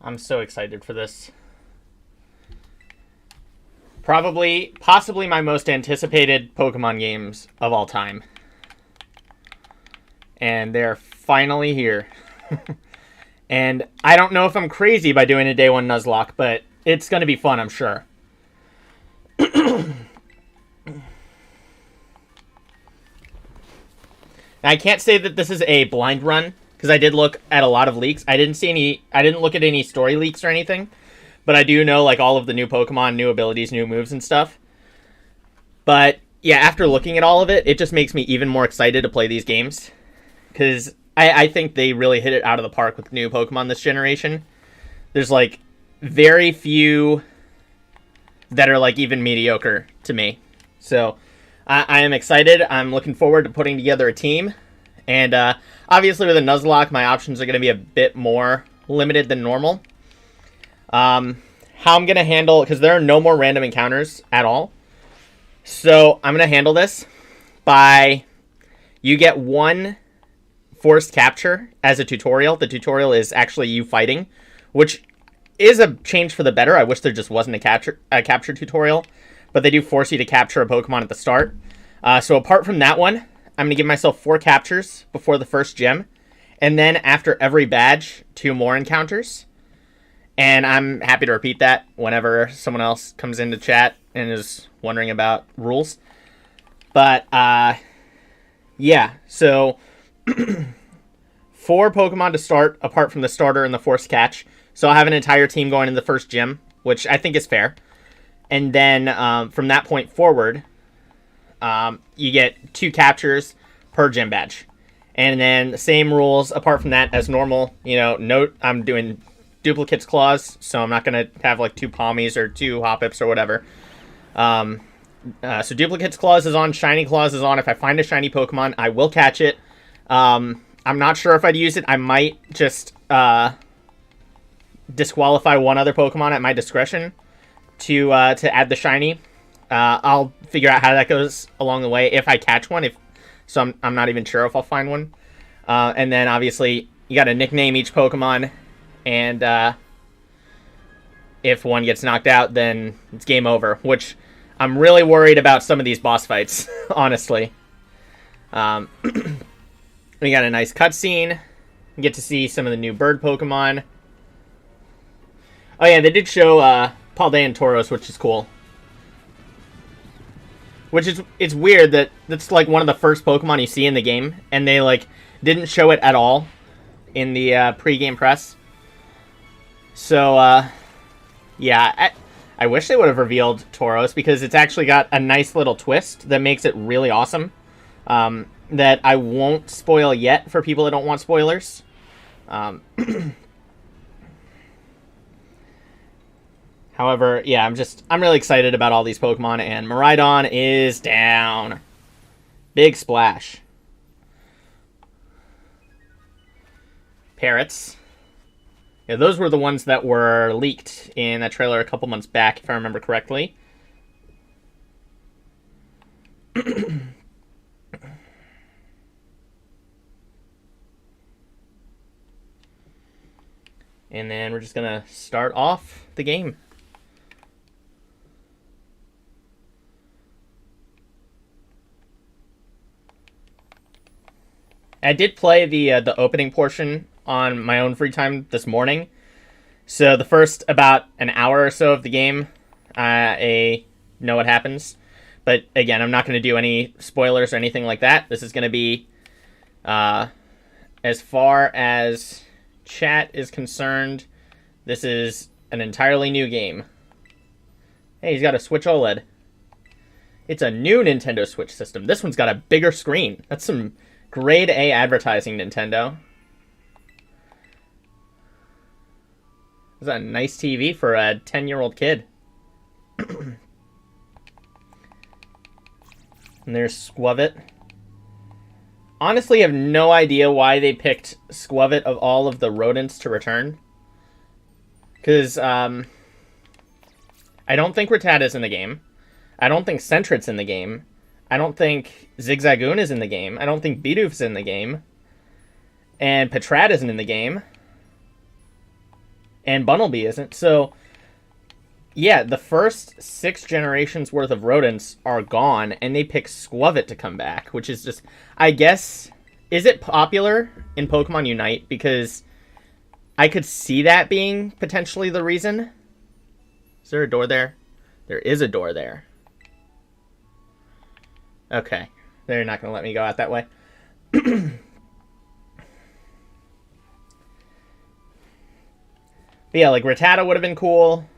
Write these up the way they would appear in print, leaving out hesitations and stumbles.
I'm so excited for this. Possibly my most anticipated Pokemon games of all time. And they're finally here. And I don't know if I'm crazy by doing a day one Nuzlocke, but it's going to be fun, I'm sure. I can't say that this is a blind run, because I did look at a lot of leaks. I didn't look at any story leaks or anything, but I do know like all of the new Pokemon, new abilities, new moves and stuff. But yeah, after looking at all of it, it just makes me even more excited to play these games, because I think they really hit it out of the park with new Pokemon this generation. There's like very few that are like even mediocre to me. So I am excited. I'm looking forward to putting together a team. And obviously with a Nuzlocke, my options are going to be a bit more limited than normal. How I'm going to handle, because there are no more random encounters at all. So I'm going to handle this by, you get one forced capture as a tutorial. The tutorial is actually you fighting, which is a change for the better. I wish there just wasn't a capture tutorial, but they do force you to capture a Pokemon at the start. So apart from that one, I'm going to give myself 4 captures before the first gym, and then after every badge, 2 more encounters. And I'm happy to repeat that whenever someone else comes into chat and is wondering about rules. But, yeah, so 4 Pokemon to start, apart from the starter and the forced catch. So I'll have an entire team going in the first gym, which I think is fair. And then from that point forward, you get 2 captures per gym badge. And then the same rules apart from that as normal. You know, note I'm doing duplicates clause, so I'm not going to have like 2 Palmies or 2 Hoppips or whatever. So duplicates clause is on, shiny clause is on. If I find a shiny Pokemon, I will catch it. I'm not sure if I'd use it. I might just disqualify one other Pokemon at my discretion to add the shiny. I'll figure out how that goes along the way if I catch one. So I'm not even sure if I'll find one. And then obviously you got to nickname each Pokemon, and if one gets knocked out, then it's game over. Which I'm really worried about some of these boss fights, honestly. We got a nice cutscene. You get to see some of the new bird Pokemon. Oh yeah, they did show Paldea and Tauros, which is cool. It's weird that that's like one of the first Pokemon you see in the game, and they like didn't show it at all in the pre-game press. So yeah, I wish they would have revealed Tauros, because it's actually got a nice little twist that makes it really awesome. That I won't spoil yet for people that don't want spoilers. However, yeah, I'm really excited about all these Pokemon, and Miraidon is down. Big splash. Parrots. Yeah, those were the ones that were leaked in that trailer a couple months back, if I remember correctly. And then we're just going to start off the game. I did play the opening portion on my own free time this morning. So the first about an hour or so of the game, I know what happens. But again, I'm not going to do any spoilers or anything like that. This is going to be, as far as chat is concerned, this is an entirely new game. Hey, he's got a Switch OLED. It's a new Nintendo Switch system. This one's got a bigger screen. That's some grade A advertising, Nintendo. Is that a nice TV for a 10-year-old kid? And there's Squavit. Honestly, I have no idea why they picked Squavit of all of the rodents to return. Because, I don't think Rattata's in the game. I don't think Sentret's in the game. I don't think Zigzagoon is in the game. I don't think Bidoof's in the game. And Patrat isn't in the game. and Bunnelby isn't. So, yeah, the first 6 generations worth of rodents are gone, and they pick Squavit to come back, which is just, I guess, is it popular in Pokemon Unite? Because I could see that being potentially the reason. Is there a door there? There is a door there. Okay. They're not going to let me go out that way. But yeah, like Rattata would have been cool.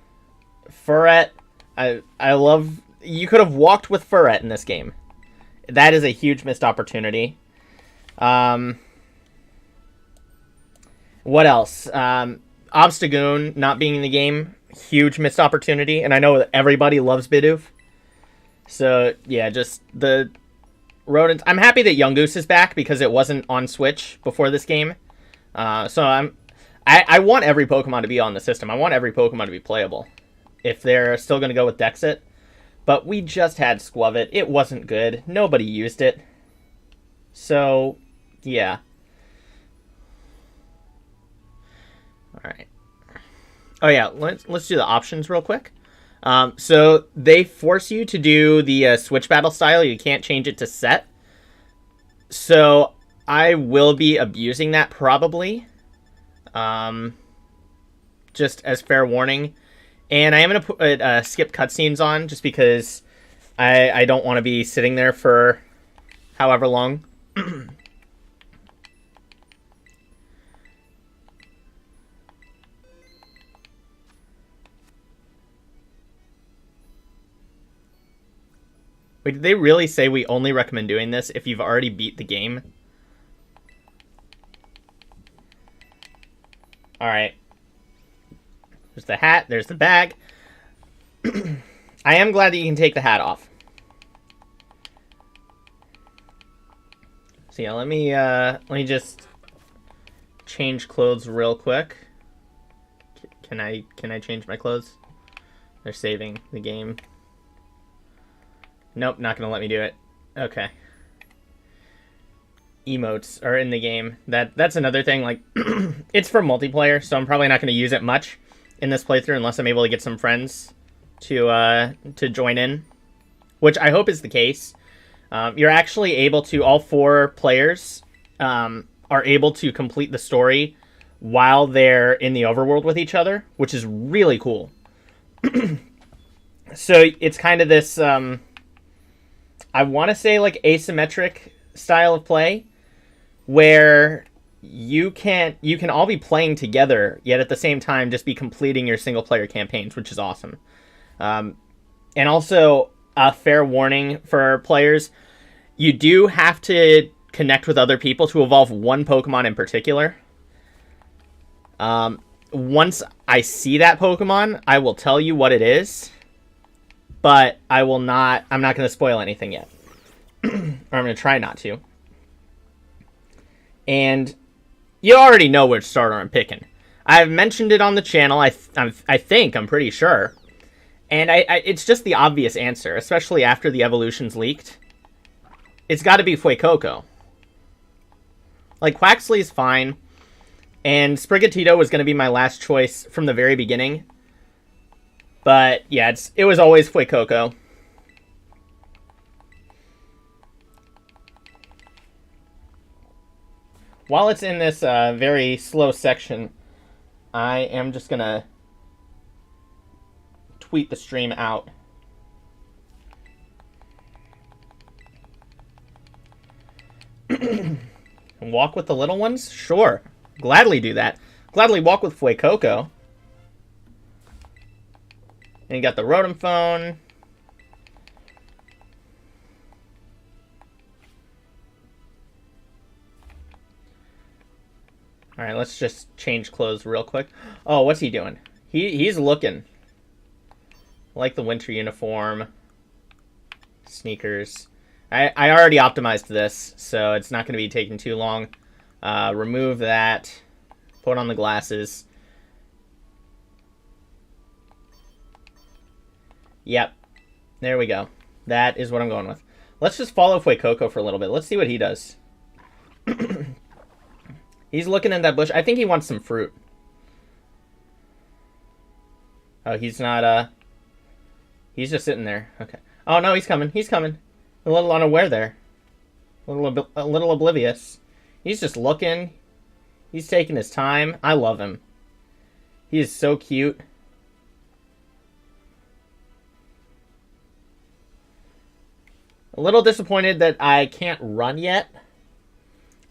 Furret. I love... You could have walked with Furret in this game. That is a huge missed opportunity. What else? Obstagoon not being in the game. Huge missed opportunity. And I know that everybody loves Bidoof. So, yeah, just the rodents. I'm happy that Yungoos is back because it wasn't on Switch before this game. So I want every Pokemon to be on the system. I want every Pokemon to be playable. If they're still going to go with Dexit. But we just had Squavit. It wasn't good. Nobody used it. So, yeah. Alright. Oh yeah, let's do the options real quick. So they force you to do the switch battle style. You can't change it to set. So I will be abusing that probably. Just as fair warning. And I am going to put skip cutscenes on just because I don't want to be sitting there for however long. Wait, did they really say we only recommend doing this if you've already beat the game? Alright. There's the hat, there's the bag. I am glad that you can take the hat off. So yeah, let me just change clothes real quick. Can I change my clothes? They're saving the game. Nope, not gonna let me do it. Okay. Emotes are in the game. That's another thing, like, it's for multiplayer, so I'm probably not gonna use it much in this playthrough unless I'm able to get some friends to join in. Which I hope is the case. You're actually able to, all 4 players are able to complete the story while they're in the overworld with each other, which is really cool. So it's kind of this... I want to say like asymmetric style of play where you can all be playing together, yet at the same time just be completing your single player campaigns, which is awesome. And also a fair warning for players, you do have to connect with other people to evolve one Pokemon in particular. Once I see that Pokemon, I will tell you what it is. But I'm not going to spoil anything yet. Or I'm going to try not to. And you already know which starter I'm picking. I've mentioned it on the channel, I think, I'm pretty sure. And it's just the obvious answer, especially after the evolutions leaked. It's got to be Fuecoco. Like, Quaxly's fine. And Sprigatito was going to be my last choice from the very beginning. But, yeah, it was always Fuecoco. While it's in this very slow section, I am just going to tweet the stream out. Walk with the little ones? Sure. Gladly do that. Gladly walk with Fuecoco. And you got the Rotom phone. Alright, let's just change clothes real quick. Oh, what's he doing? He's looking. Like the winter uniform. Sneakers. I already optimized this, so it's not going to be taking too long. Remove that. Put on the glasses. Yep. There we go. That is what I'm going with. Let's just follow Fuecoco for a little bit. Let's see what he does. He's looking in that bush. I think he wants some fruit. Oh, he's not, he's just sitting there. Okay. Oh, no, he's coming. He's coming. A little unaware there. A little oblivious. He's just looking. He's taking his time. I love him. He is so cute. A little disappointed that I can't run yet.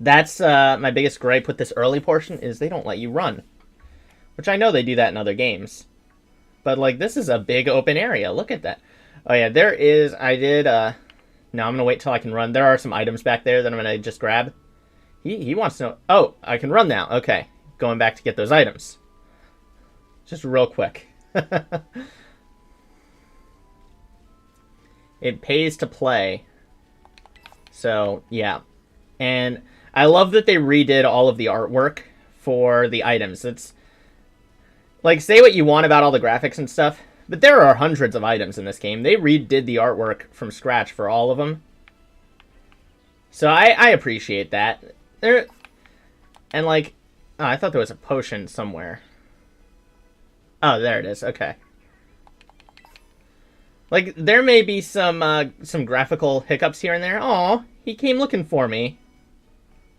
That's my biggest gripe with this early portion, is they don't let you run. Which I know they do that in other games. But, like, this is a big open area. Look at that. Oh, yeah, there is... I did... No, I'm going to wait till I can run. There are some items back there that I'm going to just grab. He wants to know... Oh, I can run now. Okay. Going back to get those items. Just real quick. It pays to play. So, yeah. And I love that they redid all of the artwork for the items. It's... Like, say what you want about all the graphics and stuff, but there are hundreds of items in this game. They redid the artwork from scratch for all of them. So I appreciate that. And, like... Oh, I thought there was a potion somewhere. Oh, there it is. Okay. Like, there may be some graphical hiccups here and there. Aw, he came looking for me.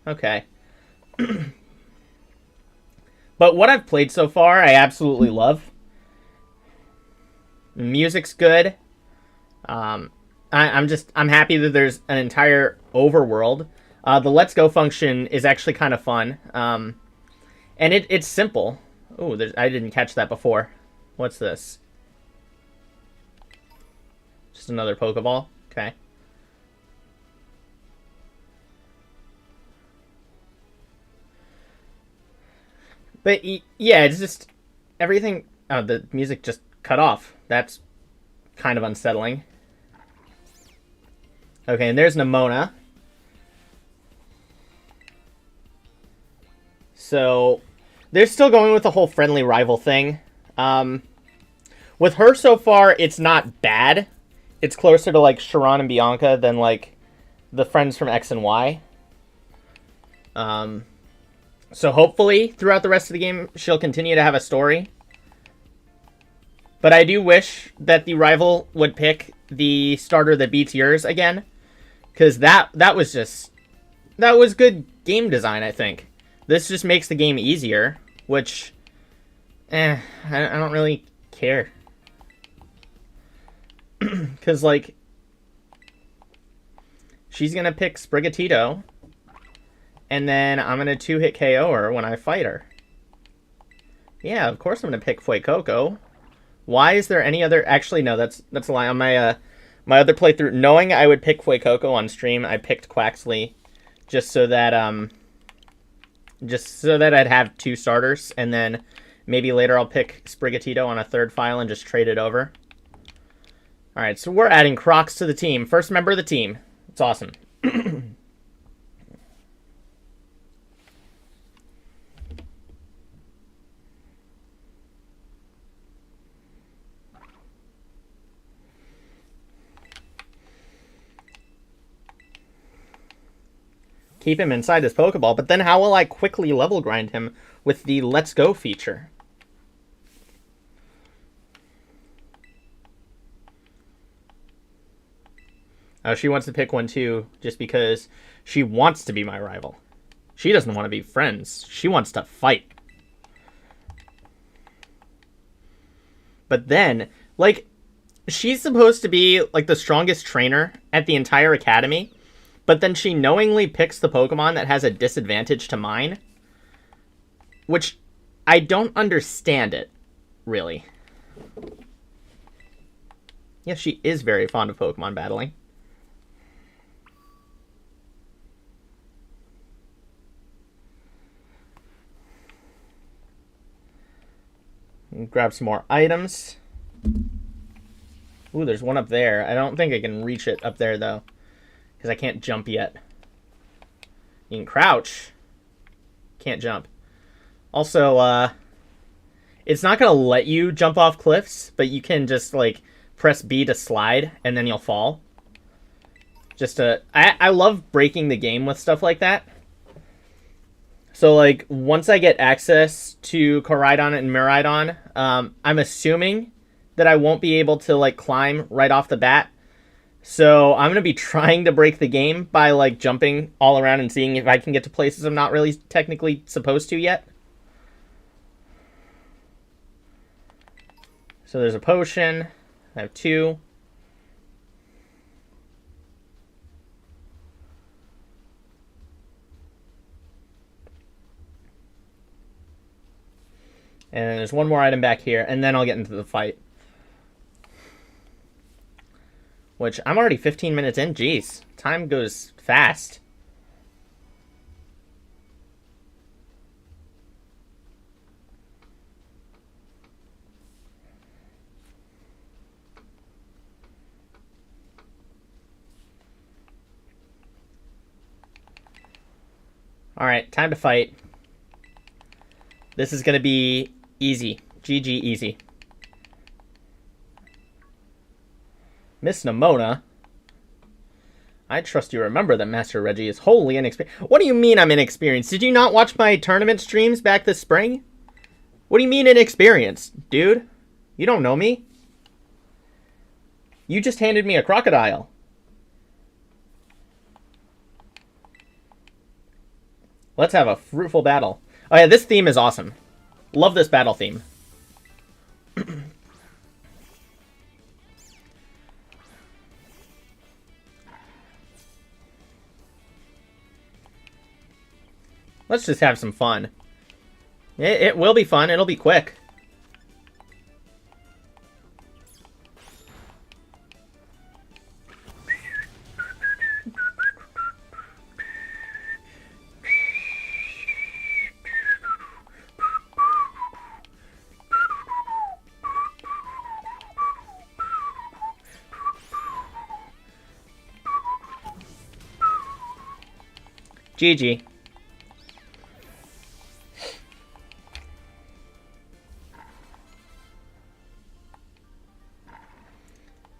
Okay. But what I've played so far, I absolutely love. The music's good. I'm happy that there's an entire overworld. The Let's Go function is actually kind of fun. And it's simple. Ooh, I didn't catch that before. What's this? Just another Pokeball? Okay. But, yeah, it's just... Everything... Oh, the music just cut off. That's kind of unsettling. Okay, and there's Nimona. So, they're still going with the whole friendly rival thing. With her so far, it's not bad. It's closer to, like, Sharon and Bianca than, like, the friends from X and Y. So hopefully, throughout the rest of the game, she'll continue to have a story. But I do wish that the rival would pick the starter that beats yours again. Because that was just... That was good game design, I think. This just makes the game easier, which... I don't really care. Because, like... She's going to pick Sprigatito. And then I'm going to 2-hit KO her when I fight her. Yeah, of course I'm going to pick Fuecoco. Why is there any other... Actually, no, that's a lie. On my my other playthrough, knowing I would pick Fuecoco on stream, I picked Quaxley just so that I'd have two starters, and then maybe later I'll pick Sprigatito on a third file and just trade it over. All right, so we're adding Crocs to the team. First member of the team. It's awesome. Keep him inside his Pokeball, but then how will I quickly level grind him with the Let's Go feature? Oh, she wants to pick one too, just because she wants to be my rival. She doesn't want to be friends. She wants to fight. But then, like, she's supposed to be, like, the strongest trainer at the entire academy, but then she knowingly picks the Pokemon that has a disadvantage to mine. Which, I don't understand it, really. Yes, she is very fond of Pokemon battling. Grab some more items. Ooh, there's one up there. I don't think I can reach it up there, though. Because I can't jump yet. You can crouch. Can't jump. Also, it's not going to let you jump off cliffs, but you can just, like, press B to slide, and then you'll fall. I love breaking the game with stuff like that. So, like, once I get access to Koraidon and Miraidon, I'm assuming that I won't be able to like climb right off the bat. So I'm going to be trying to break the game by like jumping all around and seeing if I can get to places I'm not really technically supposed to yet. So there's a potion. I have 2. And there's one more item back here, and then I'll get into the fight. Which, I'm already 15 minutes in. Jeez, time goes fast. Alright, time to fight. This is going to be easy. GG easy. Miss Nimona. I trust you remember that Master Reggie is wholly inexperienced. What do you mean I'm inexperienced? Did you not watch my tournament streams back this spring? What do you mean inexperienced, dude? You don't know me. You just handed me a crocodile. Let's have a fruitful battle. Oh yeah, this theme is awesome. Love this battle theme. Let's just have some fun. It will be fun. It'll be quick. GG.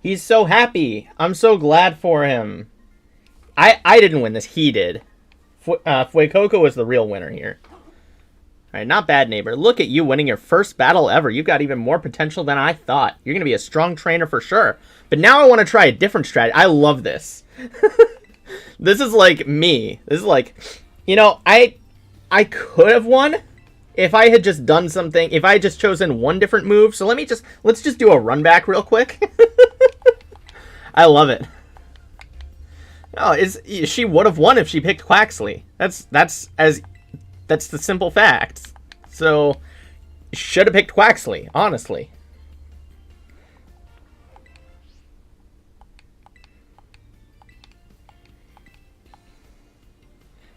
He's so happy. I'm so glad for him. I didn't win this. He did. Fuecoco was the real winner here. Alright, not bad, neighbor. Look at you winning your first battle ever. You've got even more potential than I thought. You're going to be a strong trainer for sure. But now I want to try a different strategy. I love this. This is like me. This is like, you know, I could have won if I had just done something, if I had just chosen one different move. So let's just do a run back real quick. I love it. No, she would have won if she picked Quaxley. That's the simple fact. So should have picked Quaxley, honestly.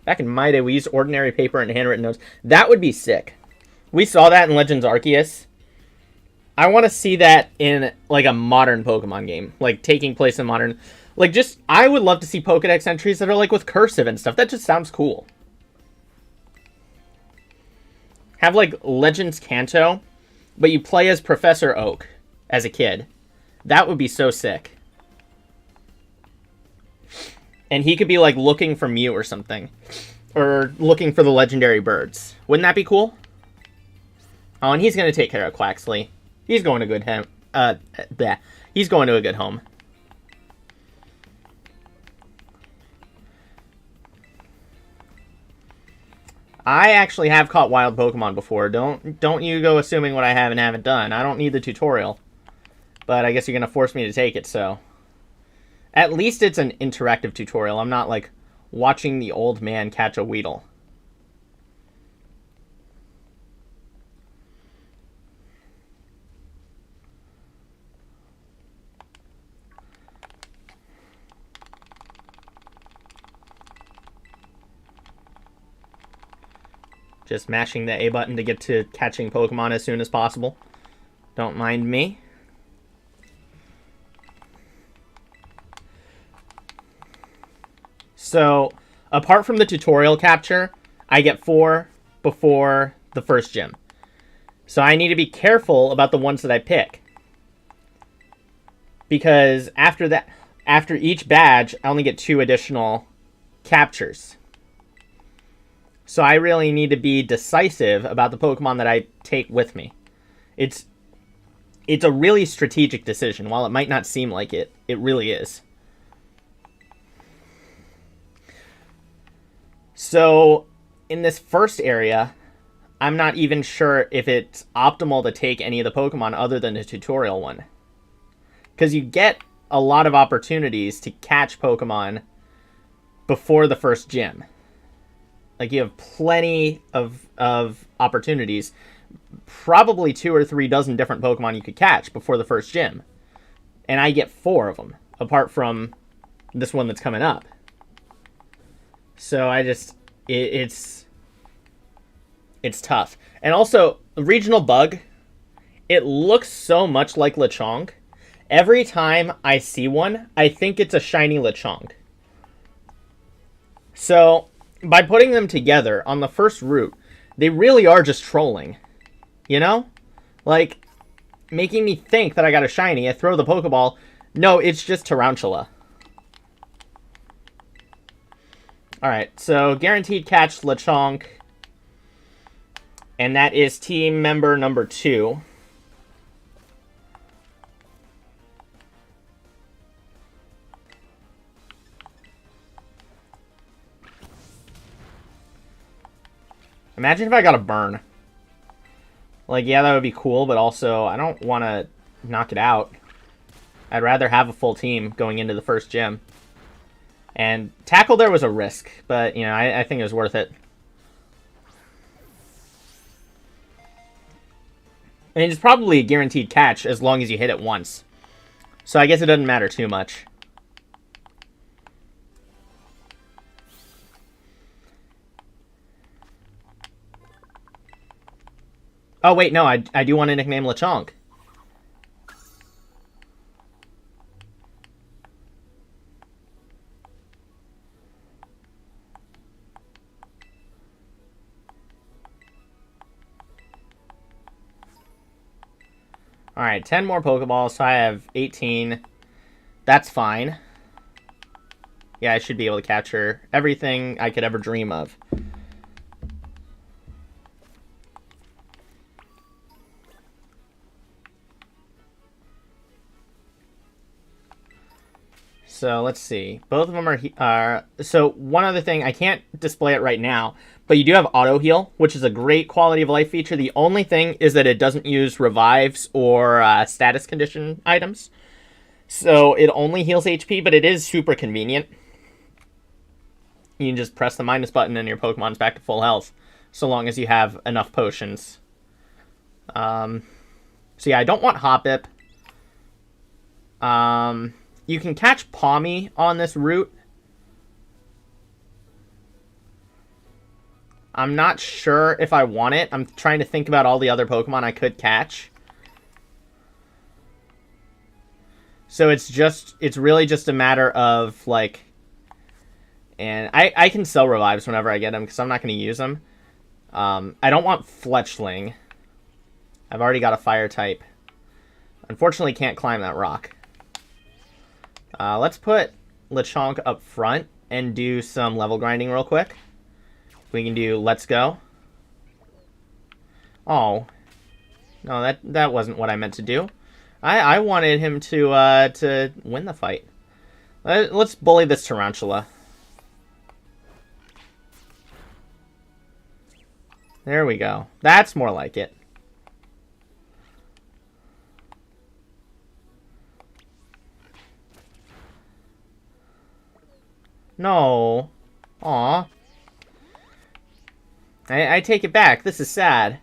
Back in my day, we used ordinary paper and handwritten notes. That would be sick. We saw that in Legends Arceus. I want to see that in, like, a modern Pokemon game. Like, taking place in modern... Like, just... I would love to see Pokedex entries that are, like, with cursive and stuff. That just sounds cool. Have, like, Legends Kanto, but you play as Professor Oak as a kid. That would be so sick. And he could be, like, looking for Mew or something. Or looking for the legendary birds. Wouldn't that be cool? Oh, and he's going to take care of Quaxley. He's going to good He's going to a good home. I actually have caught wild Pokemon before. Don't you go assuming what I have and haven't done. I don't need the tutorial. But I guess you're going to force me to take it, so... At least it's an interactive tutorial. I'm not, like, watching the old man catch a Weedle. Just mashing the A button to get to catching Pokemon as soon as possible. Don't mind me. So, apart from the tutorial capture, I get 4 before the first gym. So I need to be careful about the ones that I pick. Because after each badge, I only get 2 additional captures. So I really need to be decisive about the Pokemon that I take with me. It's a really strategic decision. While it might not seem like it, it really is. So, in this first area, I'm not even sure if it's optimal to take any of the Pokemon other than the tutorial one. Because you get a lot of opportunities to catch Pokemon before the first gym. Like, you have plenty of opportunities. Probably 2 or 3 dozen different Pokemon you could catch before the first gym. And I get 4 of them, apart from this one that's coming up. So I just... It's tough. And also, Regional Bug, it looks so much like Lechonk. Every time I see one, I think it's a shiny Lechonk. So, by putting them together on the first route, they really are just trolling. You know? Like, making me think that I got a shiny. I throw the Pokeball. No, it's just Tarantula. Alright, so guaranteed catch Lechonk. And that is team member number 2. Imagine if I got a burn. Like, yeah, that would be cool, but also, I don't want to knock it out. I'd rather have a full team going into the first gym. And tackle there was a risk, but, you know, I think it was worth it. I mean, it's probably a guaranteed catch as long as you hit it once. So I guess it doesn't matter too much. Oh, wait, no, I do want to nickname Lechonk. Alright, 10 more Pokeballs, so I have 18. That's fine. Yeah, I should be able to capture everything I could ever dream of. So, let's see. Both of them are... so, one other thing, I can't display it right now, but you do have Auto Heal, which is a great quality of life feature. The only thing is that it doesn't use revives or status condition items. So, it only heals HP, but it is super convenient. You can just press the minus button and your Pokemon's back to full health, so long as you have enough potions. So, yeah, I don't want Hoppip. You can catch Pawmi on this route. I'm not sure if I want it. I'm trying to think about all the other Pokemon I could catch. So it's really just a matter of, like... And I can sell revives whenever I get them, because I'm not going to use them. I don't want Fletchling. I've already got a fire type. Unfortunately, can't climb that rock. Let's put Lechonk up front and do some level grinding real quick. We can do Let's Go. Oh. No, that wasn't what I meant to do. I wanted him to win the fight. Let's bully this Tarantula. There we go. That's more like it. No. Aw. I take it back. This is sad.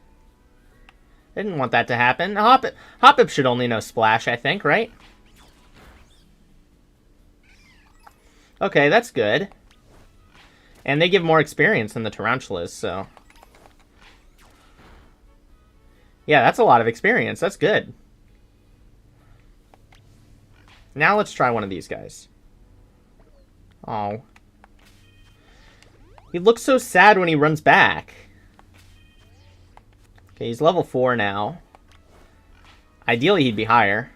I didn't want that to happen. Hoppip should only know Splash, I think, right? Okay, that's good. And they give more experience than the Tarantulas, so... Yeah, that's a lot of experience. That's good. Now let's try one of these guys. Oh. He looks so sad when he runs back. Okay, he's level 4 now. Ideally, he'd be higher.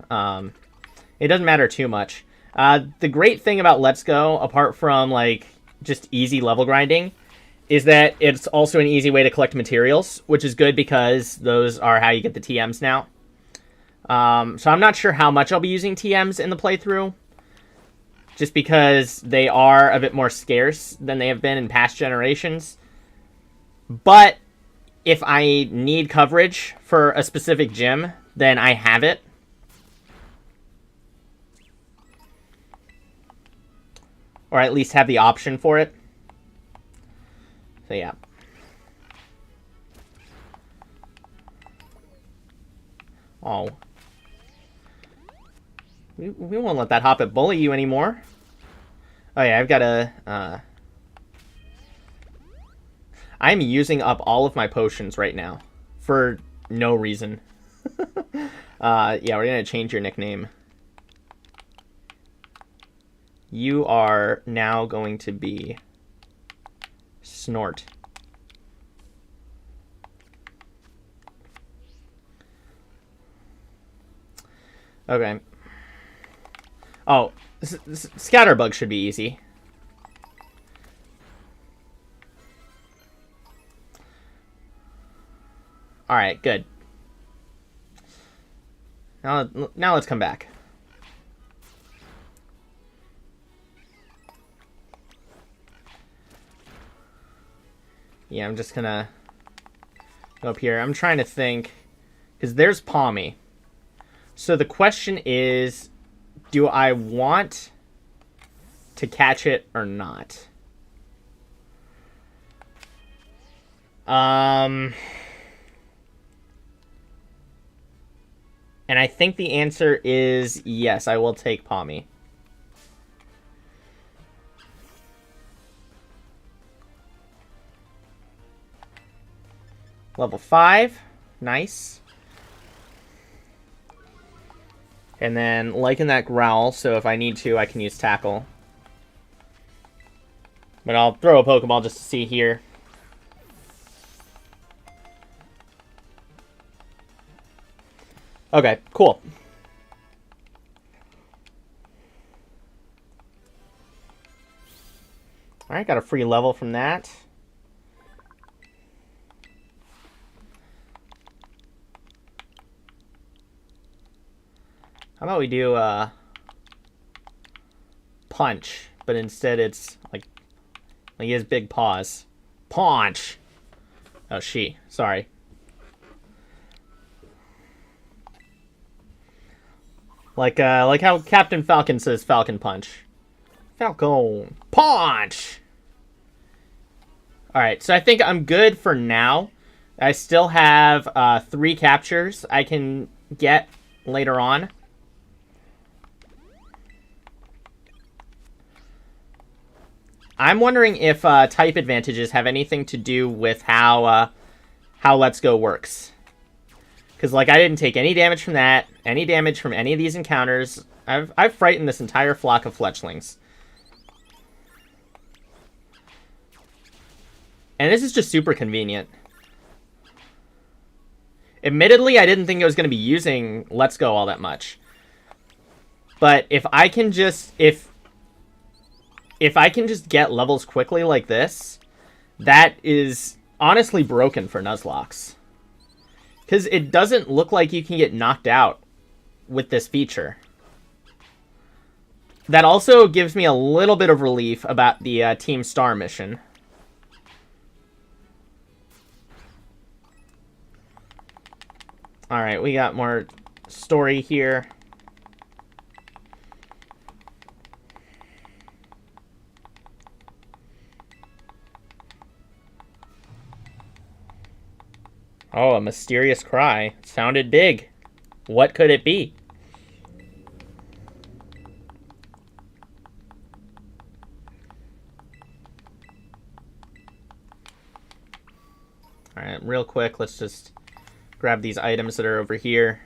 It doesn't matter too much. The great thing about Let's Go, apart from, like, just easy level grinding, is that it's also an easy way to collect materials, which is good because those are how you get the TMs now. So I'm not sure how much I'll be using TMs in the playthrough, just because they are a bit more scarce than they have been in past generations. But if I need coverage for a specific gym, then I have it. Or at least have the option for it. So yeah. Oh. We won't let that Hoppet bully you anymore. Oh yeah, I've got a... I'm using up all of my potions right now. For no reason. Yeah, we're gonna change your nickname. You are now going to be... Snort. Okay. Oh, Scatterbug should be easy. Alright, good. Now let's come back. Yeah, I'm just gonna go up here. I'm trying to think, because there's Palmy. So the question is, do I want to catch it or not? And I think the answer is yes, I will take Palmy. Level 5. Nice. And then liking that growl, so if I need to, I can use tackle. But I'll throw a Pokeball just to see here. Okay, cool. Alright, got a free level from that. How about we do punch, but instead it's like he has big paws. Punch. Oh, sorry. Like how Captain Falcon says Falcon Punch. Falcon Punch. All right, so I think I'm good for now. I still have 3 captures I can get later on. I'm wondering if type advantages have anything to do with how Let's Go works. Because, like, I didn't take any damage from that, any damage from any of these encounters. I've frightened this entire flock of fletchlings. And this is just super convenient. Admittedly, I didn't think I was going to be using Let's Go all that much. But if I can just... If I can just get levels quickly like this, that is honestly broken for Nuzlocks. Because it doesn't look like you can get knocked out with this feature. That also gives me a little bit of relief about the Team Star mission. Alright, we got more story here. Oh, a mysterious cry. It sounded big. What could it be? Alright, real quick, let's just grab these items that are over here.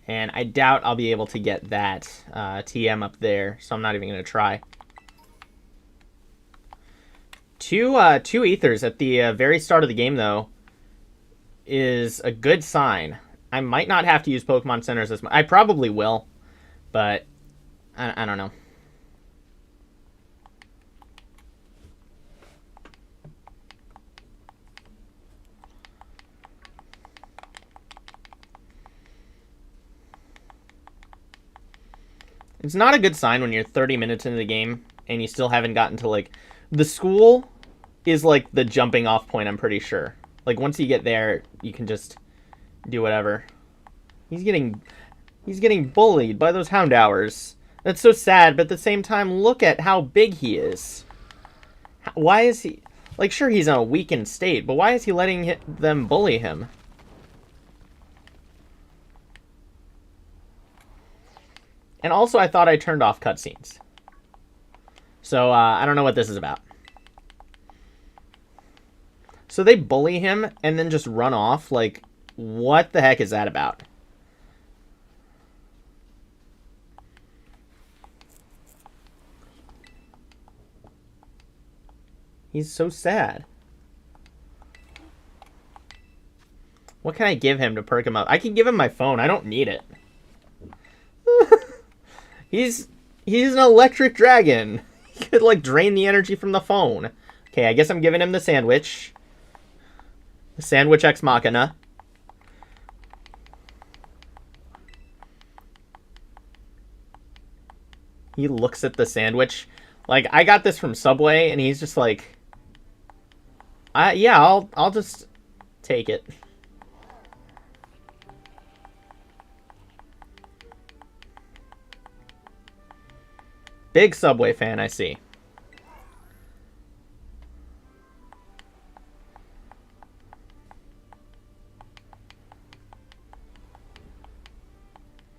And I doubt I'll be able to get that TM up there, so I'm not even going to try. Two ethers at the very start of the game, though, is a good sign. I might not have to use Pokemon Centers this much. I probably will, But I don't know. It's not a good sign when you're 30 minutes into the game and you still haven't gotten to, like... The school is, like, the jumping off point, I'm pretty sure. Like, once you get there, you can just do whatever. He's getting bullied by those Houndours. That's so sad, but at the same time, look at how big he is. Why is he... Like, sure, he's in a weakened state, but why is he letting them bully him? And also, I thought I turned off cutscenes. So, I don't know what this is about. So they bully him and then just run off? Like, what the heck is that about? He's so sad. What can I give him to perk him up? I can give him my phone. I don't need it. He's an electric dragon. He could, like, drain the energy from the phone. Okay, I guess I'm giving him the sandwich. The sandwich ex machina. He looks at the sandwich. Like, I got this from Subway, and he's just like... yeah, I'll just take it. Big Subway fan, I see.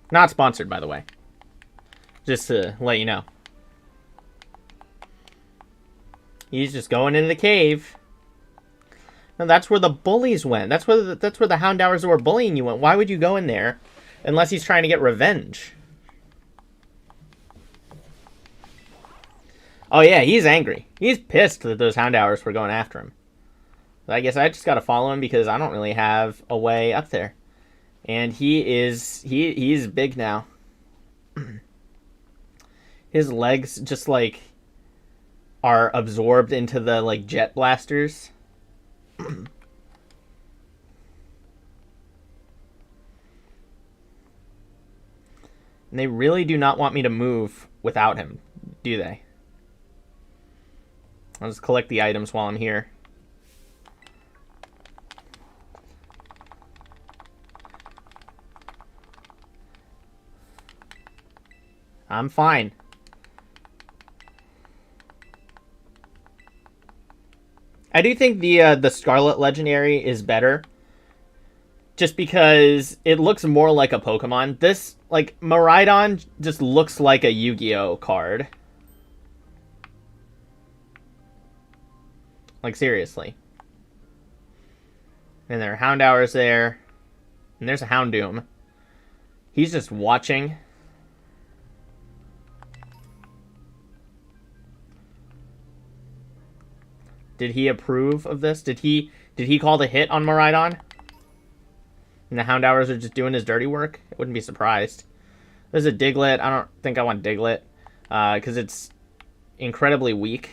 Not sponsored, by the way. Just to let you know. He's just going into the cave. No, that's where the bullies went. That's where the Houndours that were bullying you went. Why would you go in there unless he's trying to get revenge? Oh yeah, he's angry. He's pissed that those Houndours were going after him. I guess I just gotta follow him because I don't really have a way up there. And he's big now. His legs just, like, are absorbed into the, like, jet blasters. And they really do not want me to move without him, do they? I'll just collect the items while I'm here. I'm fine. I do think the Scarlet Legendary is better. Just because it looks more like a Pokemon. This, like, Miraidon just looks like a Yu-Gi-Oh card. Like, seriously. And there are Houndours there. And there's a Houndoom. He's just watching. Did he approve of this? Did he call the hit on Miraidon? And the Houndours are just doing his dirty work? I wouldn't be surprised. There's a Diglett. I don't think I want Diglett. Because it's incredibly weak.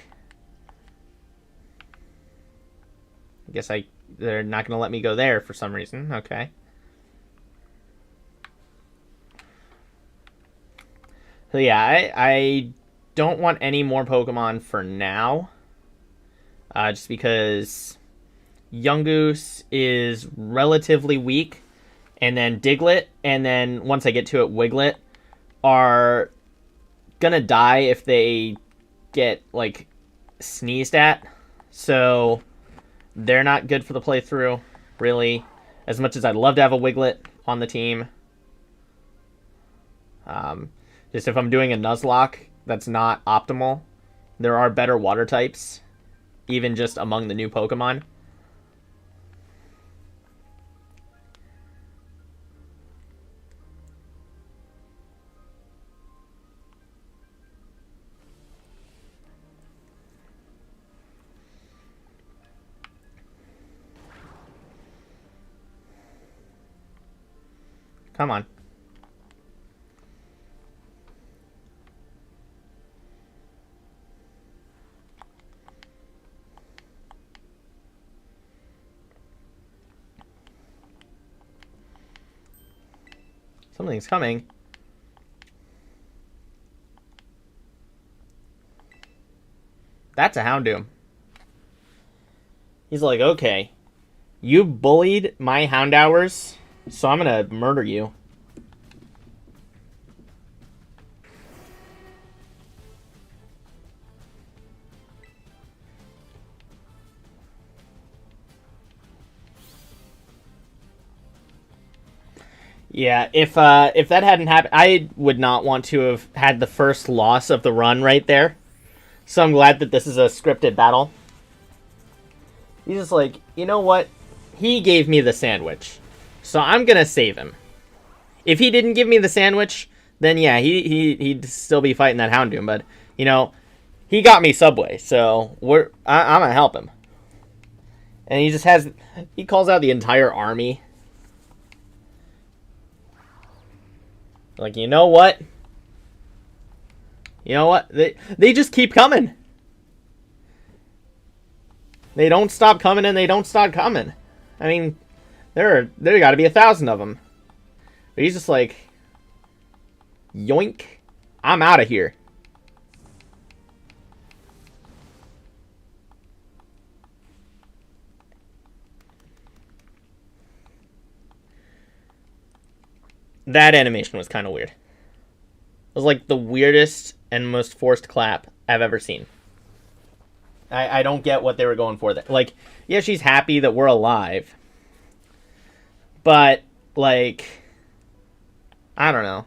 I guess they're not going to let me go there for some reason. Okay. So yeah, I don't want any more Pokemon for now. Just because Yungoos is relatively weak. And then Diglett, and then once I get to it, Wiglet, are going to die if they get, like, sneezed at. So they're not good for the playthrough, really. As much as I'd love to have a Wiglet on the team. Just if I'm doing a Nuzlocke, that's not optimal. There are better water types, even just among the new Pokemon. Come on. Something's coming. That's a Houndoom. He's like, okay, you bullied my Houndours, so I'm gonna murder you. Yeah, if that hadn't happened, I would not want to have had the first loss of the run right there. So I'm glad that this is a scripted battle. He's just like, you know what? He gave me the sandwich, so I'm gonna save him. If he didn't give me the sandwich, then yeah, he'd still be fighting that Houndoom. But you know, he got me Subway, so I'm gonna help him. And he calls out the entire army. Like, you know what? You know what? They just keep coming. They don't stop coming, and they don't stop coming. I mean, there got to be 1,000 of them. But he's just like, yoink, I'm out of here. That animation was kind of weird. It was like the weirdest and most forced clap I've ever seen. I don't get what they were going for there. Like, yeah, she's happy that we're alive. But, like, I don't know.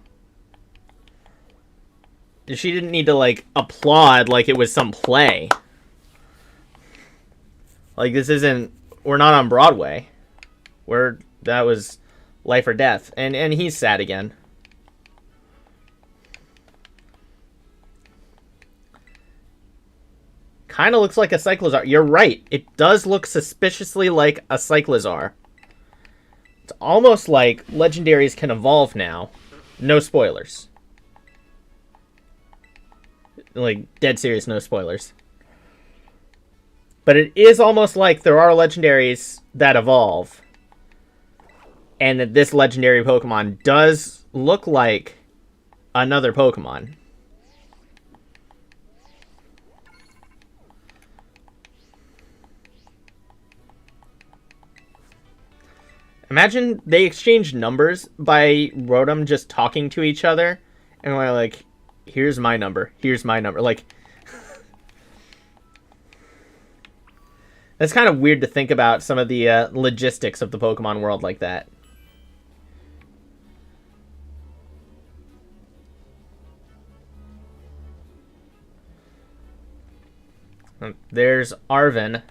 She didn't need to, like, applaud like it was some play. Like, this isn't... We're not on Broadway. That was life or death. And he's sad again. Kind of looks like a Cyclizar. You're right. It does look suspiciously like a Cyclizar. It's almost like legendaries can evolve now. No spoilers. Like, dead serious, no spoilers. But it is almost like there are legendaries that evolve. And that this legendary Pokemon does look like another Pokemon. Imagine they exchanged numbers by Rotom just talking to each other. And we're like, here's my number. Here's my number. Like, that's kind of weird to think about some of the logistics of the Pokemon world like that. There's Arven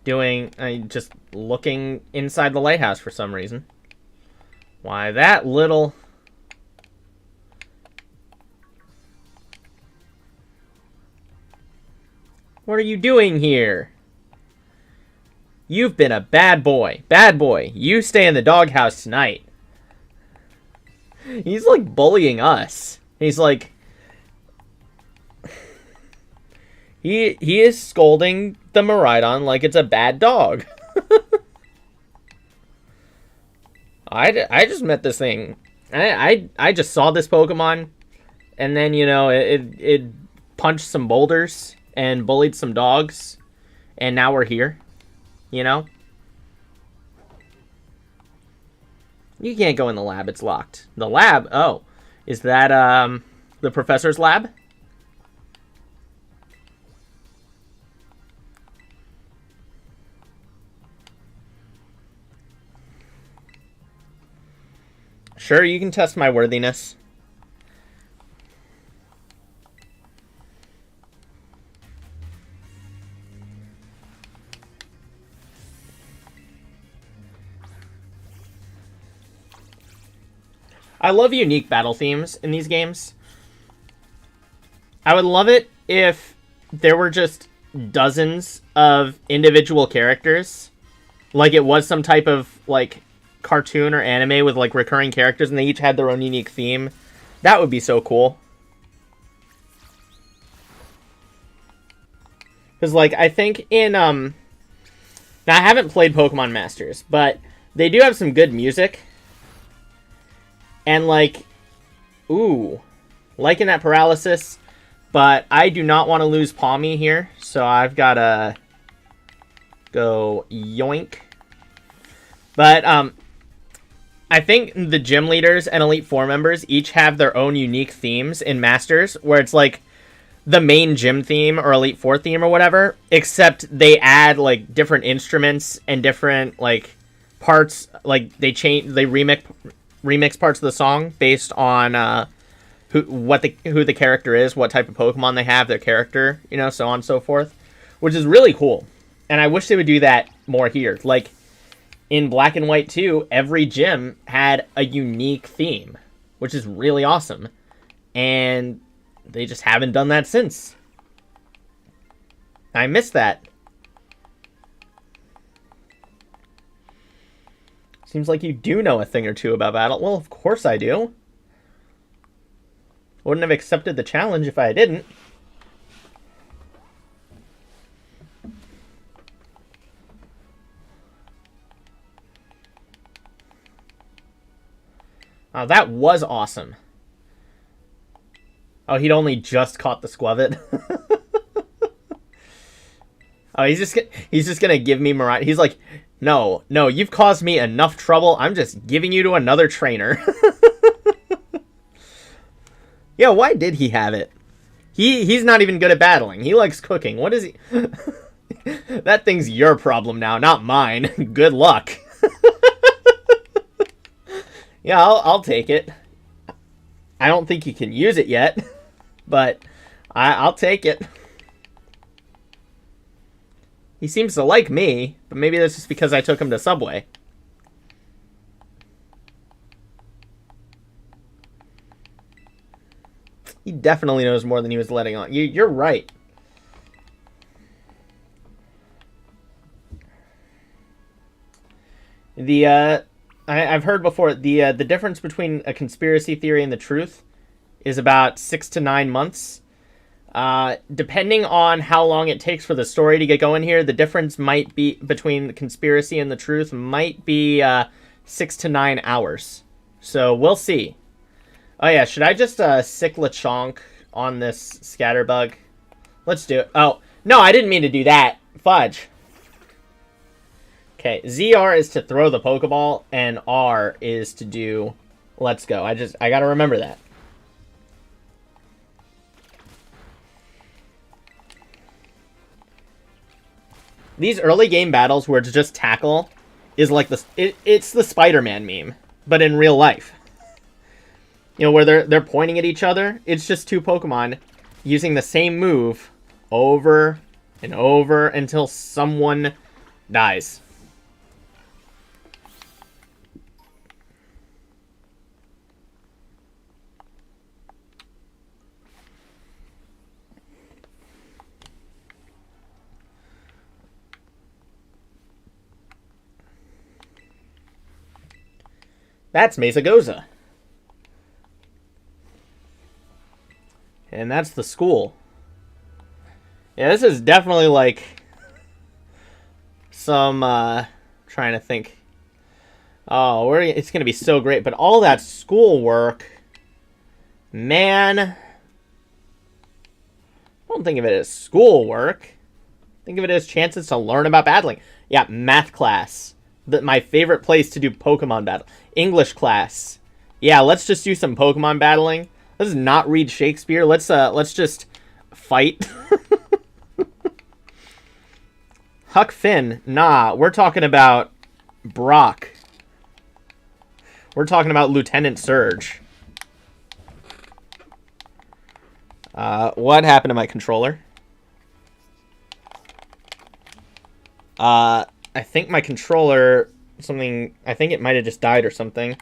doing, just looking inside the lighthouse for some reason. Why, that little... What are you doing here? You've been a bad boy. Bad boy. You stay in the doghouse tonight. He's like bullying us. He's like... He is scolding the Miraidon like it's a bad dog. I just met this thing. I just saw this Pokemon, and then, you know, it punched some boulders and bullied some dogs, and now we're here. You know? You can't go in the lab, it's locked. The lab? Oh. Is that the professor's lab? Sure, you can test my worthiness. I love unique battle themes in these games. I would love it if there were just dozens of individual characters. Like it was some type of, like, cartoon or anime with, like, recurring characters and they each had their own unique theme. That would be so cool. Because, like, I think in, now I haven't played Pokemon Masters, but they do have some good music. And, like, ooh, liking that paralysis, but I do not want to lose Palmy here, so I've got to go yoink. But, I think the gym leaders and Elite Four members each have their own unique themes in Masters, where it's like the main gym theme or Elite Four theme or whatever, except they add like different instruments and different like parts. Like they remix parts of the song based on who the character is, what type of Pokemon they have, their character, you know, so on and so forth, which is really cool. And I wish they would do that more here. Like, in Black and White 2, every gym had a unique theme, which is really awesome. And they just haven't done that since. I miss that. Seems like you do know a thing or two about battle. Well, of course I do. Wouldn't have accepted the challenge if I didn't. Oh, that was awesome. Oh, he'd only just caught the Squavit. Oh, he's just gonna give me Mariah. He's like, no, you've caused me enough trouble. I'm just giving you to another trainer. Yeah, why did he have it? He's not even good at battling. He likes cooking. What is he? That thing's your problem now, not mine. Good luck. Yeah, I'll take it. I don't think you can use it yet, but I'll take it. He seems to like me, but maybe that's just because I took him to Subway. He definitely knows more than he was letting on. You're right. I've heard before, the difference between a conspiracy theory and the truth is about 6 to 9 months. Depending on how long it takes for the story to get going here, the difference might be between the conspiracy and the truth might be 6 to 9 hours. So we'll see. Oh yeah, should I just sick Lechonk on this Scatterbug? Let's do it. Oh, no, I didn't mean to do that. Fudge. Okay, ZR is to throw the Pokeball, and R is to do let's go. I gotta remember that. These early game battles where it's just tackle is like it's the Spider-Man meme, but in real life. You know, where they're pointing at each other. It's just two Pokemon using the same move over and over until someone dies. That's Mesagoza. And that's the school. Yeah, this is definitely like some, trying to think. Oh, it's going to be so great. But all that schoolwork, man, I don't think of it as schoolwork. Think of it as chances to learn about battling. Yeah, math class. My favorite place to do Pokemon battle. English class. Yeah, let's just do some Pokemon battling. Let's not read Shakespeare. Let's just fight. Huck Finn. Nah, we're talking about Brock. We're talking about Lieutenant Surge. What happened to my controller? I think my controller, I think it might have just died or something.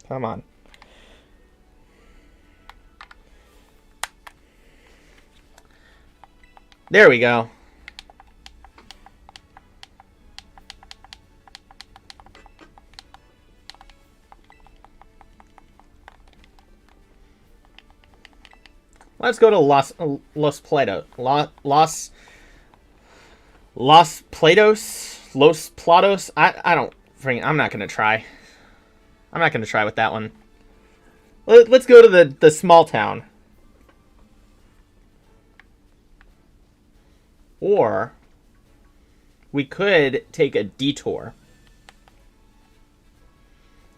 Come on. There we go. Let's go to Los Platos. Los Platos. I don't. I'm not gonna try. I'm not gonna try with that one. Let's go to the small town. Or we could take a detour.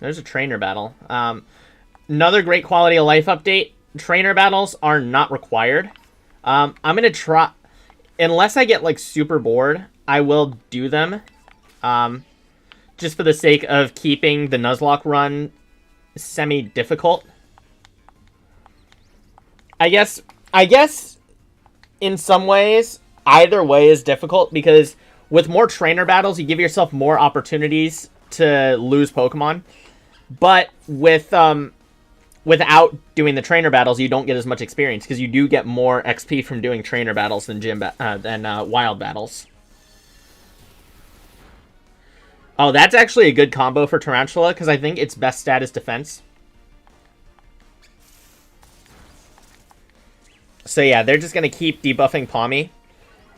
There's a trainer battle. Another great quality of life update. Trainer battles are not required. I'm going to try... Unless I get, like, super bored, I will do them. Just for the sake of keeping the Nuzlocke run semi-difficult. I guess in some ways, either way is difficult, because with more trainer battles, you give yourself more opportunities to lose Pokemon. But with without doing the trainer battles, you don't get as much experience, because you do get more XP from doing trainer battles than wild battles. Oh, that's actually a good combo for Tarantula, because I think its best stat is defense. So yeah, they're just going to keep debuffing Palmy.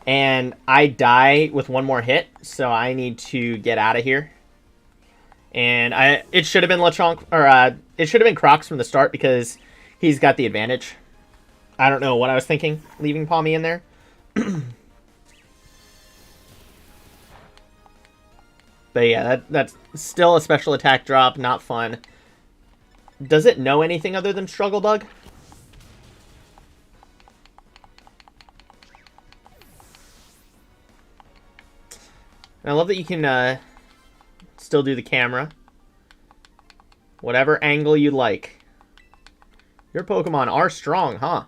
And I die with one more hit, so I need to get out of here. And it should have been Lechonk, or it should have been Crocs from the start, because he's got the advantage. I don't know what I was thinking, leaving Palmy in there. But yeah, that's still a special attack drop, not fun. Does it know anything other than Struggle Bug? I love that you can still do the camera. Whatever angle you like. Your Pokemon are strong, huh?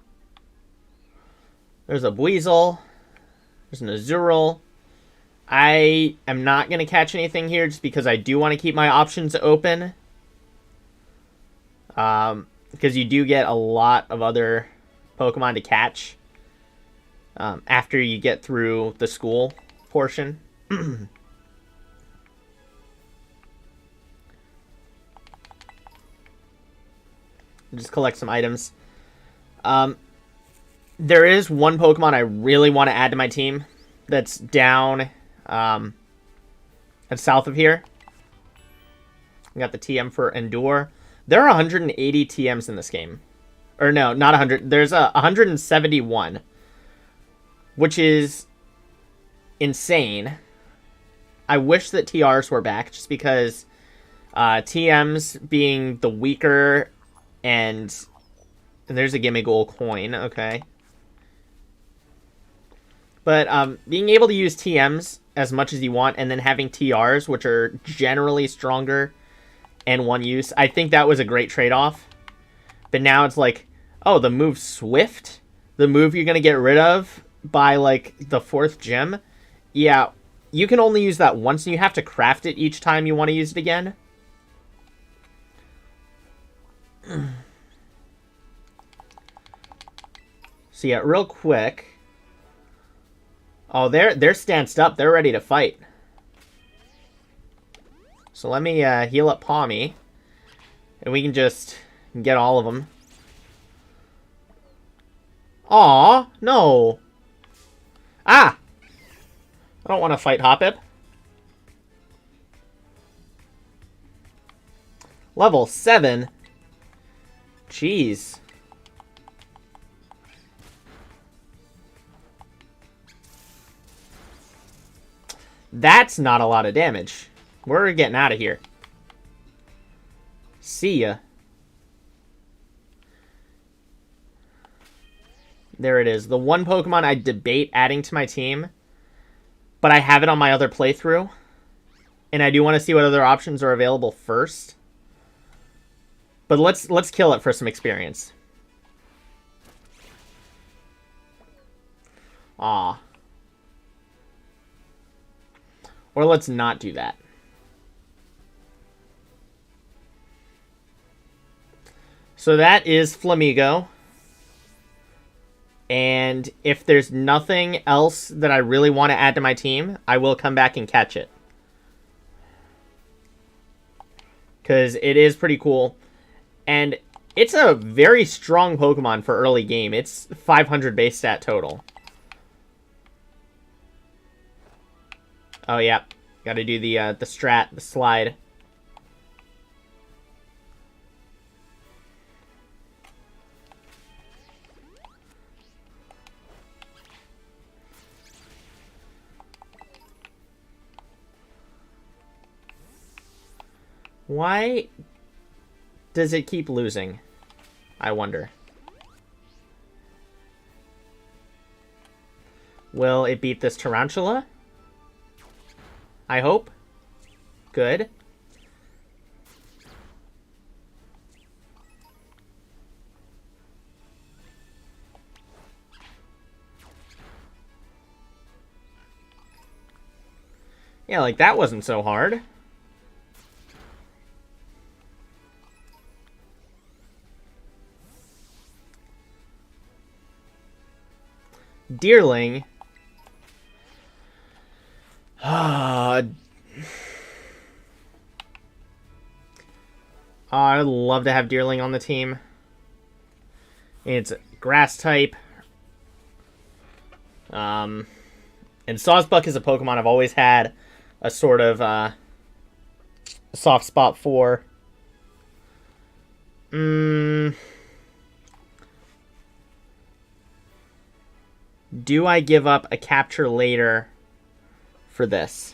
There's a Buizel. There's an Azurill. I am not going to catch anything here just because I do want to keep my options open. Because you do get a lot of other Pokemon to catch after you get through the school portion. Just collect some items. There is one Pokemon I really want to add to my team that's down and south of here. We got the TM for Endure. There are 180 TMs in this game. Or no, not 100. There's 171. Which is insane. I wish that TRs were back, just because TMs being the weaker, and there's a Gimme Gold coin, okay. But being able to use TMs as much as you want, and then having TRs, which are generally stronger and one use, I think that was a great trade-off. But now it's like, oh, the move Swift? The move you're going to get rid of by, like, the 4th gym? Yeah, you can only use that once, and you have to craft it each time you want to use it again. So yeah, real quick. Oh, they're stanced up. They're ready to fight. So let me heal up Palmy. And we can just get all of them. Aw, no. Ah! I don't want to fight Hoppip. Level 7? Jeez. That's not a lot of damage. We're getting out of here. See ya. There it is. The one Pokemon I debate adding to my team, but I have it on my other playthrough, and I do want to see what other options are available first. But let's kill it for some experience. Aw. Or let's not do that. So that is Flamigo. And if there's nothing else that I really want to add to my team, I will come back and catch it. Because it is pretty cool. And it's a very strong Pokemon for early game. It's 500 base stat total. Oh, yeah. Gotta do the strat, the slide. Why does it keep losing? I wonder. Will it beat this Tarantula? I hope. Good. Yeah, like that wasn't so hard. Deerling. I'd love to have Deerling on the team. It's grass type. And Sawsbuck is a Pokemon I've always had a sort of soft spot for. Do I give up a capture later for this?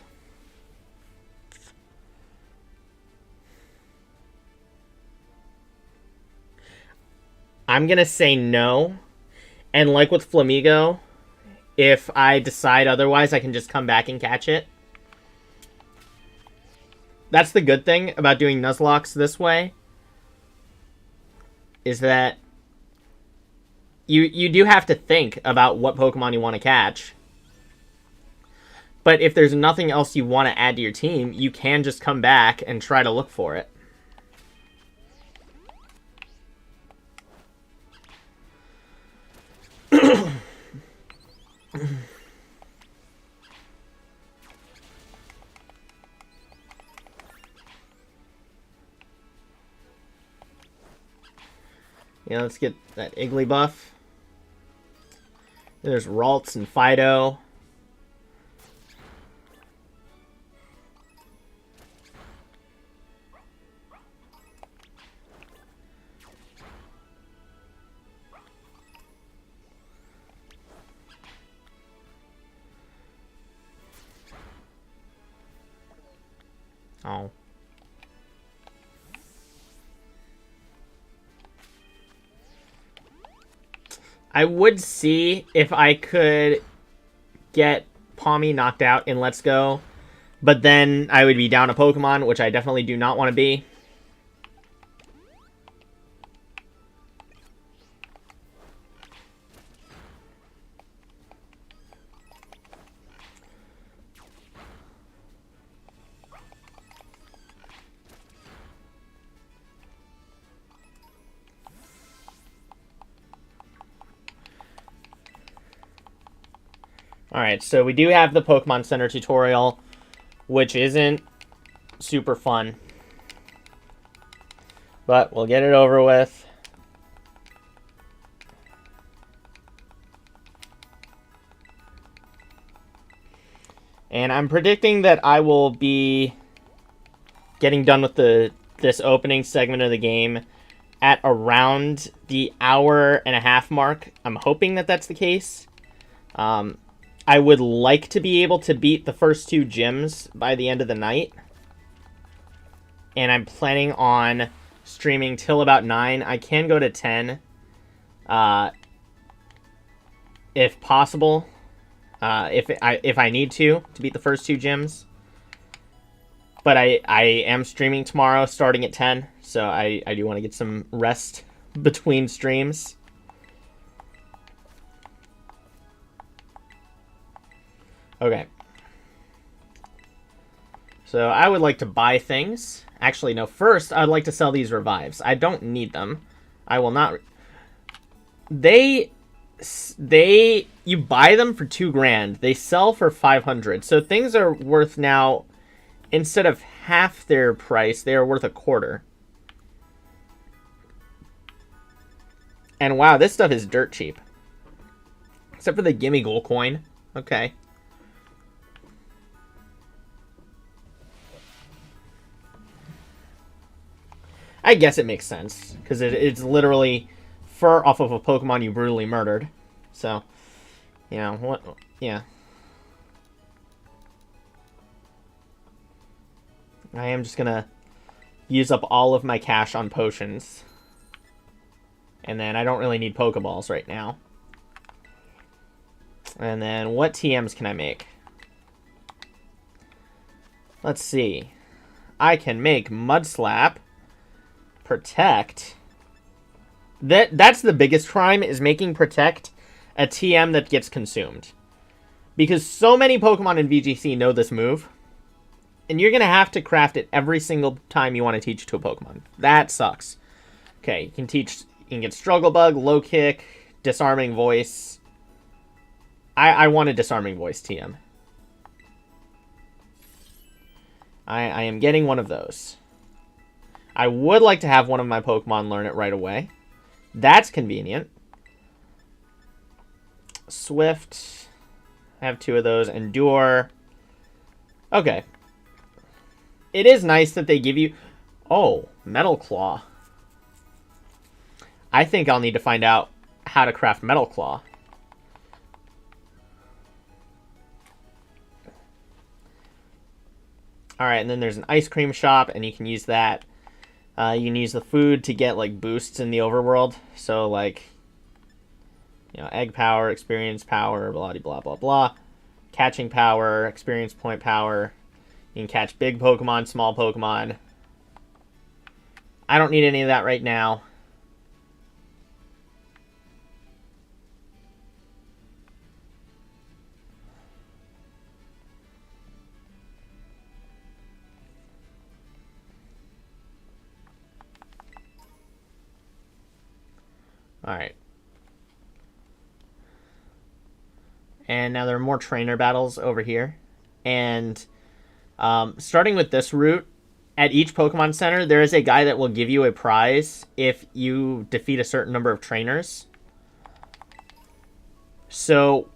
I'm going to say no. And like with Flamigo, if I decide otherwise, I can just come back and catch it. That's the good thing about doing Nuzlocks this way. Is that you do have to think about what Pokemon you want to catch. But if there's nothing else you want to add to your team, you can just come back and try to look for it. Yeah, let's get that Iggly buff. There's Ralts and Fido. Oh. I would see if I could get Palmy knocked out in Let's Go, but then I would be down a Pokemon, which I definitely do not want to be. Alright, so we do have the Pokemon Center tutorial, which isn't super fun. But we'll get it over with. And I'm predicting that I will be getting done with this opening segment of the game at around the hour-and-a-half mark. I'm hoping that that's the case. I would like to be able to beat the first two gyms by the end of the night. And I'm planning on streaming till about 9. I can go to 10 if possible. If I need to beat the first two gyms. But I am streaming tomorrow starting at 10. So I do want to get some rest between streams. Okay. So I would like to buy things. Actually, no. First, I'd like to sell these revives. I don't need them. I will not. You buy them for $2,000. They sell for $500. So things are worth now, instead of half their price, they are worth a quarter. And wow, this stuff is dirt cheap. Except for the Gimme Goal coin. Okay. I guess it makes sense, because it's literally fur off of a Pokemon you brutally murdered. So, yeah, what? Yeah. I am just gonna use up all of my cash on potions. And then I don't really need Pokeballs right now. And then what TMs can I make? Let's see. I can make Mud Slap, Protect. That's the biggest crime, is making Protect a TM that gets consumed. Because so many Pokemon in VGC know this move. And you're going to have to craft it every single time you want to teach it to a Pokemon. That sucks. Okay, you can get Struggle Bug, Low Kick, Disarming Voice. I want a Disarming Voice TM. I am getting one of those. I would like to have one of my Pokemon learn it right away. That's convenient. Swift. I have 2 of those. Endure. Okay. It is nice that they give you... Oh, Metal Claw. I think I'll need to find out how to craft Metal Claw. Alright, and then there's an ice cream shop, and you can use that. You can use the food to get, like, boosts in the overworld. So, like, you know, egg power, experience power, blah, blah, blah, blah. Catching power, experience point power. You can catch big Pokemon, small Pokemon. I don't need any of that right now. Alright. And now there are more trainer battles over here. And starting with this route, at each Pokemon Center, there is a guy that will give you a prize if you defeat a certain number of trainers. So,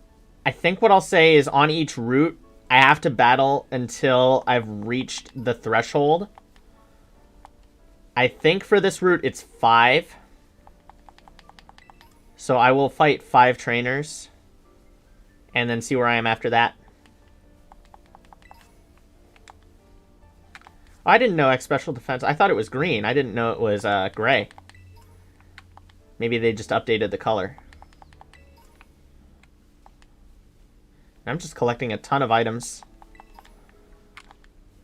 I think what I'll say is on each route, I have to battle until I've reached the threshold. I think for this route, it's 5. So I will fight 5 trainers. And then see where I am after that. I didn't know X Special Defense. I thought it was green. I didn't know it was gray. Maybe they just updated the color. I'm just collecting a ton of items.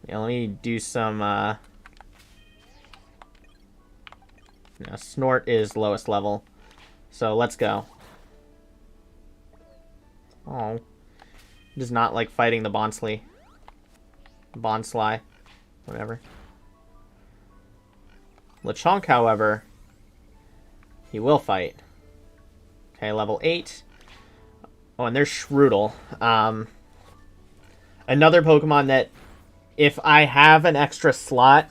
Yeah, let me do some... Now, Snort is lowest level. So let's go. Oh. He does not like fighting the Bonsly. Bonsly. Whatever. Lechonk, however, he will fight. Okay, level 8. Oh, and there's Shroodle. Another Pokemon that, if I have an extra slot,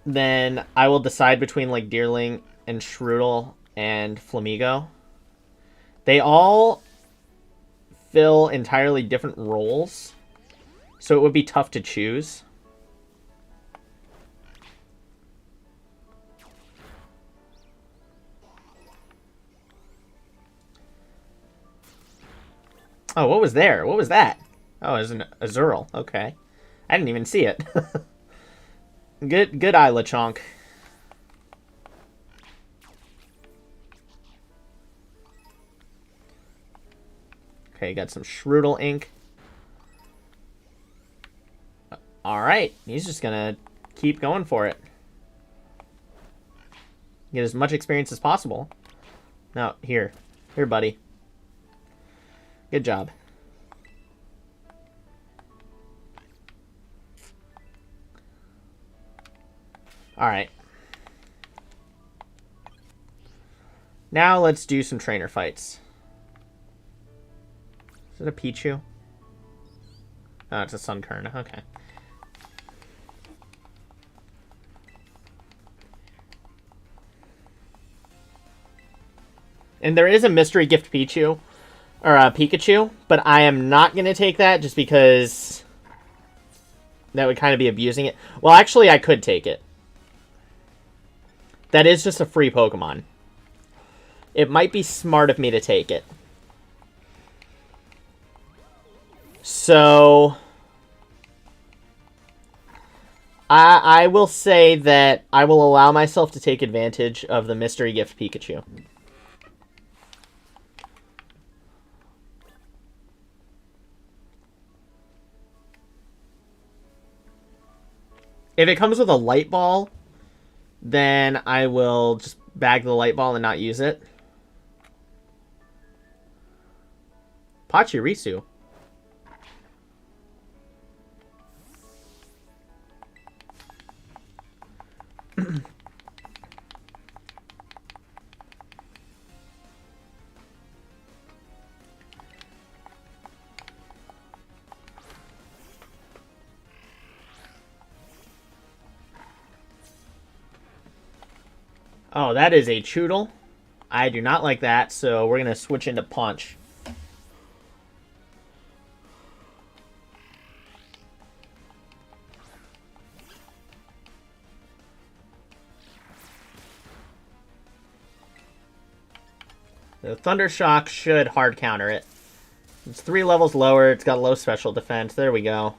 then I will decide between, like, Deerling and Shroodle and Flamigo. They all fill entirely different roles, so it would be tough to choose. Oh, what was there? What was that? Oh, it was an Azurill. Okay. I didn't even see it. Good eye, Lechonk. Okay, got some Shroodle ink. Alright, he's just gonna keep going for it. Get as much experience as possible. Now, here, buddy. Good job. Alright. Now let's do some trainer fights. Is it a Pichu? Oh, it's a Sunkern. Okay. And there is a mystery gift Pichu. Or a Pikachu. But I am not going to take that just because that would kind of be abusing it. Well, actually, I could take it. That is just a free Pokemon. It might be smart of me to take it. So... I will say that I will allow myself to take advantage of the Mystery Gift Pikachu. If it comes with a Light Ball, then I will just bag the Light Ball and not use it. Pachirisu. Oh, that is a Choodle. I do not like that, so we're going to switch into Punch. The Thunder Shock should hard counter it. It's 3 levels lower. It's got low special defense. There we go.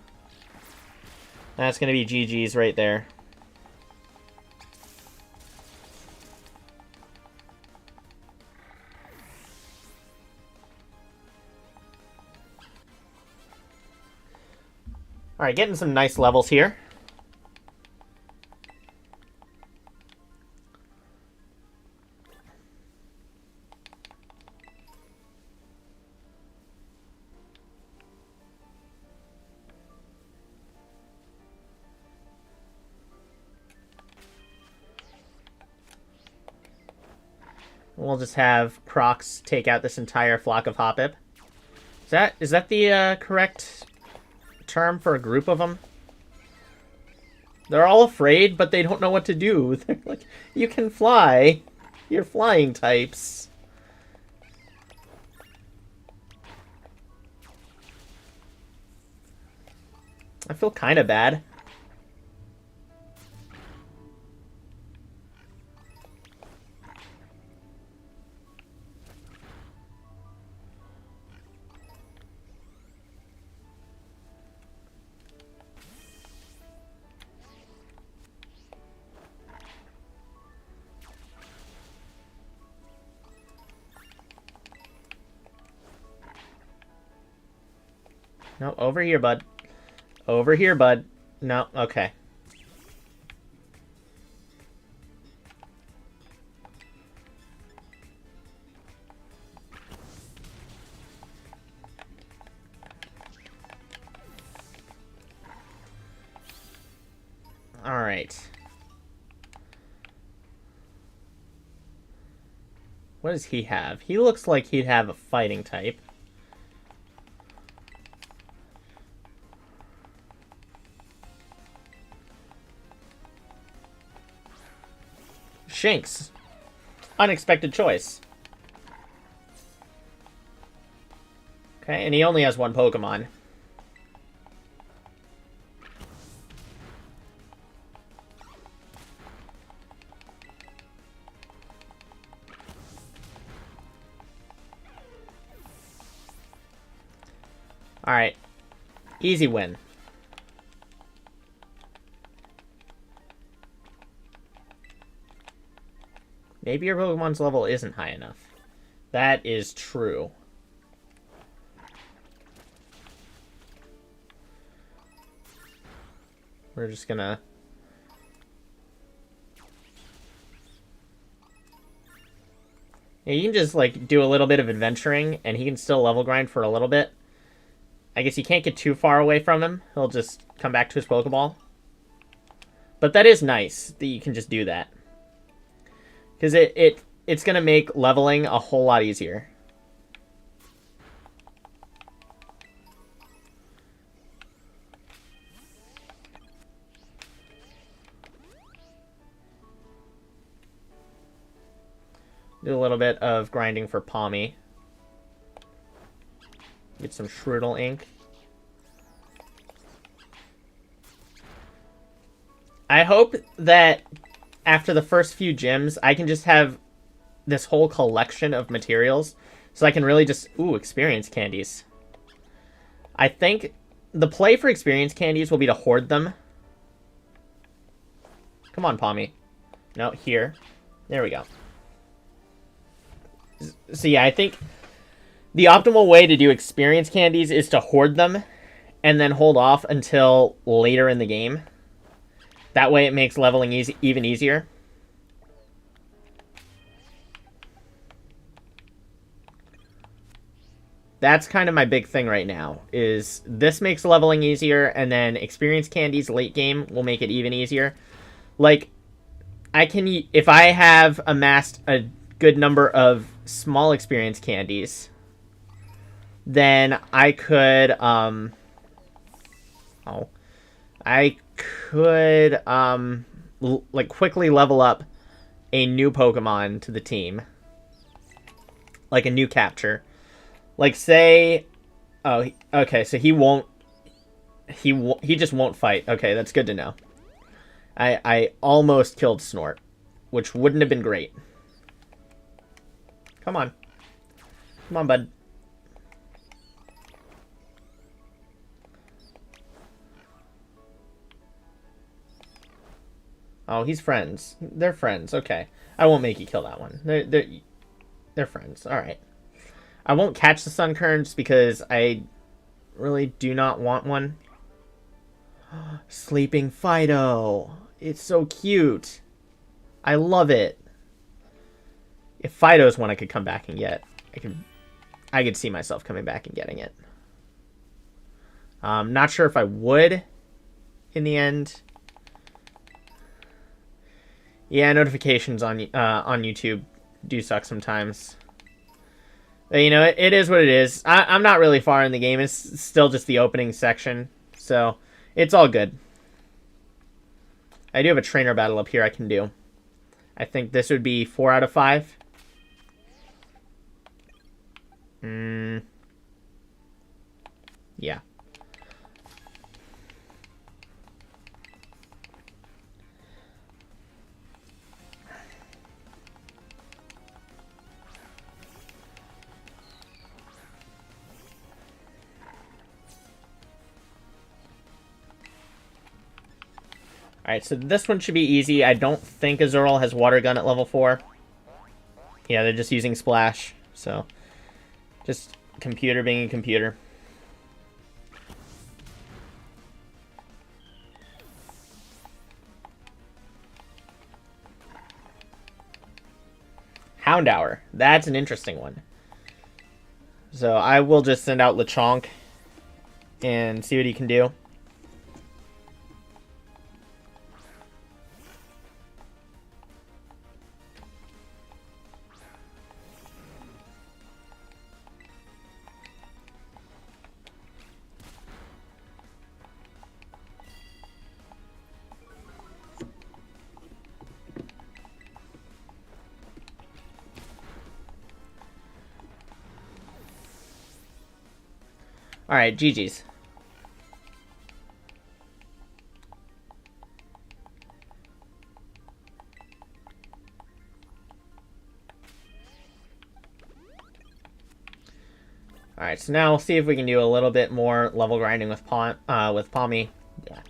That's going to be GG's right there. Alright, getting some nice levels here. We'll just have Crocs take out this entire flock of Hoppip. Is that the correct term for a group of them? They're all afraid, but they don't know what to do. They're like, you can fly. You're flying types. I feel kind of bad. No, over here, bud. Over here, bud. No, okay. Alright. What does he have? He looks like he'd have a fighting type. Shinx. Unexpected choice. Okay, and he only has one Pokemon. Alright. Easy win. Maybe your Pokemon's level isn't high enough. That is true. We're just gonna... Yeah, you can just, like, do a little bit of adventuring, and he can still level grind for a little bit. I guess you can't get too far away from him. He'll just come back to his Pokeball. But that is nice that you can just do that. Because it's going to make leveling a whole lot easier. Do a little bit of grinding for Palmy. Get some Shroodle ink. I hope that after the first few gyms, I can just have this whole collection of materials. So I can really just... Ooh, experience candies. I think the play for experience candies will be to hoard them. Come on, Palmy. No, here. There we go. So yeah, I think the optimal way to do experience candies is to hoard them and then hold off until later in the game. That way it makes leveling even easier. That's kind of my big thing right now, is this makes leveling easier, and then experience candies late game will make it even easier. Like, I can, if I have amassed a good number of small experience candies, then I could, like, quickly level up a new Pokemon to the team. Like a new capture. Like, say... Oh, okay, so he won't... He just won't fight. Okay, that's good to know. I almost killed Snort, which wouldn't have been great. Come on. Come on, bud. Oh, he's friends. They're friends. Okay. I won't make you kill that one. They're friends. All right. I won't catch the Sunkern just because I really do not want one. Sleeping Fido. It's so cute. I love it. If Fido's one I could come back and get, I could see myself coming back and getting it. Not sure if I would in the end. Yeah, notifications on YouTube do suck sometimes. But, you know, it is what it is. I'm not really far in the game. It's still just the opening section. So, it's all good. I do have a trainer battle up here I can do. I think this would be 4 out of 5. Yeah. Alright, so this one should be easy. I don't think Azurill has Water Gun at level 4. Yeah, they're just using Splash. So, just computer being a computer. Houndour. That's an interesting one. So, I will just send out Lechonk and see what he can do. Alright, GG's. Alright, so now we'll see if we can do a little bit more level grinding with Palmy. Yeah.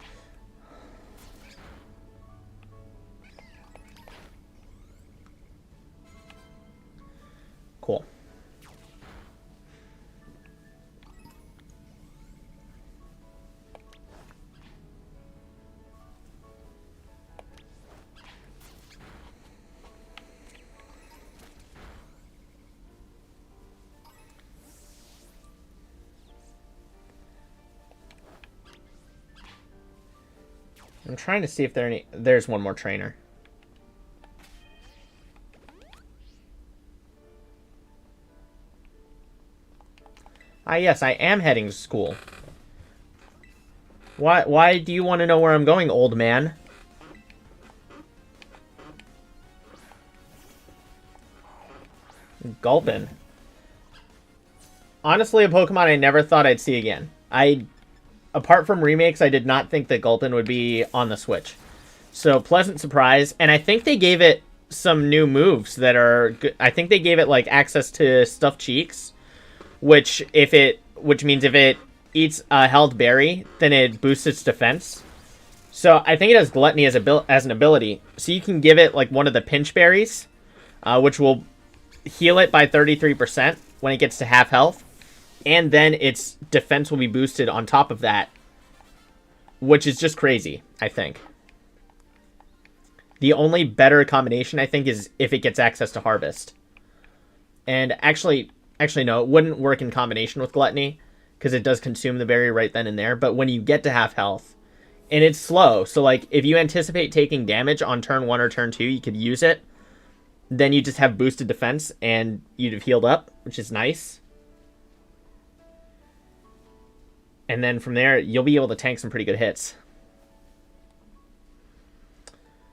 Cool. I'm trying to see if there's one more trainer. Ah, yes, I am heading to school. Why do you want to know where I'm going, old man? Gulpin. Honestly, a Pokemon I never thought I'd see again. Apart from remakes, I did not think that Gulpin would be on the Switch. So pleasant surprise, and I think they gave it some new moves that are good. I think they gave it like access to stuffed cheeks, which means if it eats a held berry, then it boosts its defense. So I think it has gluttony as an ability. So you can give it like one of the pinch berries, which will heal it by 33% when it gets to half health, and then its defense will be boosted on top of that, which is just crazy, I think. The only better combination, I think, is if it gets access to Harvest. And actually no, it wouldn't work in combination with Gluttony, because it does consume the berry right then and there. But when you get to half health, and it's slow, so like if you anticipate taking damage on turn 1 or turn 2, you could use it. Then you just have boosted defense, and you'd have healed up, which is nice. And then from there, you'll be able to tank some pretty good hits.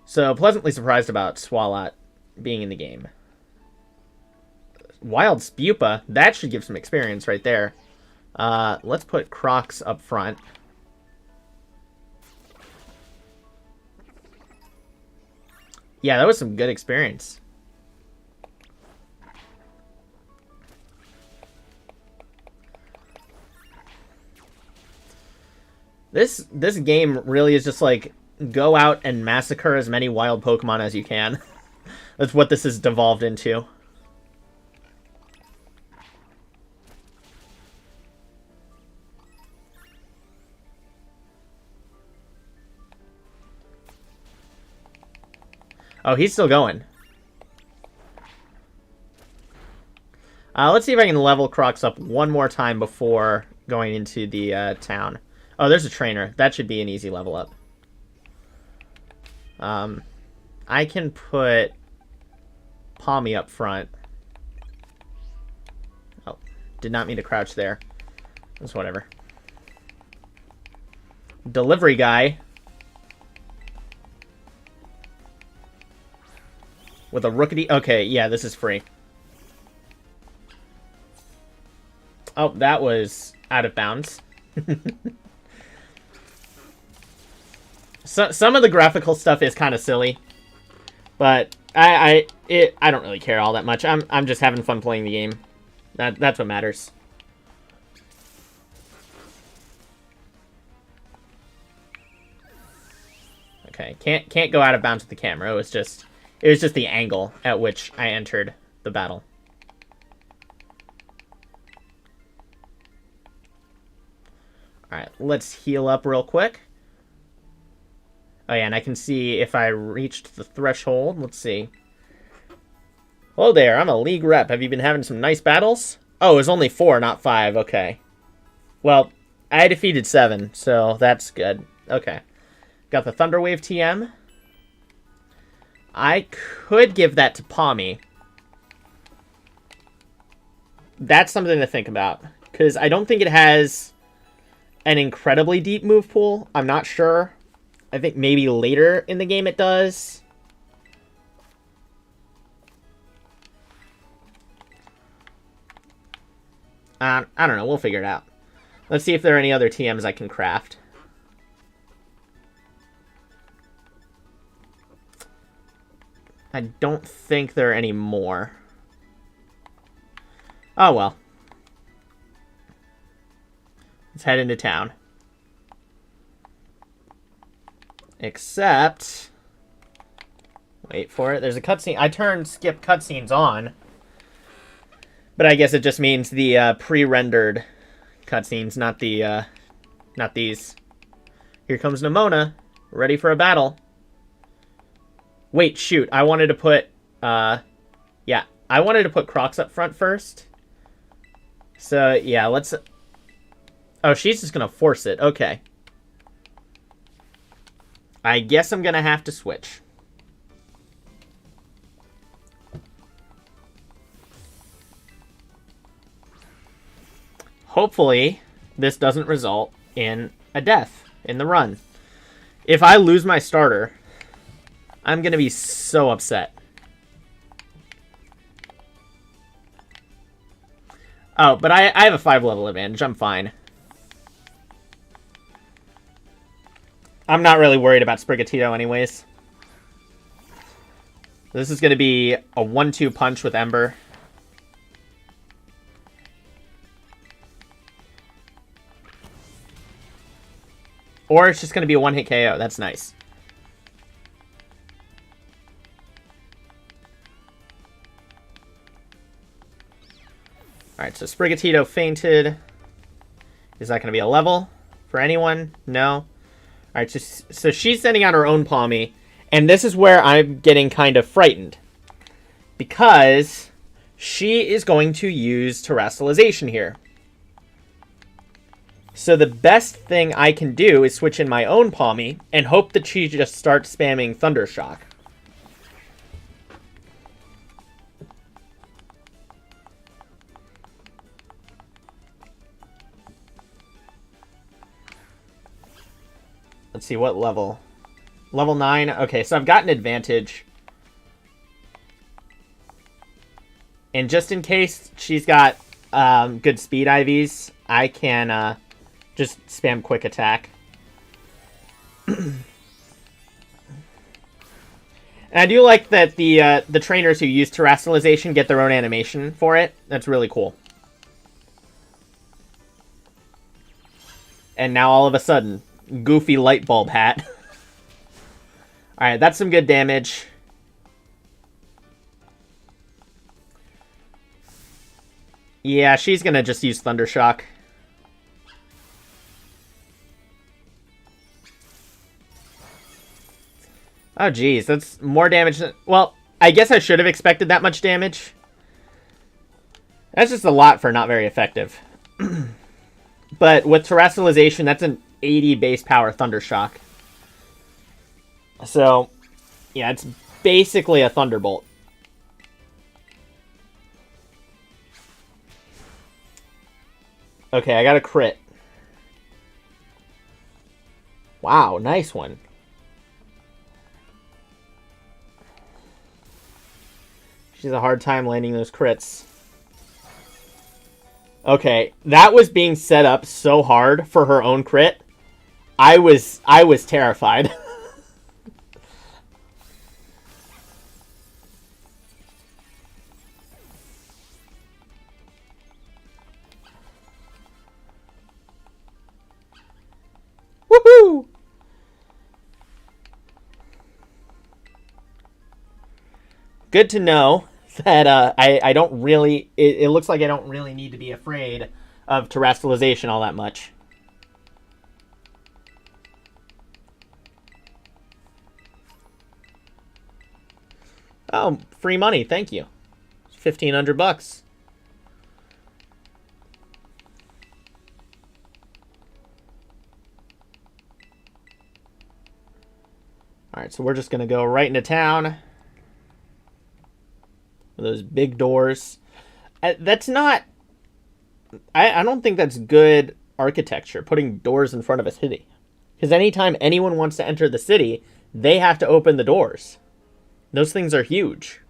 So, pleasantly surprised about Swalot being in the game. Wild Spupa, that should give some experience right there. Let's put Crocs up front. Yeah, that was some good experience. This game really is just like, go out and massacre as many wild Pokemon as you can. That's what this has devolved into. Oh, he's still going. Let's see if I can level Crocs up one more time before going into the town. Oh, there's a trainer. That should be an easy level up. I can put Palmy up front. Oh, did not mean to crouch there. That's whatever. Delivery guy. With a Rookity. Okay, yeah, this is free. Oh, that was out of bounds. Some of the graphical stuff is kind of silly, but I don't really care all that much. I'm just having fun playing the game. That's what matters. Okay, can't go out of bounds with the camera. It was just the angle at which I entered the battle. All right, let's heal up real quick. Oh yeah, and I can see if I reached the threshold. Let's see. Hello there, I'm a league rep. Have you been having some nice battles? Oh, it was only 4, not 5. Okay. Well, I defeated 7, so that's good. Okay. Got the Thunderwave TM. I could give that to Palmy. That's something to think about, because I don't think it has an incredibly deep move pool. I'm not sure. I think maybe later in the game it does. I don't know. We'll figure it out. Let's see if there are any other TMs I can craft. I don't think there are any more. Oh, well. Let's head into town. Except... Wait for it. There's a cutscene. I turned skip cutscenes on. But I guess it just means the pre-rendered cutscenes, not these. Here comes Nimona. Ready for a battle. Wait, shoot. I wanted to put... yeah. I wanted to put Crocs up front first. So, yeah, let's... Oh, she's just going to force it. Okay. I guess I'm going to have to switch. Hopefully, this doesn't result in a death in the run. If I lose my starter, I'm going to be so upset. Oh, but I have a 5-level advantage. I'm fine. I'm not really worried about Sprigatito anyways. This is going to be a 1-2 punch with Ember. Or it's just going to be a one-hit KO. That's nice. Alright, so Sprigatito fainted. Is that going to be a level for anyone? No. Alright, so she's sending out her own Palmy. And this is where I'm getting kind of frightened. Because she is going to use Terrestrialization here. So the best thing I can do is switch in my own Palmy and hope that she just starts spamming Thundershock. Let's see, what level? Level 9. Okay, so I've got an advantage. And just in case she's got good speed IVs, I can just spam quick attack. And I do like that the trainers who use Terrestrialization get their own animation for it. That's really cool. And now all of a sudden, goofy light bulb hat. Alright, that's some good damage. Yeah, she's gonna just use Thundershock. Oh, geez, that's more damage than... Well, I guess I should have expected that much damage. That's just a lot for not very effective. But with Terrestrialization, that's an 80 base power Thundershock. So, yeah, it's basically a Thunderbolt. Okay, I got a crit. Wow, nice one. She's a hard time landing those crits. Okay, that was being set up so hard for her own crit. I was terrified. Woohoo! Good to know that I don't really... It looks like I don't really need to be afraid of Terrestrialization all that much. Oh, free money. Thank you. 1,500 bucks. Alright, so we're just going to go right into town. Those big doors. That's not... I don't think that's good architecture, putting doors in front of a city. Because anytime anyone wants to enter the city, they have to open the doors. Those things are huge.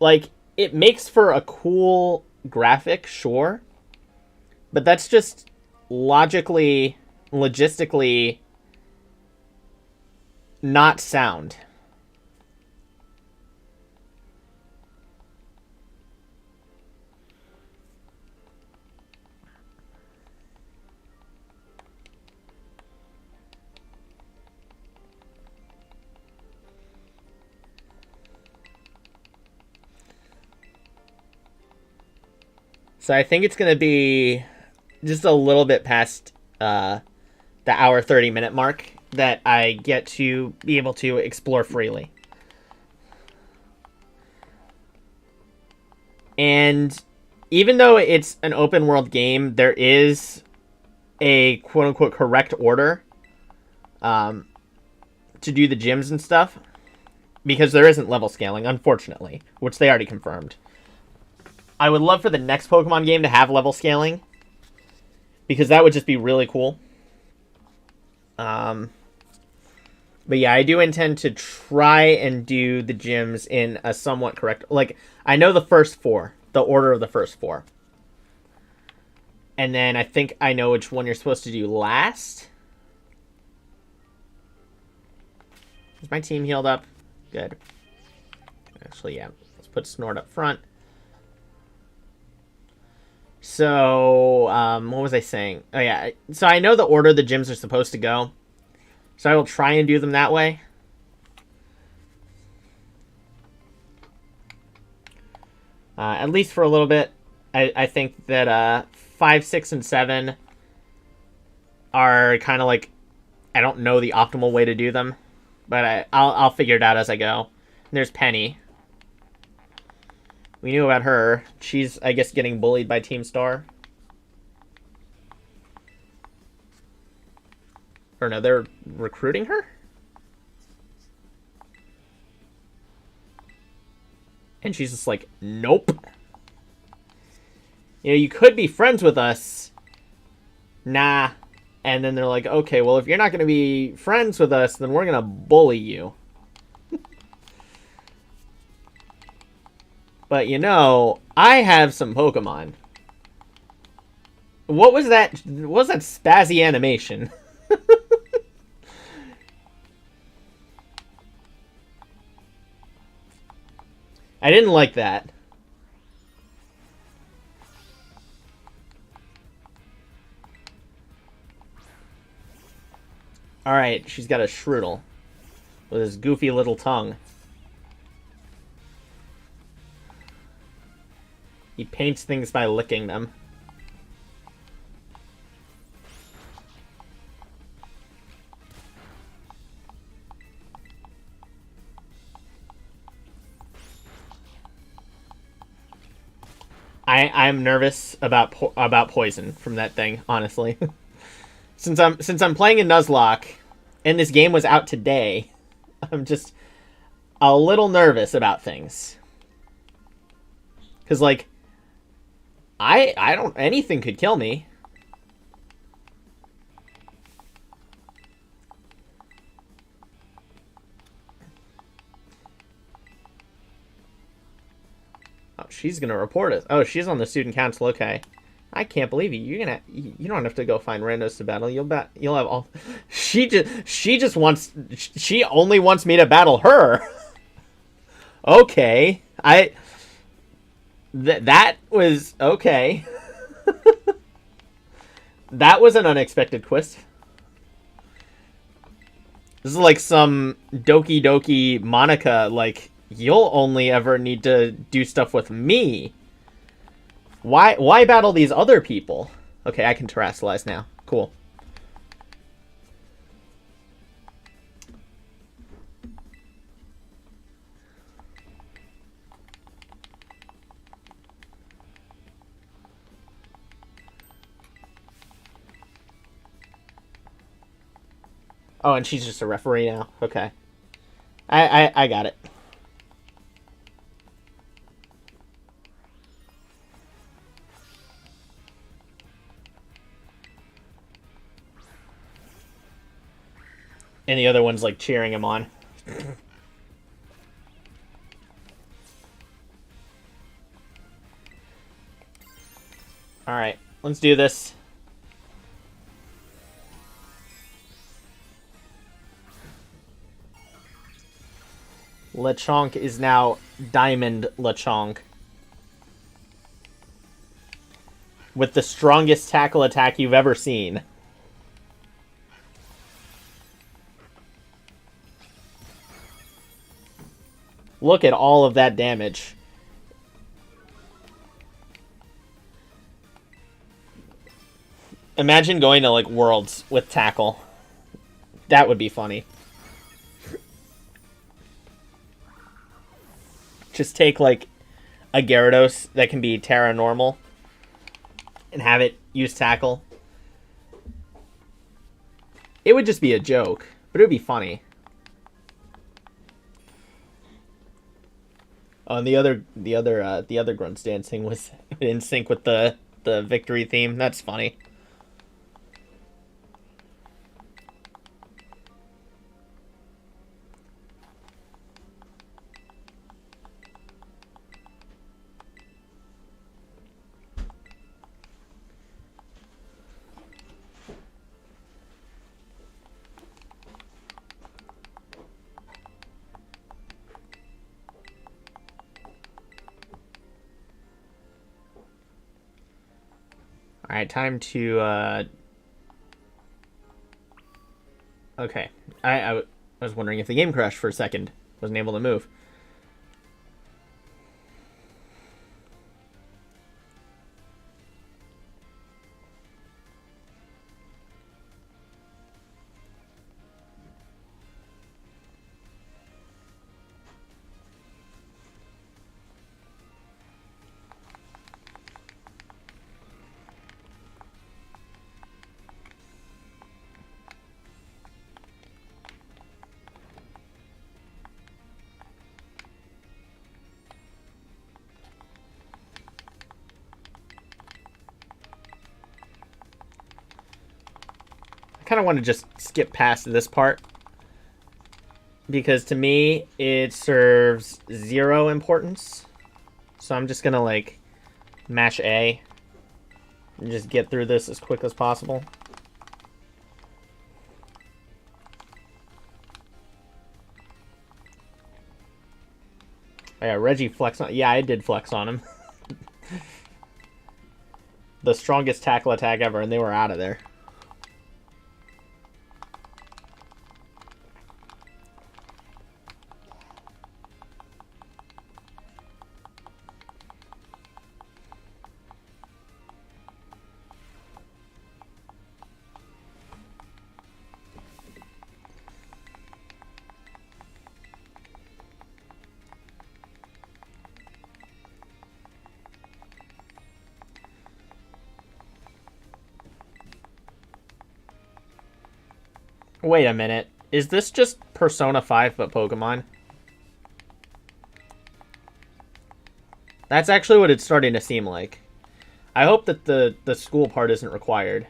Like, it makes for a cool graphic, sure. But that's just logistically not sound. So I think it's going to be just a little bit past the hour 30-minute mark that I get to be able to explore freely. And even though it's an open world game, there is a quote-unquote correct order to do the gyms and stuff. Because there isn't level scaling, unfortunately, which they already confirmed. I would love for the next Pokemon game to have level scaling, because that would just be really cool. But yeah, I do intend to try and do the gyms in a somewhat correct... Like, I know the first 4, the order of the first 4. And then I think I know which one you're supposed to do last. Is my team healed up? Good. Actually, yeah. Let's put Snort up front. So, what was I saying? Oh, yeah. So I know the order the gyms are supposed to go. So I will try and do them that way. At least for a little bit. I think that 5, 6, and 7 are kind of like... I don't know the optimal way to do them. But I'll figure it out as I go. And there's Penny. We knew about her. She's, I guess, getting bullied by Team Star. Or no, they're recruiting her? And she's just like, nope. You know, you could be friends with us. Nah. And then they're like, okay, well, if you're not going to be friends with us, then we're going to bully you. But, you know, I have some Pokemon. What was that? What was that spazzy animation? I didn't like that. Alright, she's got a Shroodle. With his goofy little tongue. He paints things by licking them. I'm nervous about poison from that thing, honestly. since I'm playing in Nuzlocke, and this game was out today, I'm just a little nervous about things. Cause like, I don't... anything could kill me. Oh, she's gonna report us. Oh, she's on the student council. Okay, I can't believe you. You don't have to go find randos to battle. You'll have all. She only wants me to battle her. Okay, that was okay. That was an unexpected twist. This is like some Doki Doki Monica, like, you'll only ever need to do stuff with me. Why battle these other people? Okay, I can terrestrialize now. Cool. Oh, and she's just a referee now. Okay. I got it. And the other one's like cheering him on. Alright, let's do this. Lechonk is now Diamond Lechonk. With the strongest tackle attack you've ever seen. Look at all of that damage. Imagine going to, like, Worlds with Tackle. That would be funny. Just take, like, a Gyarados that can be Terra normal and have it use Tackle. It would just be a joke, but it would be funny. Oh, and the other grunts dancing was in sync with the victory theme. That's funny. Alright, time to, okay. I was wondering if the game crashed for a second. Wasn't able to move. I kind of want to just skip past this part because to me it serves 0 importance. So I'm just gonna like mash A and just get through this as quick as possible. Oh yeah, Reggie flex on. Yeah, I did flex on him. The strongest tackle attack ever, and they were out of there. Wait a minute. Is this just Persona 5 but Pokemon? That's actually what it's starting to seem like. I hope that the school part isn't required.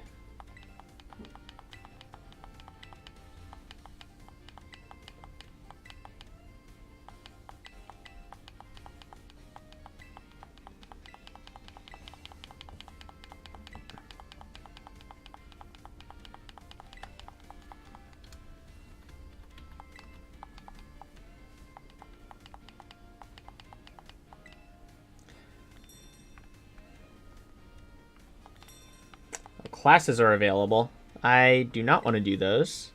Classes are available. I do not want to do those.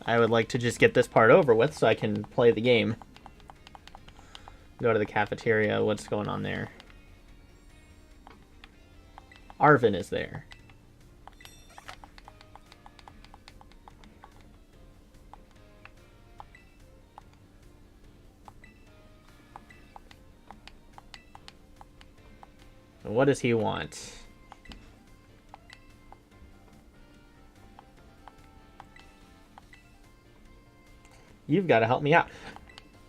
I would like to just get this part over with so I can play the game. Go to the cafeteria. What's going on there? Arvin is there. What does he want? You've got to help me out.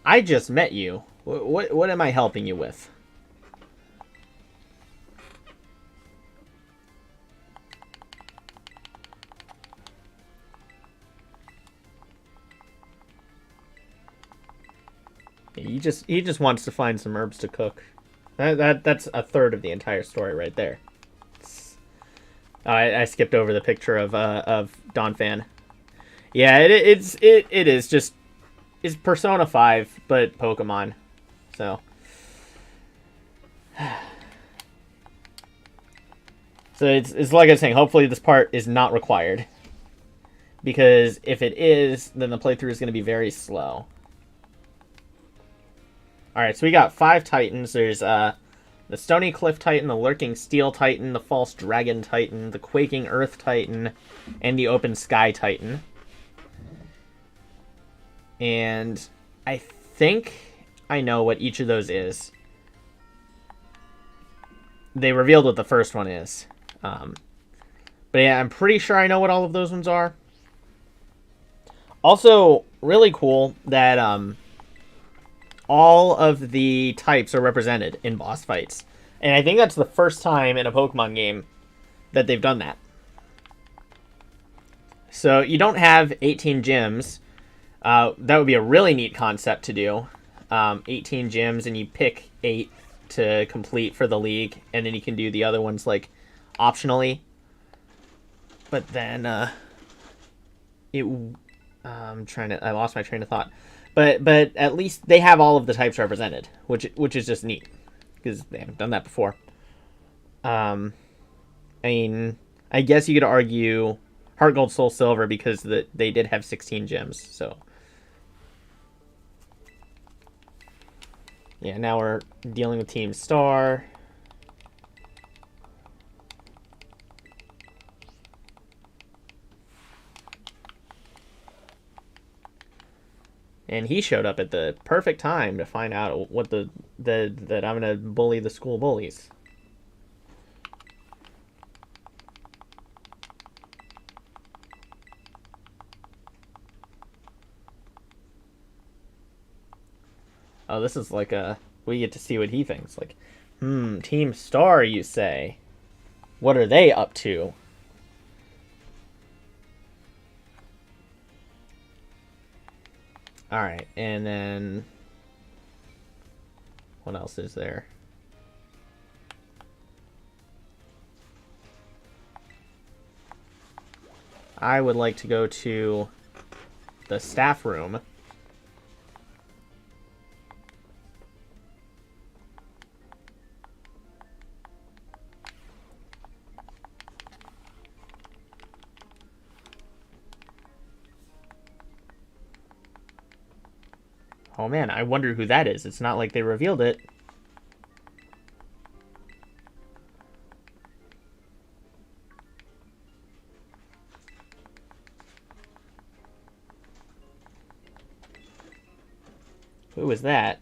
I just met you. What am I helping you with? He just wants to find some herbs to cook. That's a third of the entire story right there. I skipped over the picture of Donphan. Yeah, it is just it's Persona 5 but Pokemon. So it's like I was saying, hopefully this part is not required. Because if it is, then the playthrough is going to be very slow. Alright, so we got 5 Titans. There's the Stony Cliff Titan, the Lurking Steel Titan, the False Dragon Titan, the Quaking Earth Titan, and the Open Sky Titan. And I think I know what each of those is. They revealed what the first one is. But yeah, I'm pretty sure I know what all of those ones are. Also, really cool that all of the types are represented in boss fights. And I think that's the first time in a Pokemon game that they've done that. So you don't have 18 gyms. That would be a really neat concept to do. 18 gyms, and you pick 8 to complete for the league. And then you can do the other ones, like, optionally. But then, I lost my train of thought. But at least they have all of the types represented, which is just neat. because they haven't done that before. I mean, I guess you could argue Heart Gold, Soul Silver because they did have 16 gems. So yeah, now we're dealing with Team Star. And he showed up at the perfect time to find out what that I'm gonna bully the school bullies. Oh, this is like we get to see what he thinks. Like, Team Star, you say? What are they up to? All right, and then what else is there? I would like to go to the staff room. Oh man, I wonder who that is. It's not like they revealed it. Who is that?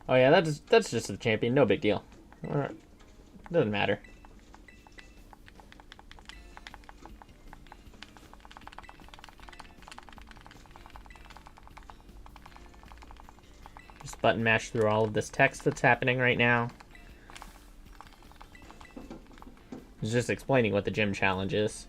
Oh yeah, that's just the champion. No big deal. Doesn't matter. Just button mash through all of this text that's happening right now. It's just explaining what the gym challenge is.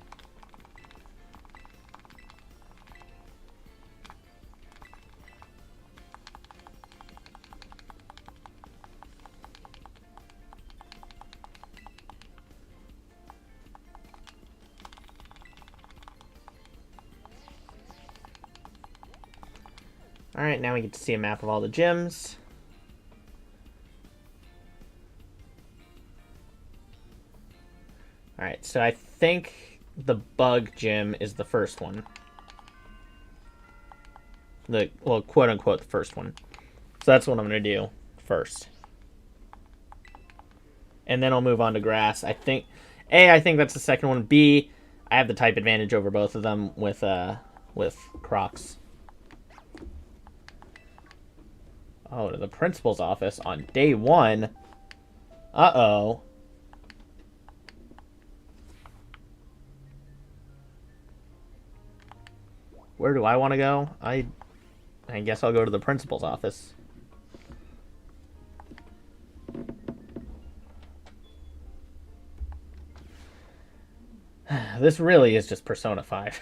Alright, now we get to see a map of all the gyms. Alright, so I think the bug gym is the first one. Well, quote-unquote, the first one. So that's what I'm going to do first. And then I'll move on to grass. I think that's the second one. B, I have the type advantage over both of them with Crocs. Oh, to the principal's office on day one. Uh-oh. Where do I want to go? I guess I'll go to the principal's office. This really is just Persona 5.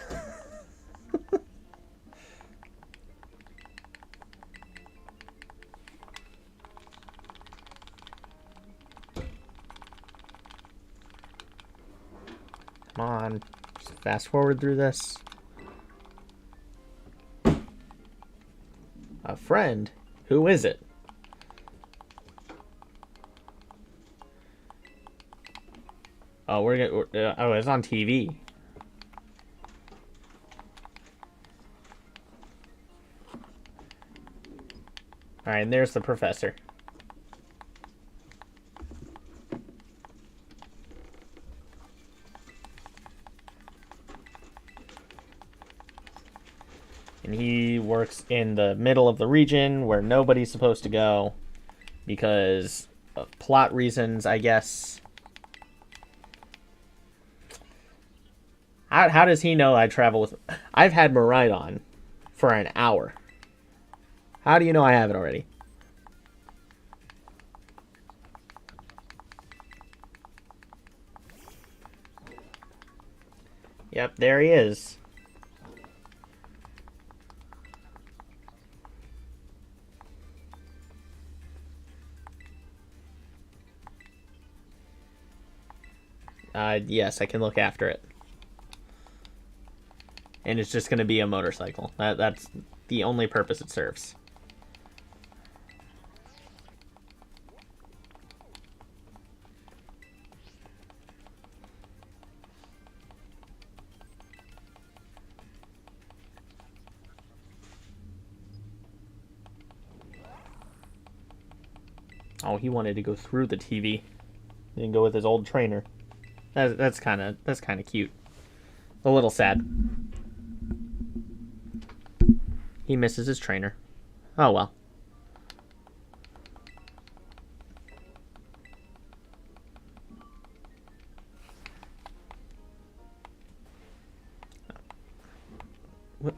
Come on. Just fast forward through this. A friend? Who is it? Oh, it's on TV. Alright, and there's the professor. And he works in the middle of the region where nobody's supposed to go because of plot reasons, I guess. How does he know I travel with... I've had Maridon for an hour. How do you know I have it already? Yep, there he is. Yes, I can look after it. And it's just going to be a motorcycle. That's the only purpose it serves. Oh, he wanted to go through the TV. He didn't go with his old trainer. That's kind of cute. A little sad. He misses his trainer. Oh well. What?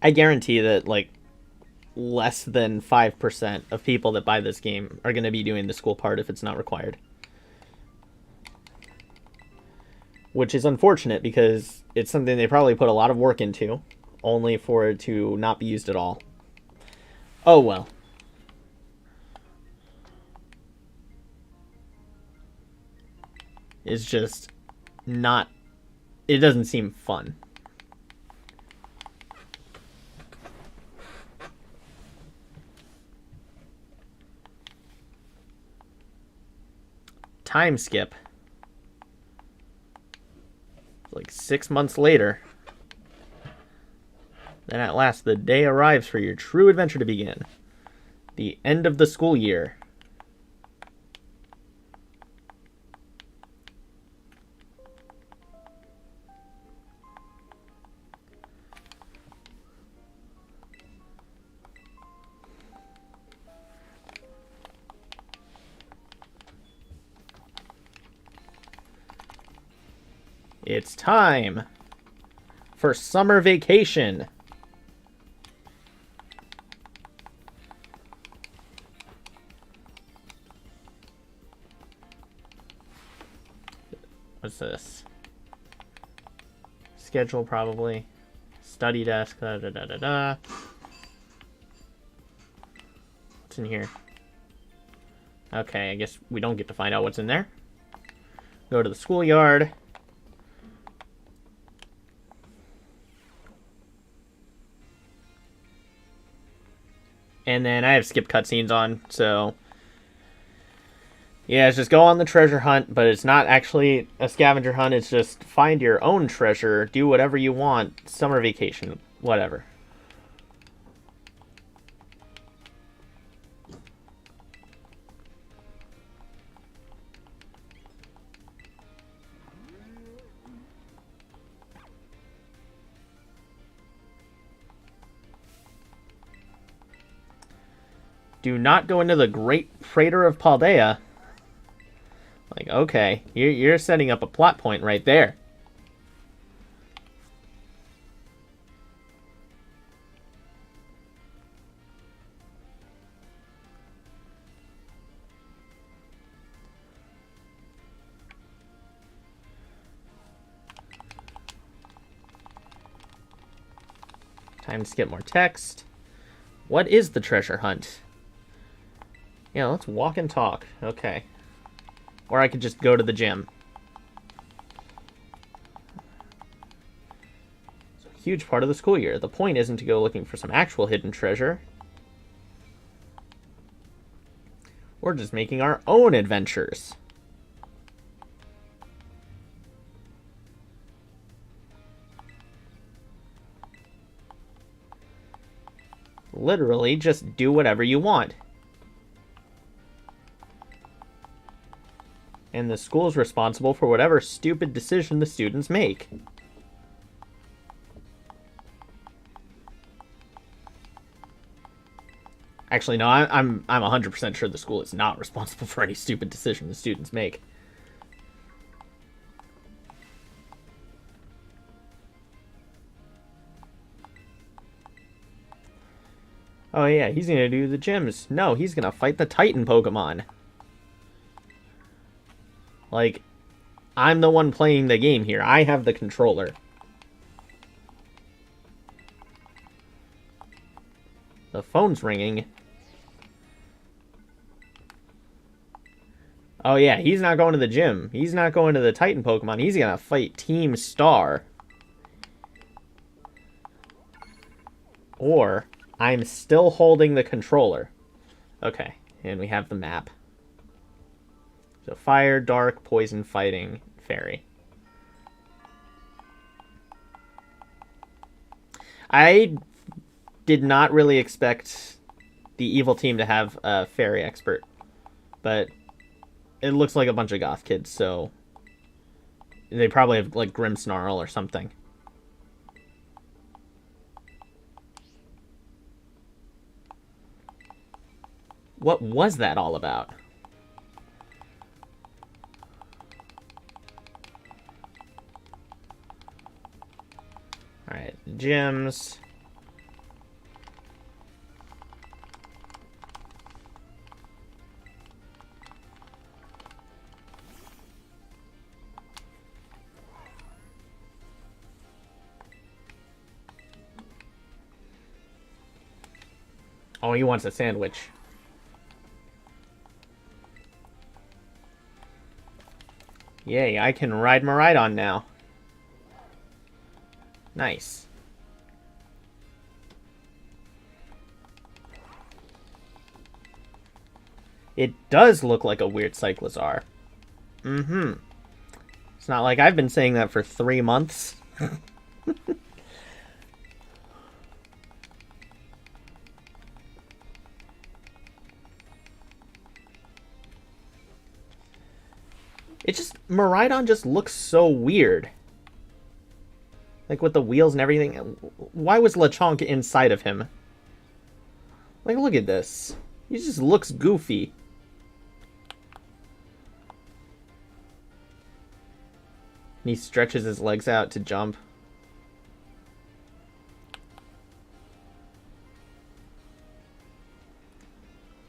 I guarantee that, like, less than 5% of people that buy this game are going to be doing the school part if it's not required. Which is unfortunate because it's something they probably put a lot of work into, only for it to not be used at all. Oh well. It's just not... It doesn't seem fun. Time skip. Like 6 months later. Then at last the day arrives for your true adventure to begin. The end of the school year. It's time for summer vacation. What's this? Schedule, probably. Study desk. Da, da, da, da, da. What's in here? Okay, I guess we don't get to find out what's in there. Go to the schoolyard. And then I have skip cutscenes on, so... Yeah, it's just go on the treasure hunt, but it's not actually a scavenger hunt. It's just find your own treasure, do whatever you want, summer vacation, whatever. Do not go into the Great Crater of Paldea. Like, okay, you're setting up a plot point right there. Time to skip more text. What is the treasure hunt? Yeah, let's walk and talk. Okay. Or I could just go to the gym. It's a huge part of the school year. The point isn't to go looking for some actual hidden treasure. We're just making our own adventures. Literally, just do whatever you want. And the school's responsible for whatever stupid decision the students make. Actually, no, I'm 100% sure the school is not responsible for any stupid decision the students make. Oh yeah, he's gonna do the gyms. No, he's gonna fight the Titan Pokemon. Like, I'm the one playing the game here. I have the controller. The phone's ringing. Oh yeah, he's not going to the gym. He's not going to the Titan Pokemon. He's gonna fight Team Star. Or, I'm still holding the controller. Okay, and we have the map. So fire, dark, poison, fighting, fairy. I did not really expect the evil team to have a fairy expert, but it looks like a bunch of goth kids, so they probably have like Grim Snarl or something. What was that all about? Alright, gyms. Oh, he wants a sandwich. Yay, I can ride Maridon now. Nice. It does look like a weird Cyclizar. Mm-hmm. It's not like I've been saying that for 3 months. It just... Maridon just looks so weird. Like, with the wheels and everything. Why was Lechonk inside of him? Like, look at this. He just looks goofy. And he stretches his legs out to jump.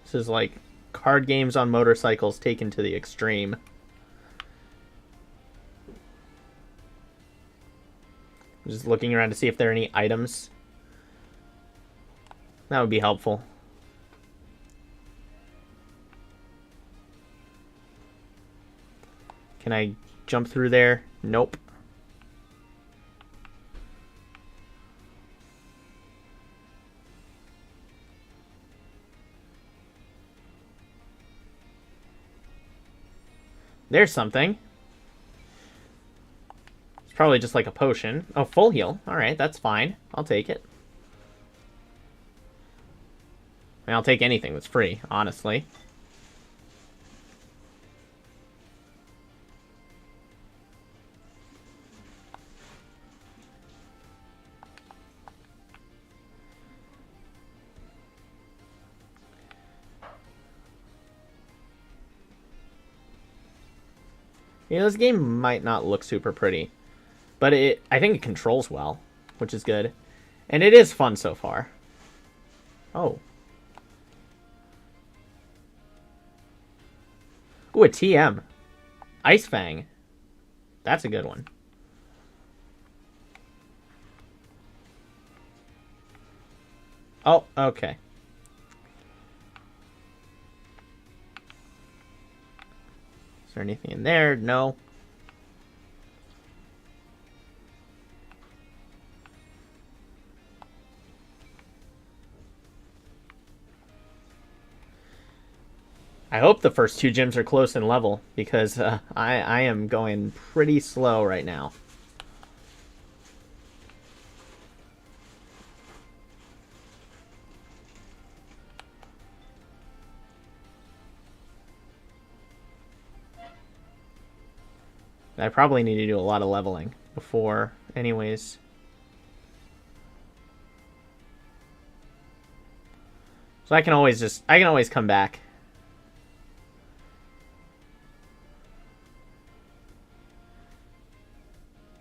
This is like card games on motorcycles taken to the extreme. I'm just looking around to see if there are any items. That would be helpful. Can I jump through there? Nope. There's something. It's probably just like a potion. Oh, full heal. Alright, that's fine. I'll take it. I mean, I'll take anything that's free, honestly. You know, this game might not look super pretty, but I think it controls well, which is good. And it is fun so far. Oh. Ooh, a TM. Ice Fang. That's a good one. Oh, okay. Is there anything in there? No. I hope the first 2 gyms are close in level, because I am going pretty slow right now. I probably need to do a lot of leveling before, anyways. So I can always come back.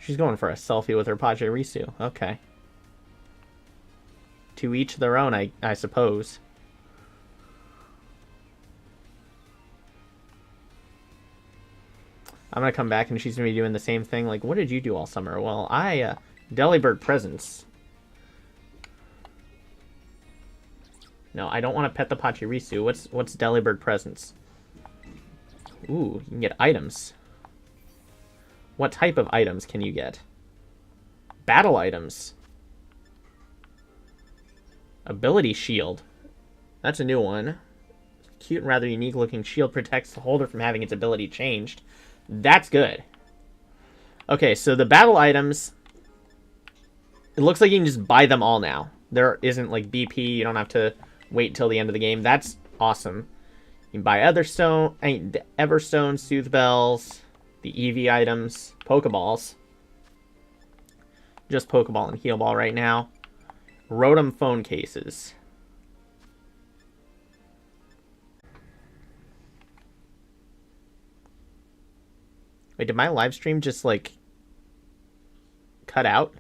She's going for a selfie with her Pachirisu. Okay. To each their own, I suppose. I'm gonna come back and she's gonna be doing the same thing. Like, what did you do all summer? Well, Delibird presents. No, I don't want to pet the Pachirisu. What's Delibird presents? Ooh, you can get items. What type of items can you get? Battle items. Ability shield. That's a new one. cute and rather unique looking shield protects the holder from having its ability changed. That's good. Okay, so the battle items, it looks like you can just buy them all now. There isn't like BP, you don't have to wait till the end of the game. That's awesome. You can buy the Everstone, Soothe Bells, the EV items, Pokeballs. Just Pokeball and Heal Ball right now. Rotom phone cases. Wait, did my live stream just, like, cut out?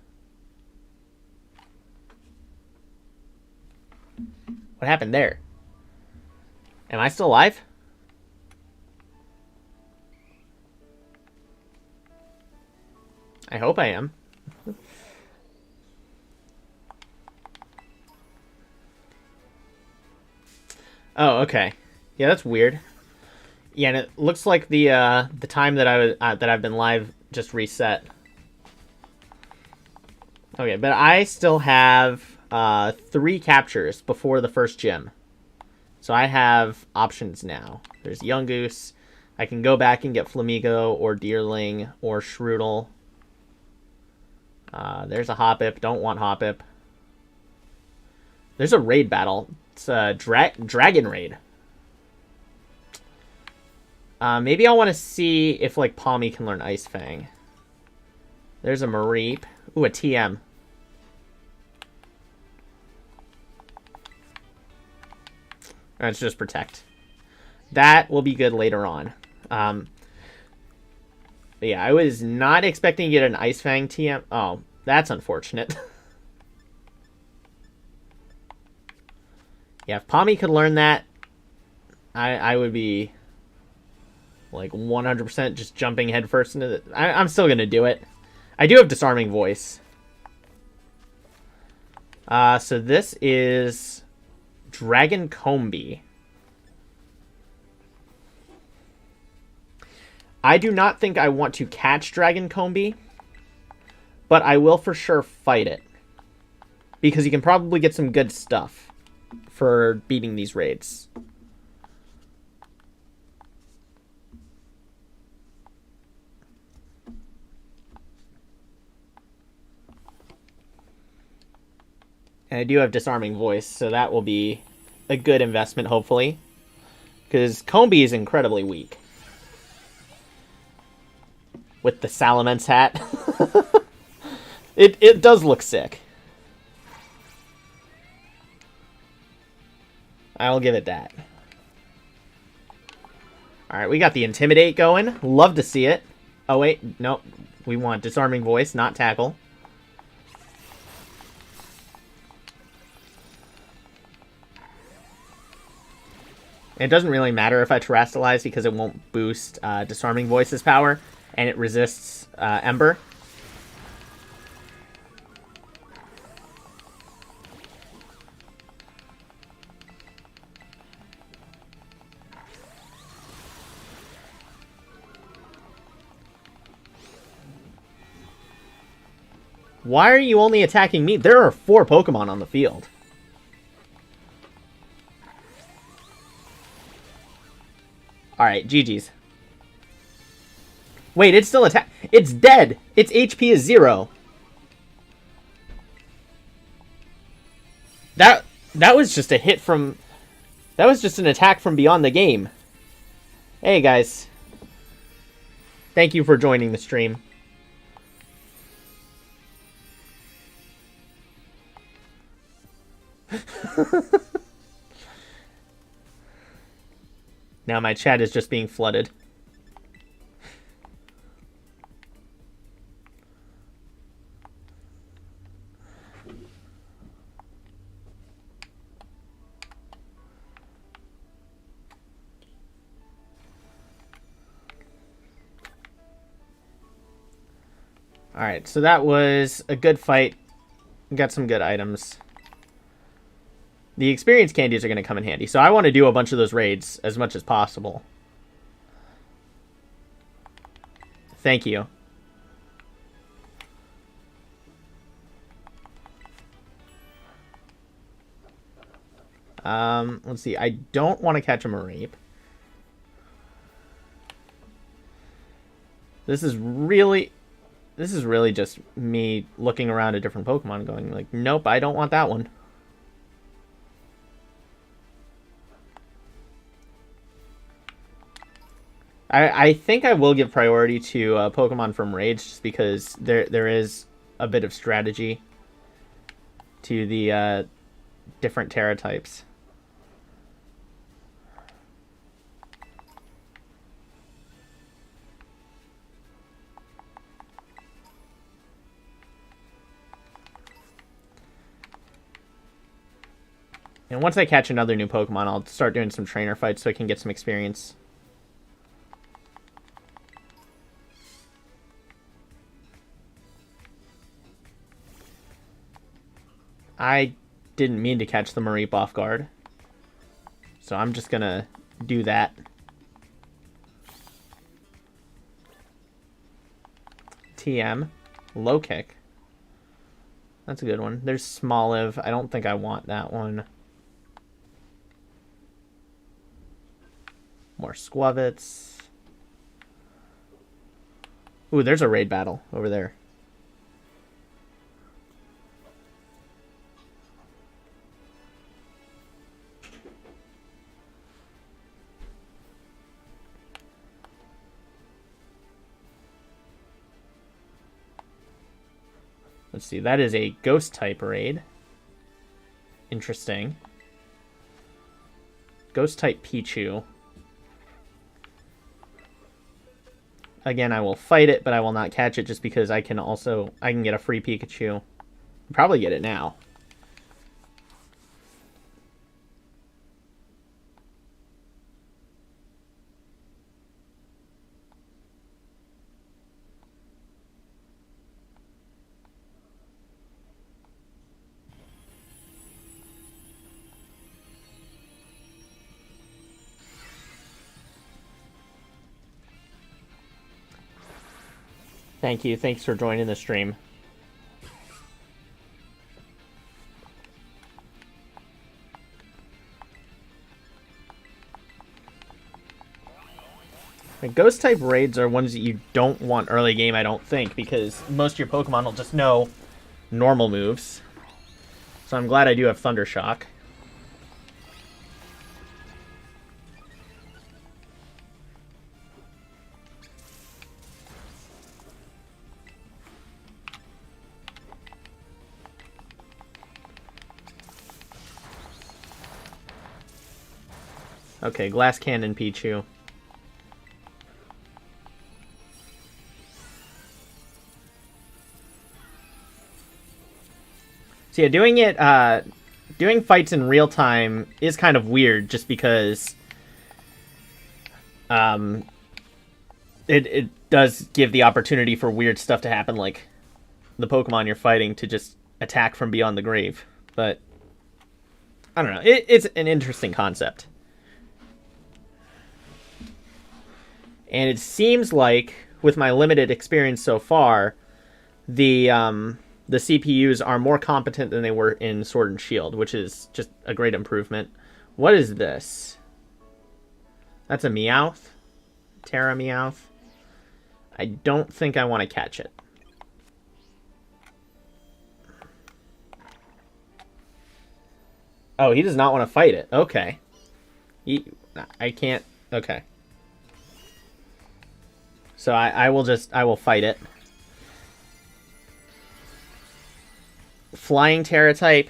What happened there? Am I still alive? I hope I am. Oh, okay. Yeah, that's weird. Yeah, and it looks like the time that I've been live just reset. Okay, but I still have 3 captures before the first gym. So I have options now. There's Yungoos. I can go back and get Flamigo or Deerling or Shroodle. There's a Hoppip. Don't want Hoppip. There's a raid battle. It's a Dragon Raid. Maybe I want to see if, like, Palmy can learn Ice Fang. There's a Mareep. Ooh, a TM. Let's just Protect. That will be good later on. But yeah, I was not expecting to get an Ice Fang TM. Oh, that's unfortunate. Yeah, if Palmy could learn that, I would be, like, 100% just jumping headfirst into the... I'm still going to do it. I do have Disarming Voice. So this is Dragon Combi. I do not think I want to catch Dragon Combi, but I will for sure fight it. Because you can probably get some good stuff for beating these raids. And I do have Disarming Voice, so that will be a good investment, hopefully. Because Combi is incredibly weak. With the Salamence hat. It does look sick. I'll give it that. Alright, we got the Intimidate going. Love to see it. Oh, wait. Nope. We want Disarming Voice, not Tackle. It doesn't really matter if I Terrastalize because it won't boost Disarming Voice's power, and it resists Ember. Why are you only attacking me? There are 4 Pokemon on the field. Alright, GG's. Wait, it's still attack. It's dead. Its HP is 0. That was just a hit from... That was just an attack from beyond the game. Hey, guys. Thank you for joining the stream. Now my chat is just being flooded. Alright, so that was a good fight. Got some good items. The experience candies are going to come in handy. So I want to do a bunch of those raids as much as possible. Thank you. Let's see. I don't want to catch a Mareep. This is really just me looking around at different Pokemon going like, nope, I don't want that one. I think I will give priority to Pokemon from Rage just because there is a bit of strategy to the different Terra types. And once I catch another new Pokemon, I'll start doing some trainer fights so I can get some experience. I didn't mean to catch the Mareep off guard. So I'm just gonna do that. TM. Low kick. That's a good one. There's Smoliv. I don't think I want that one. More Squavets. Ooh, there's a raid battle over there. Let's see, that is a ghost type raid. Interesting. Ghost type Pichu. Again, I will fight it, but I will not catch it just because I can get a free Pikachu. Probably get it now. Thank you. Thanks for joining the stream. The ghost type raids are ones that you don't want early game, I don't think, because most of your Pokemon will just know normal moves. So I'm glad I do have Thunder Shock. Okay, Glass Cannon Pichu. So yeah, doing fights in real time is kind of weird, just because it does give the opportunity for weird stuff to happen, like the Pokemon you're fighting to just attack from beyond the grave. But I don't know, it's an interesting concept. And it seems like, with my limited experience so far, the CPUs are more competent than they were in Sword and Shield, which is just a great improvement. What is this? That's a Meowth? Terra Meowth? I don't think I want to catch it. Oh, he does not want to fight it. Okay. I can't... Okay. So I will fight it. Flying Terra type.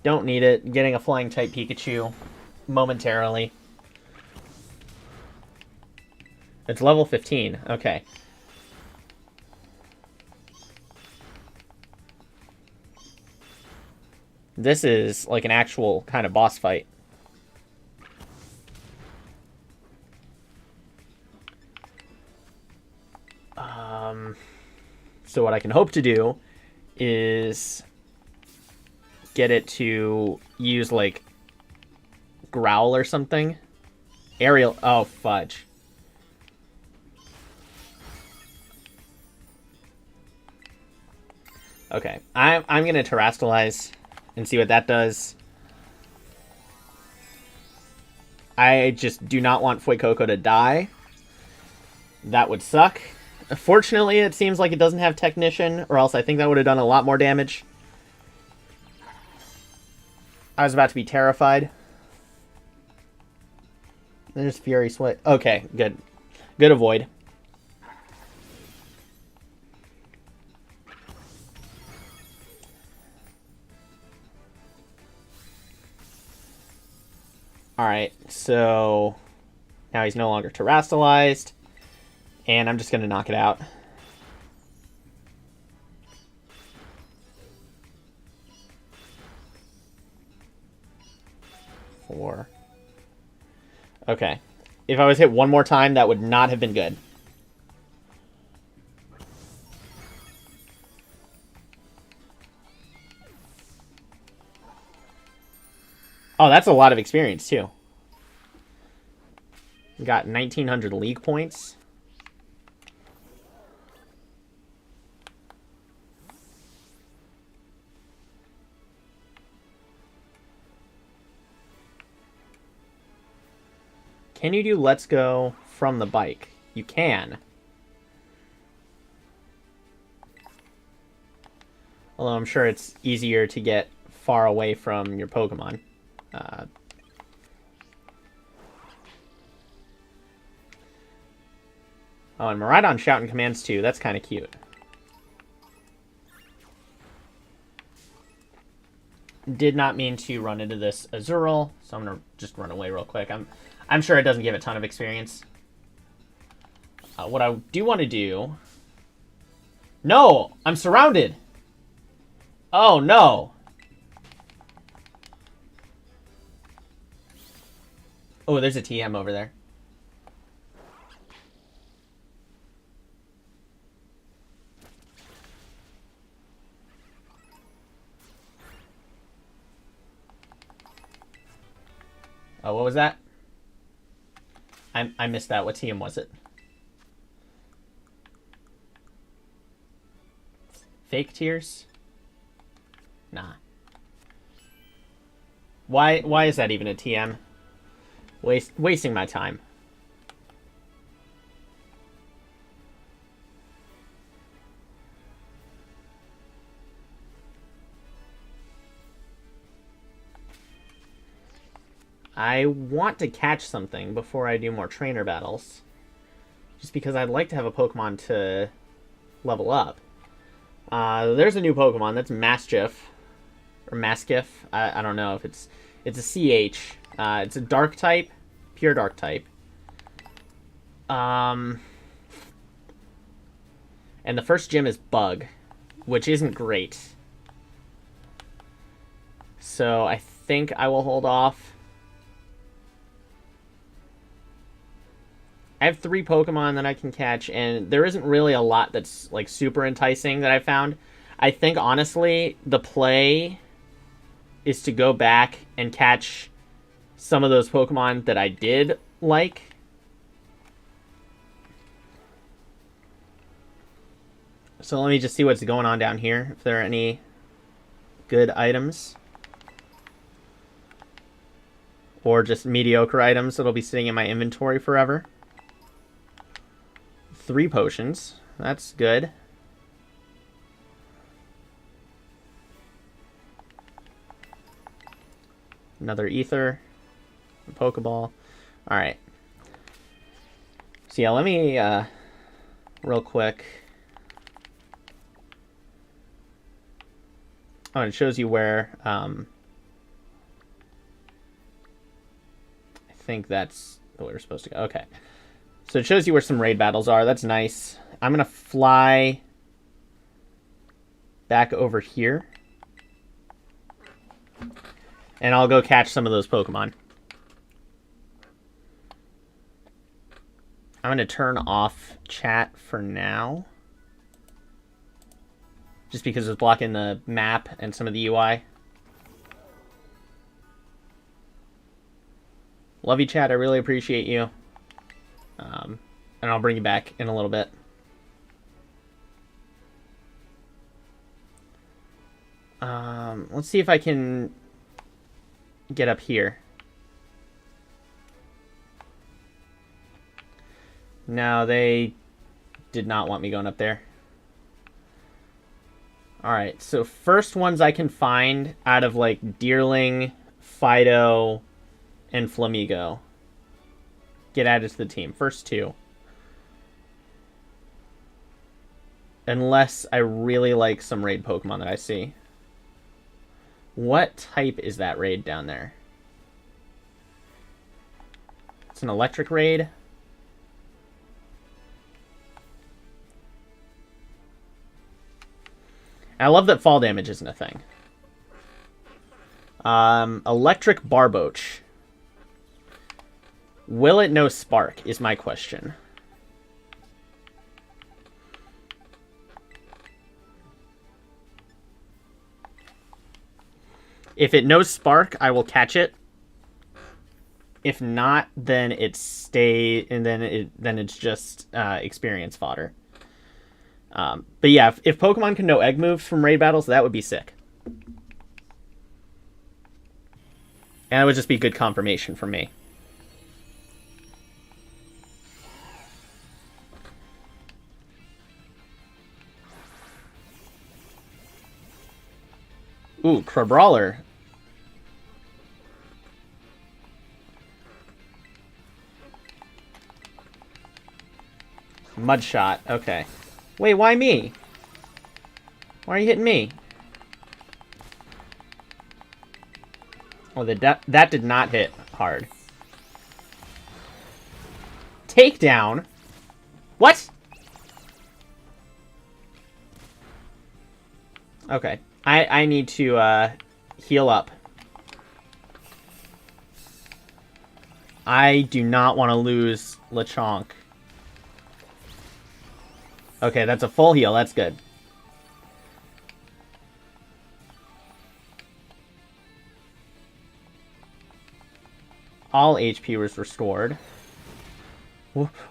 Don't need it. Getting a flying type Pikachu momentarily. It's level 15. Okay. This is like an actual kind of boss fight. So what I can hope to do is get it to use, like, Growl or something. Aerial... Oh, fudge. Okay, I'm gonna terrastalize and see what that does. I just do not want Fuecoco to die. That would suck. Fortunately, it seems like it doesn't have Technician, or else I think that would have done a lot more damage. I was about to be terrified. There's Fury Sway. Okay, good. Good avoid. Alright, so now he's no longer terrastalized. And I'm just going to knock it out. Four. Okay. If I was hit one more time, that would not have been good. Oh, that's a lot of experience, too. Got 1,900 league points. Can you do Let's Go from the bike? You can. Although I'm sure it's easier to get far away from your Pokemon. Oh, and Miraidon shouting commands too. That's kind of cute. Did not mean to run into this Azurill, so I'm gonna just run away real quick. I'm sure it doesn't give a ton of experience. What I do want to do... No! I'm surrounded! Oh, no! Oh, there's a TM over there. Oh, what was that? I missed that. What TM was it? Fake tears? Nah. Why is that even a TM? Wasting my time. I want to catch something before I do more trainer battles. Just because I'd like to have a Pokemon to level up. There's a new Pokemon. That's Mastiff. Or Maskiff. I don't know if it's a CH. It's a Dark type. Pure Dark type. And the first gym is Bug. Which isn't great. So I think I will hold off. I have 3 Pokemon that I can catch, and there isn't really a lot that's, like, super enticing that I found. I think, honestly, the play is to go back and catch some of those Pokemon that I did like. So let me just see what's going on down here, if there are any good items. Or just mediocre items that'll be sitting in my inventory forever. 3 potions. That's good. Another ether. A Pokeball. Alright. So yeah, let me, real quick. Oh, and it shows you where, I think that's the way we're supposed to go. Okay. So it shows you where some raid battles are. That's nice. I'm going to fly back over here. And I'll go catch some of those Pokemon. I'm going to turn off chat for now. Just because it's blocking the map and some of the UI. Love you, chat. I really appreciate you. And I'll bring you back in a little bit. Let's see if I can get up here. No, they did not want me going up there. Alright, so first ones I can find out of, like, Deerling, Fido, and Flamigo. Get added to the team. First two. Unless I really like some raid Pokemon that I see. What type is that raid down there? It's an electric raid. I love that fall damage isn't a thing. Electric Barboach. Will it know Spark is my question. If it knows Spark, I will catch it. If not, then it's just experience fodder. But yeah, if Pokemon can know egg moves from raid battles, that would be sick. And it would just be good confirmation for me. Ooh, Crabrawler. Mudshot, okay. Wait, why me? Why are you hitting me? Oh, that did not hit hard. Takedown? What? Okay. I need to heal up. I do not want to lose Lechonk. Okay, that's a full heal. That's good. All HP was restored.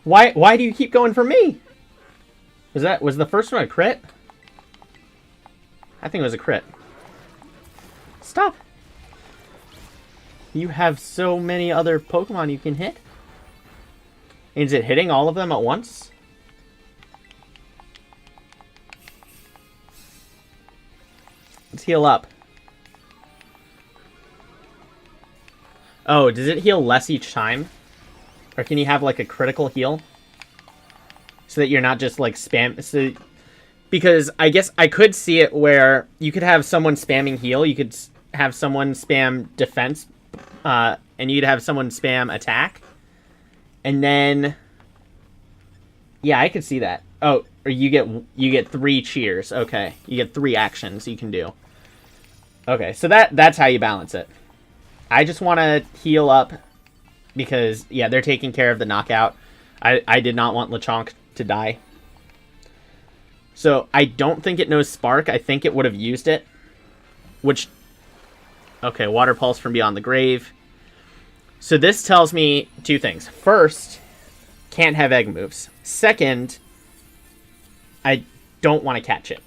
Why do you keep going for me? Was the first one a crit? I think it was a crit. Stop. You have so many other Pokemon you can hit. Is it hitting all of them at once? Let's heal up. Oh, does it heal less each time? Or can you have, like, a critical heal? So that you're not just, like, spam... So, because I guess I could see it where you could have someone spamming heal. You could have someone spam defense. And you'd have someone spam attack. And then... Yeah, I could see that. Oh, or you get 3 cheers. Okay, you get 3 actions you can do. Okay, so that's how you balance it. I just want to heal up because, yeah, they're taking care of the knockout. I did not want Lechonk to die. So I don't think it knows Spark. I think it would have used it. Which, okay, Water Pulse from Beyond the Grave. So this tells me 2 things. First, can't have egg moves. Second, I don't want to catch it.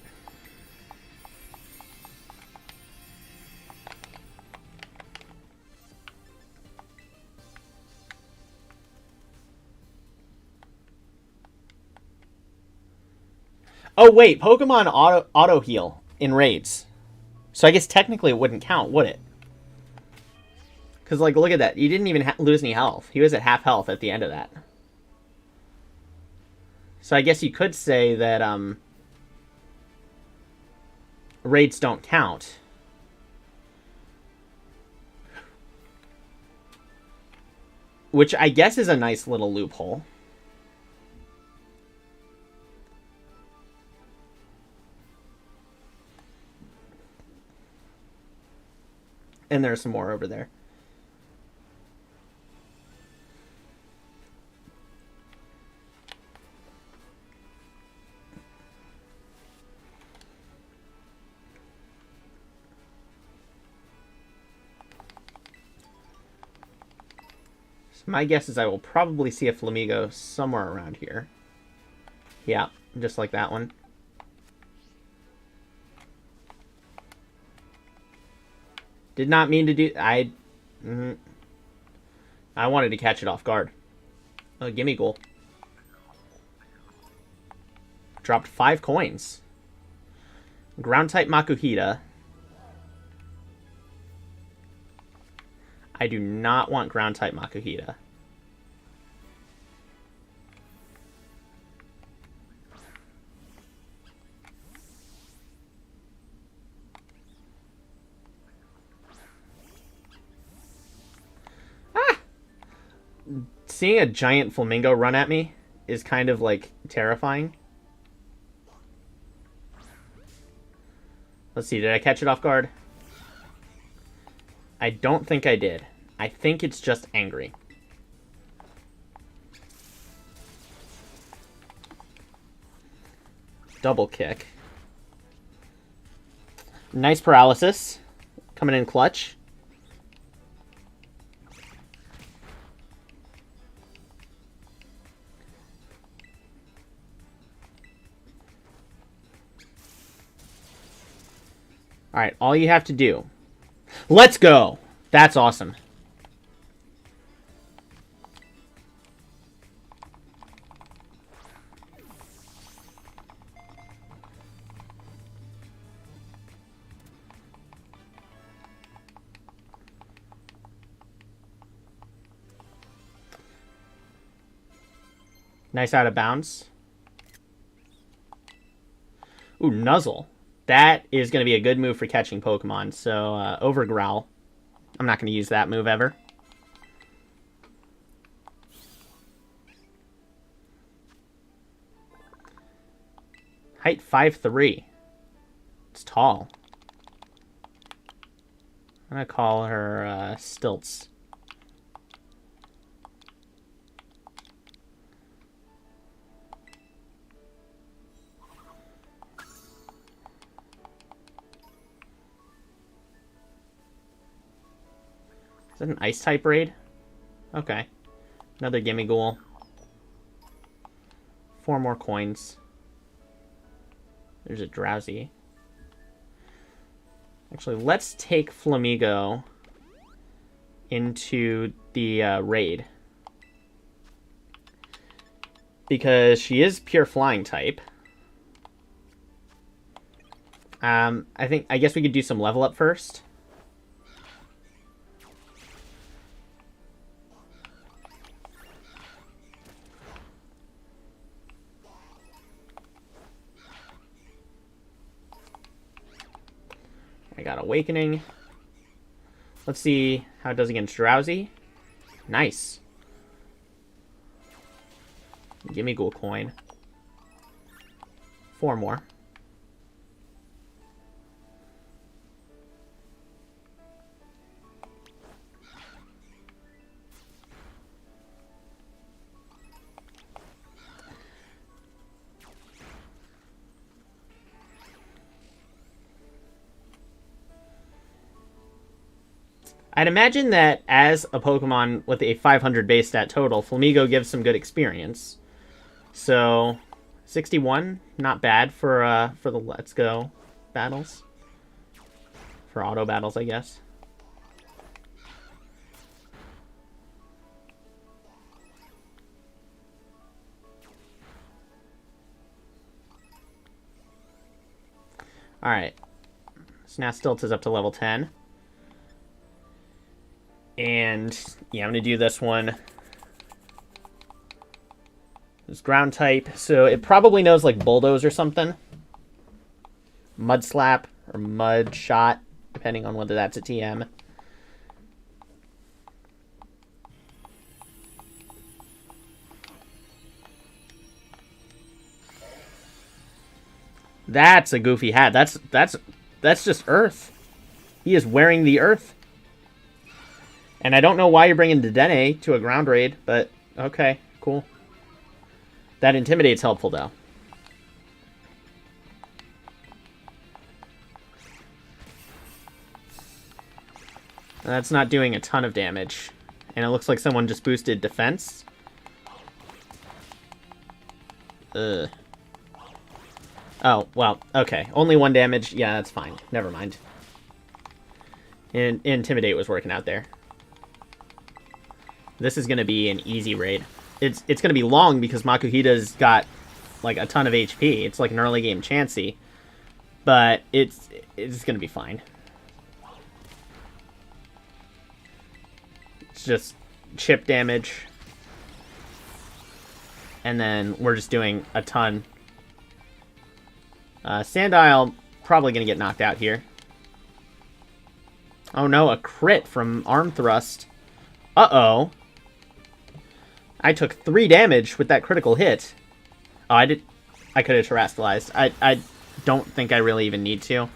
Oh, wait. Pokemon auto heal in raids. So I guess technically it wouldn't count, would it? Because, like, look at that. You didn't even lose any health. He was at half health at the end of that. So I guess you could say that raids don't count. Which I guess is a nice little loophole. And there's some more over there. So my guess is I will probably see a Flamigo somewhere around here. Yeah, just like that one. Did not mean to do... I wanted to catch it off guard. Oh, gimme goal. Dropped 5 coins. Ground-type Makuhita. I do not want ground-type Makuhita. Seeing a giant flamingo run at me is kind of, like, terrifying. Let's see, did I catch it off guard? I don't think I did. I think it's just angry. Double kick. Nice paralysis. Coming in clutch. Alright, all you have to do. Let's go! That's awesome. Nice out of bounds. Ooh, Nuzzle. That is going to be a good move for catching Pokemon. So, over Growl. I'm not going to use that move ever. Height 5'3". It's tall. I'm going to call her Stilts. Is that an Ice-type raid? Okay. Another Gimme Ghoul. 4 more coins. There's a Drowsy. Actually, let's take Flamigo into the raid. Because she is pure flying type. I guess we could do some level up first. I got Awakening. Let's see how it does against Drowsy. Nice. Gimme Ghoul coin. 4 more. I'd imagine that as a Pokemon with a 500 base stat total, Flamigo gives some good experience. So, 61, not bad for the Let's Go battles. For auto battles, I guess. Alright. So now Stilt is up to level 10. And, yeah, I'm going to do this one. It's ground type, so it probably knows, like, Bulldoze or something. Mud Slap or Mud Shot, depending on whether that's a TM. That's a goofy hat. That's just Earth. He is wearing the Earth. And I don't know why you're bringing Dedenne to a ground raid, but okay, cool. That Intimidate's helpful, though. That's not doing a ton of damage. And it looks like someone just boosted defense. Ugh. Oh, well, okay. Only 1 damage. Yeah, that's fine. Never mind. And Intimidate was working out there. This is going to be an easy raid. It's going to be long because Makuhita's got like a ton of HP. It's like an early game Chansey. But it's going to be fine. It's just chip damage. And then we're just doing a ton. Sandile probably going to get knocked out here. Oh no, a crit from Arm Thrust. Uh-oh. I took 3 damage with that critical hit. Oh, I could have terastallized. I don't think I really even need to.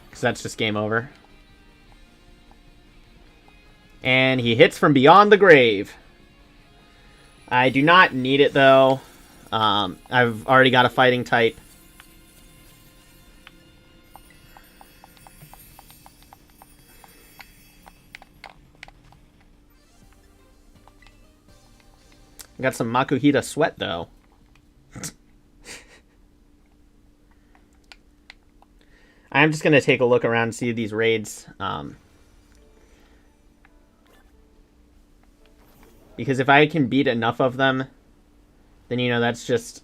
Because that's just game over. And he hits from beyond the grave. I do not need it, though. I've already got a fighting type. Got some Makuhita sweat, though. I'm just going to take a look around and see these raids. Because if I can beat enough of them, then, you know, that's just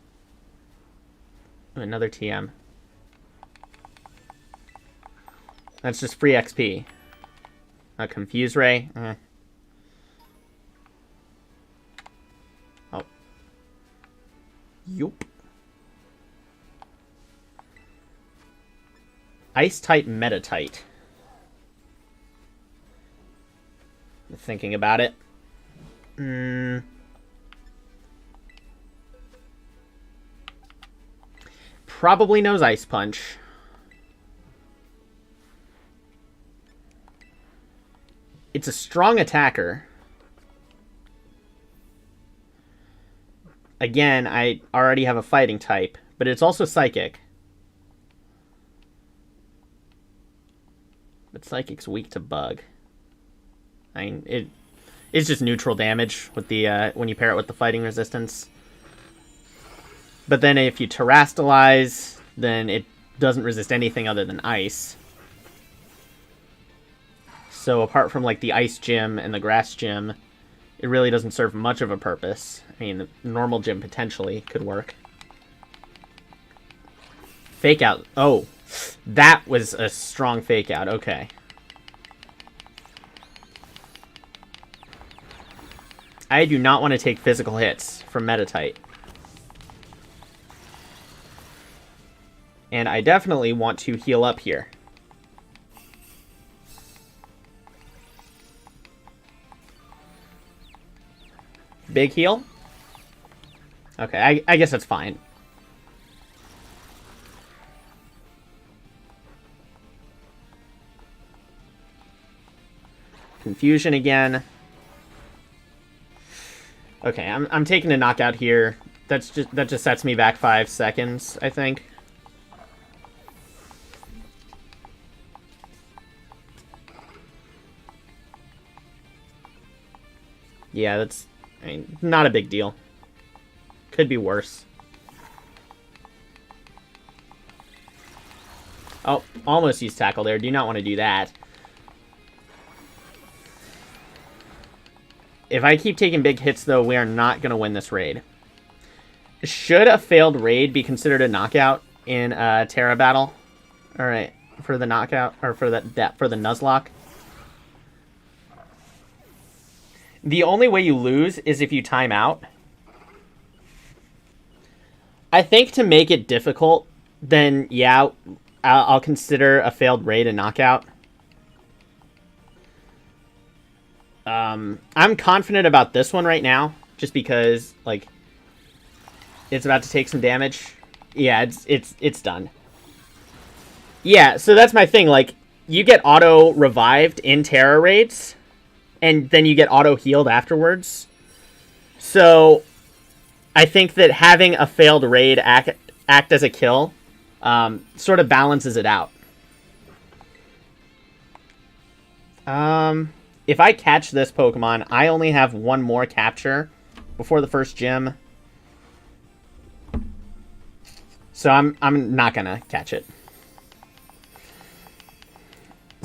another TM. That's just free XP. A Confuse Ray. Oh. Yup. Ice-type Meta-type. Thinking about it. Probably knows Ice Punch. It's a strong attacker. Again, I already have a fighting type, but it's also psychic. But psychic's weak to bug. I mean, it's just neutral damage with the when you pair it with the fighting resistance. But then if you terastallize, then it doesn't resist anything other than ice. So apart from like the ice gym and the grass gym, it really doesn't serve much of a purpose. I mean, the normal gym potentially could work. Fake out. Oh, that was a strong fake out. Okay. I do not want to take physical hits from Metatite. And I definitely want to heal up here. Big heal? Okay, I guess that's fine. Confusion again. Okay, I'm taking a knockout here. That just sets me back 5 seconds, I think. Yeah, that's, I mean, not a big deal. Could be worse. Oh, almost used tackle there. Do not want to do that. If I keep taking big hits, though, we are not going to win this raid. Should a failed raid be considered a knockout in a Terra battle? All right, for the knockout, or for for the Nuzlocke. The only way you lose is if you time out. I think to make it difficult, then yeah, I'll consider a failed raid a knockout. I'm confident about this one right now, just because like it's about to take some damage. Yeah, it's done. Yeah, so that's my thing. Like, you get auto revived in Terra raids, and then you get auto healed afterwards. So I think that having a failed raid act as a kill sort of balances it out. If I catch this Pokemon, I only have one more capture before the first gym. So I'm not gonna catch it.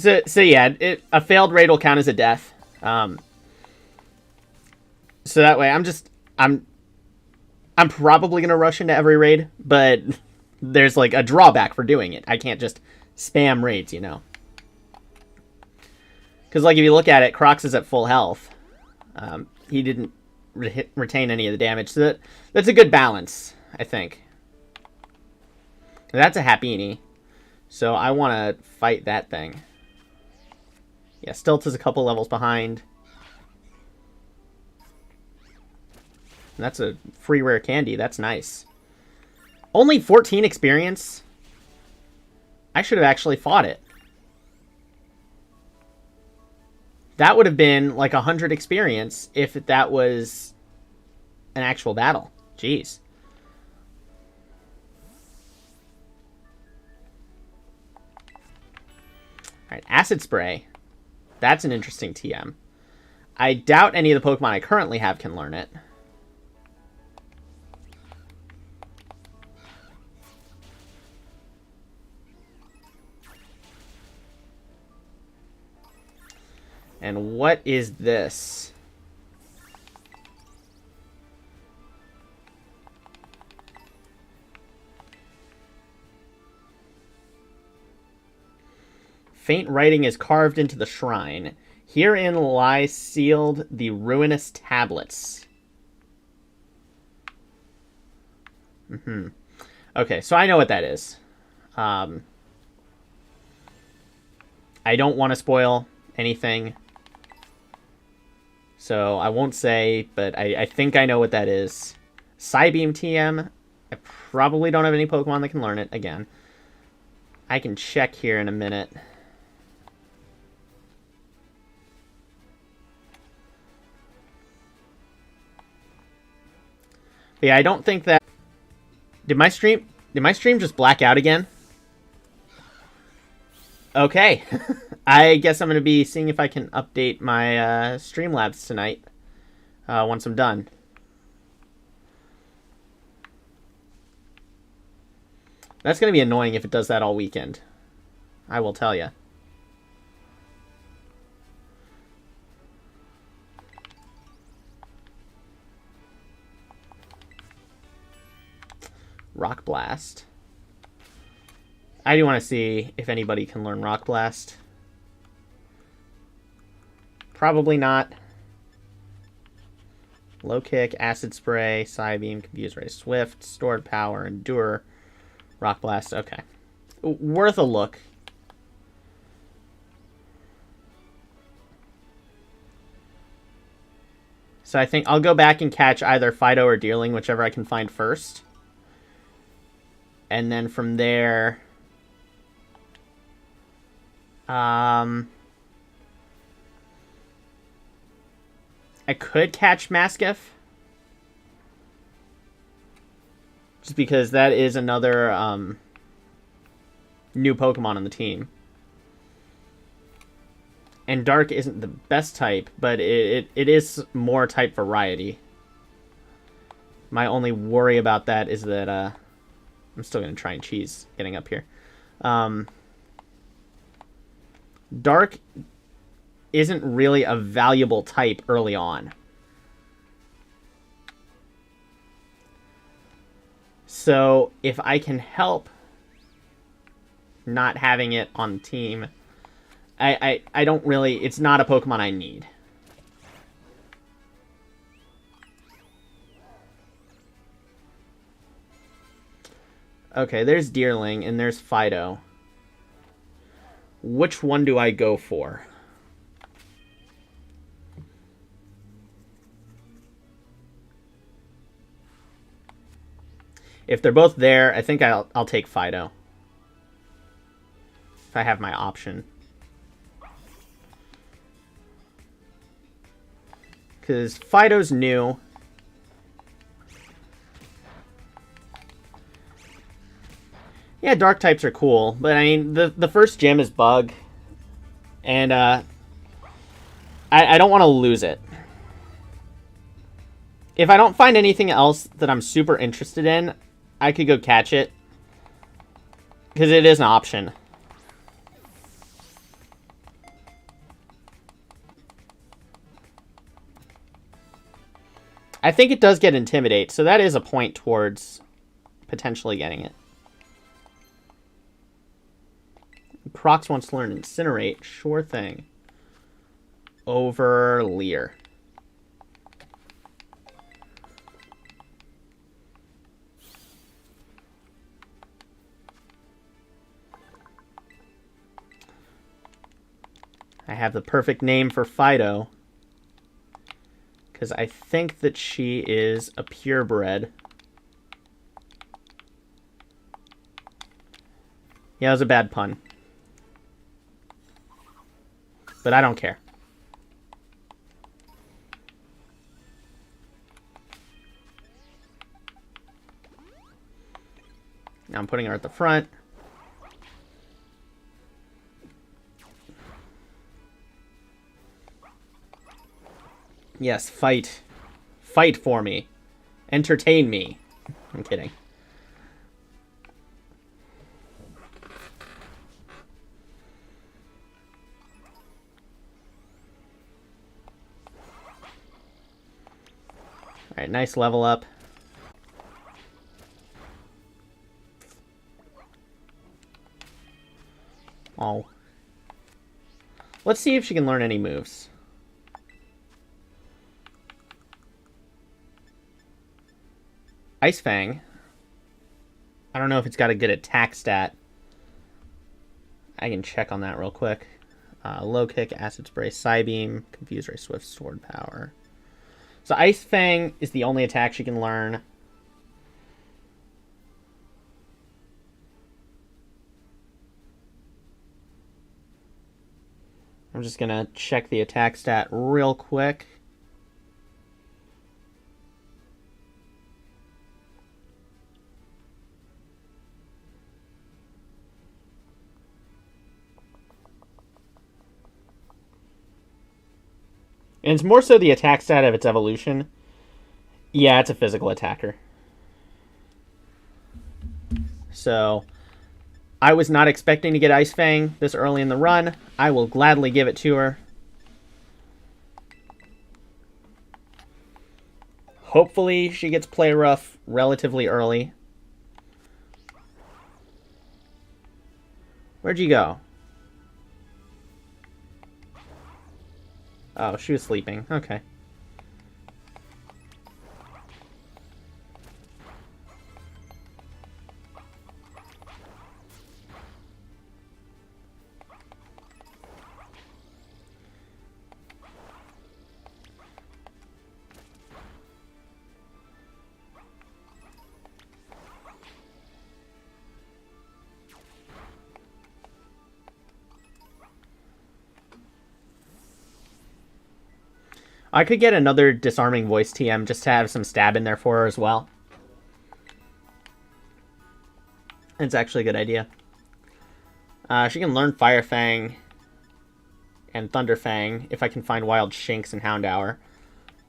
So yeah, a failed raid will count as a death. So that way, I'm probably gonna rush into every raid, but there's like a drawback for doing it. I can't just spam raids, you know. Because like if you look at it, Crocs is at full health. He didn't retain any of the damage, so that's a good balance, I think. That's a Happini, so I want to fight that thing. Yeah, Stilt is a couple levels behind. And that's a free rare candy. That's nice. Only 14 experience? I should have actually fought it. That would have been like 100 experience if that was an actual battle. Jeez. Alright, Acid Spray. That's an interesting TM. I doubt any of the Pokemon I currently have can learn it. And what is this? Faint writing is carved into the shrine. Herein lie sealed the ruinous tablets. Okay, so I know what that is. I don't want to spoil anything, so I won't say, but I think I know what that is. Psybeam TM. I probably don't have any Pokemon that can learn it again. I can check here in a minute. But yeah, I don't think that... Did my stream just black out again? Okay. I guess I'm going to be seeing if I can update my Streamlabs tonight once I'm done. That's going to be annoying if it does that all weekend. I will tell you. Rock Blast. I do want to see if anybody can learn Rock Blast. Probably not. Low Kick, Acid Spray, Psybeam, Confuse Ray, Swift, Stored Power, Endure, Rock Blast. Okay. Worth a look. So I think I'll go back and catch either Fido or Deerling, whichever I can find first. And then from there... I could catch Mastiff. Just because that is another new Pokemon on the team. And Dark isn't the best type, but it is more type variety. My only worry about that is that I'm still going to try and cheese getting up here. Dark isn't really a valuable type early on. So if I can help not having it on the team, I don't really... It's not a Pokemon I need. Okay, there's Deerling and there's Fido. Which one do I go for? If they're both there, I think I'll take Fido. If I have my option. Because Fido's new. Yeah, dark types are cool, but I mean, the first gym is Bug. And I don't want to lose it. If I don't find anything else that I'm super interested in, I could go catch it. Because it is an option. I think it does get Intimidate, so that is a point towards potentially getting it. Crocs wants to learn Incinerate. Sure thing. Over Leer. I have the perfect name for Fido. Because I think that she is a purebred. Yeah, it was a bad pun. But I don't care. Now I'm putting her at the front. Yes, fight. Fight for me. Entertain me. I'm kidding. Alright, nice level up. Oh. Let's see if she can learn any moves. Ice Fang. I don't know if it's got a good attack stat. I can check on that real quick. Low Kick, Acid Spray, Psybeam, Confuse Ray, Swift, Sword Power. So Ice Fang is the only attack she can learn. I'm just going to check the attack stat real quick. And it's more so the attack stat of its evolution. Yeah, it's a physical attacker. So, I was not expecting to get Ice Fang this early in the run. I will gladly give it to her. Hopefully, she gets Play Rough relatively early. Where'd you go? Oh, she was sleeping. Okay. I could get another Disarming Voice TM just to have some stab in there for her as well. It's actually a good idea. She can learn Fire Fang and Thunder Fang if I can find Wild Shinx and Houndour.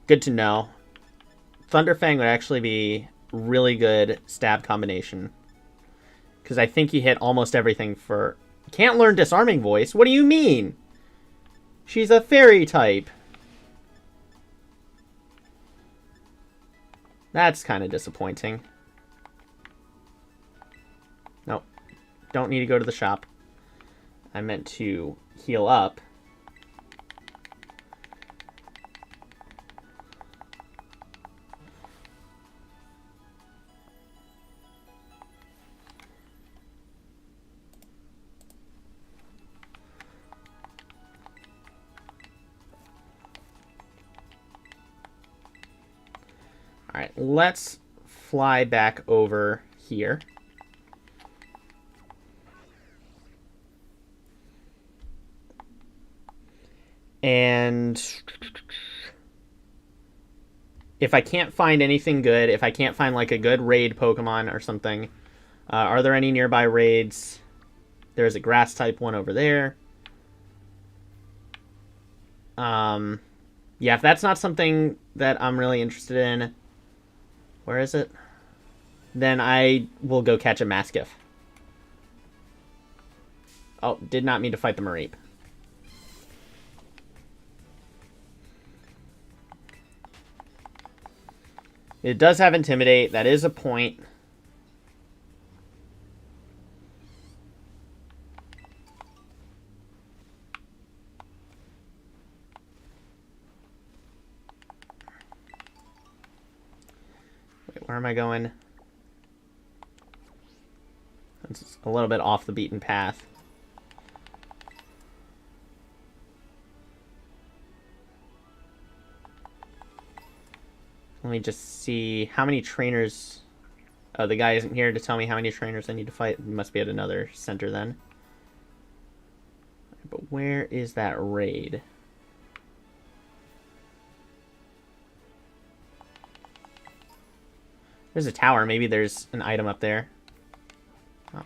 Good to know. Thunder Fang would actually be really good stab combination. Because I think you hit almost everything for... Can't learn Disarming Voice? What do you mean? She's a fairy type. That's kind of disappointing. Nope. Don't need to go to the shop. I meant to heal up. Alright, let's fly back over here. And if I can't find anything good, if I can't find like a good raid Pokemon or something, are there any nearby raids? There's a grass type one over there. Yeah, if that's not something that I'm really interested in, where is it? Then I will go catch a Mastiff. Oh, did not mean to fight the Mareep. It does have Intimidate. That is a point. Wait, where am I going? It's a little bit off the beaten path. Let me just see how many trainers... Oh, the guy isn't here to tell me how many trainers I need to fight. He must be at another center then. But where is that raid? There's a tower. Maybe there's an item up there. Oh.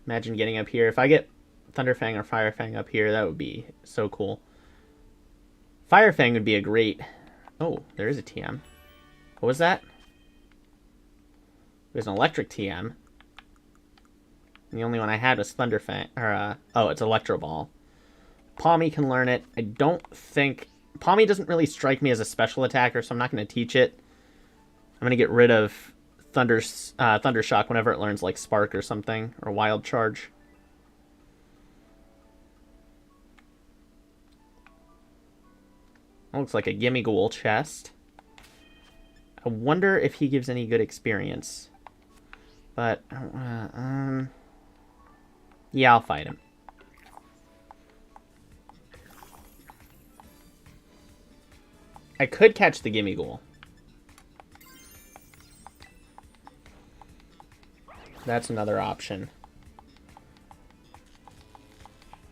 Imagine getting up here. If I get Thunderfang or Firefang up here, that would be so cool. Firefang would be a great... Oh, there is a TM. What was that? There's an electric TM. And the only one I had was Thunderfang. Or, oh, it's Electro Ball. Palmy can learn it. I don't think... Palmy doesn't really strike me as a special attacker, so I'm not going to teach it. I'm going to get rid of Thundershock whenever it learns, like, Spark or something. Or Wild Charge. It looks like a Gimmighoul chest. I wonder if he gives any good experience. But, yeah, I'll fight him. I could catch the Gimmighoul. That's another option.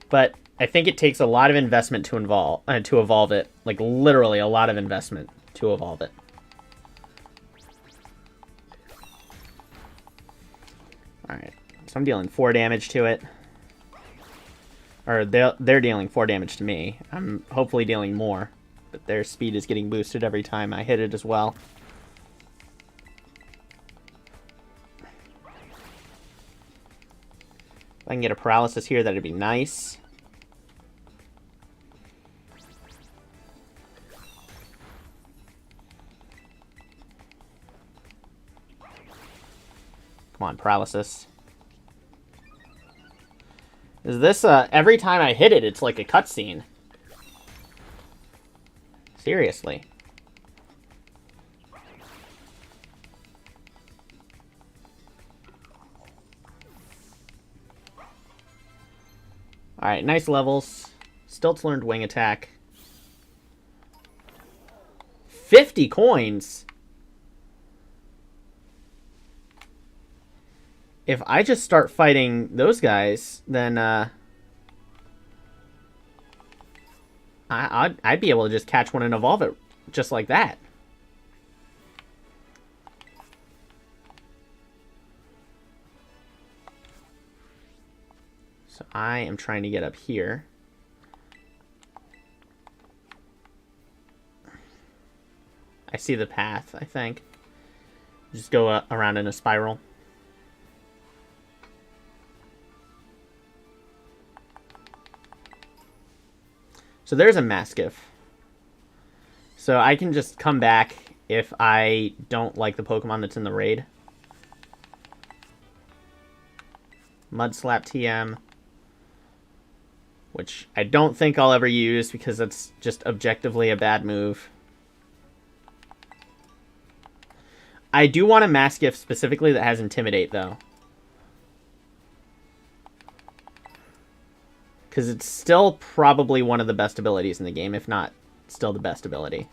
But I think it takes a lot of investment to evolve it. Like, literally a lot of investment to evolve it. Alright, so I'm dealing 4 damage to it. Or they're dealing 4 damage to me. I'm hopefully dealing more. But their speed is getting boosted every time I hit it as well. If I can get a paralysis here, that'd be nice. Come on, paralysis. Is this, every time I hit it, it's like a cutscene. Seriously. Alright, nice levels. Stilts learned wing attack. 50 coins! If I just start fighting those guys, then, I'd be able to just catch one and evolve it just like that. So I am trying to get up here. I see the path, I think. Just go around in a spiral. So there's a Mastiff. So I can just come back if I don't like the Pokemon that's in the raid. Mudslap TM. Which I don't think I'll ever use because that's just objectively a bad move. I do want a Mastiff specifically that has Intimidate, though. Because it's still probably one of the best abilities in the game, if not still the best ability.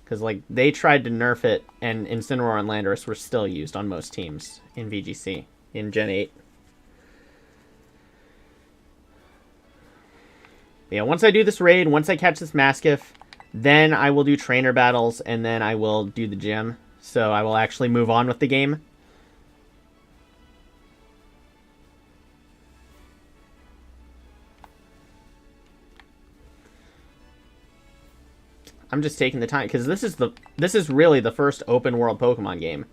Because, like, they tried to nerf it, and Incineroar and Landorus were still used on most teams in VGC, in Gen 8. Yeah, once I do this raid, once I catch this Mastiff, then I will do trainer battles, and then I will do the gym. So I will actually move on with the game. I'm just taking the time because this is really the first open world Pokemon game.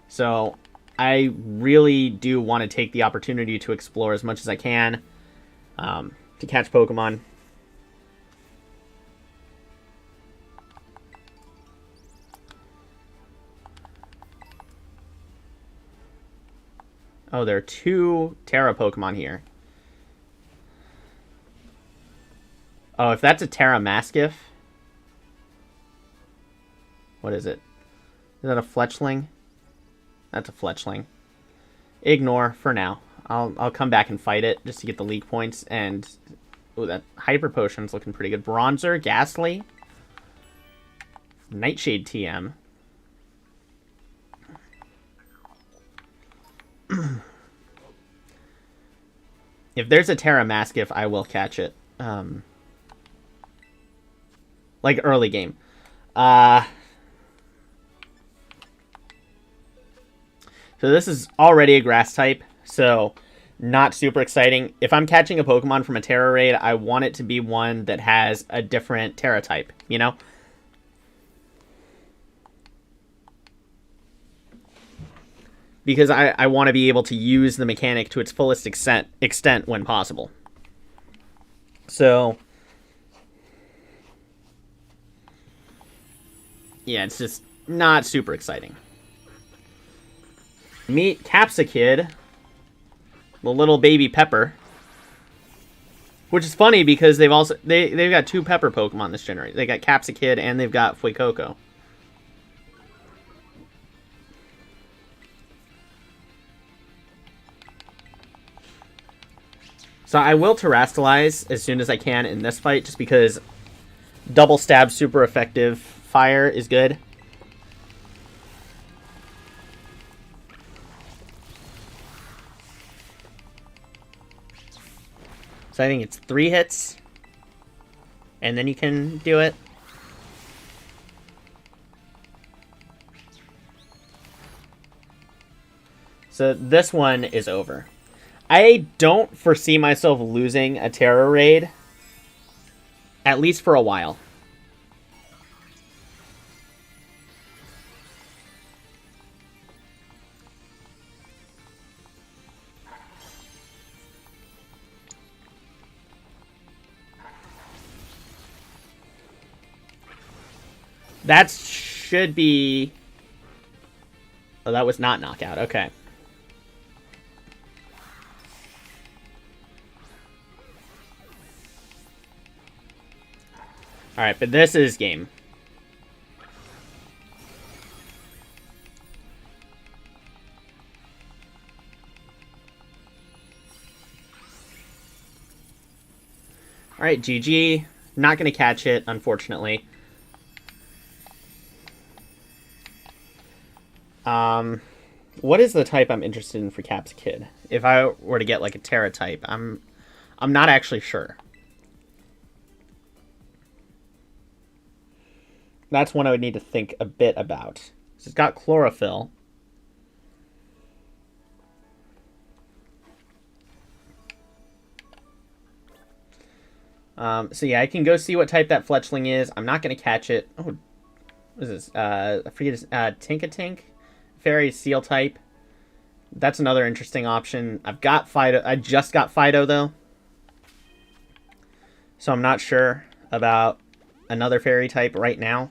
So I really do want to take the opportunity to explore as much as I can. to catch Pokemon. Oh, there are 2 Terra Pokemon here. Oh, if that's a Terra Mastiff. What is it? Is that a Fletchling? That's a Fletchling. Ignore for now. I'll come back and fight it just to get the league points. And ooh, that Hyper Potion's looking pretty good. Bronzer, Ghastly, Nightshade TM. If there's a Terra Mastiff, I will catch it. Like early game. So this is already a grass type, so not super exciting. If I'm catching a Pokemon from a Terra raid, I want it to be one that has a different Terra type, you know? Because I want to be able to use the mechanic to its fullest extent when possible. So, yeah, it's just not super exciting. Meet Capsakid, the little baby pepper. Which is funny because they've got 2 pepper Pokemon this generation. They got Capsakid and they've got Fuecoco. So I will Terrastalize as soon as I can in this fight, just because double stab super effective fire is good. So I think it's 3 hits, and then you can do it. So this one is over. I don't foresee myself losing a Terra raid, at least for a while. That should be... Oh, that was not knockout. Okay. Alright, but this is game. Alright, GG. Not going to catch it, unfortunately. What is the type I'm interested in for Capsakid? If I were to get like a Terra type, I'm not actually sure. That's one I would need to think a bit about. It's got Chlorophyll. So yeah, I can go see what type that Fletchling is. I'm not going to catch it. Oh, what is this? I forget his, Tinkatink? Fairy Seal type. That's another interesting option. I've got Fido. I just got Fido, though. So I'm not sure about another fairy type right now.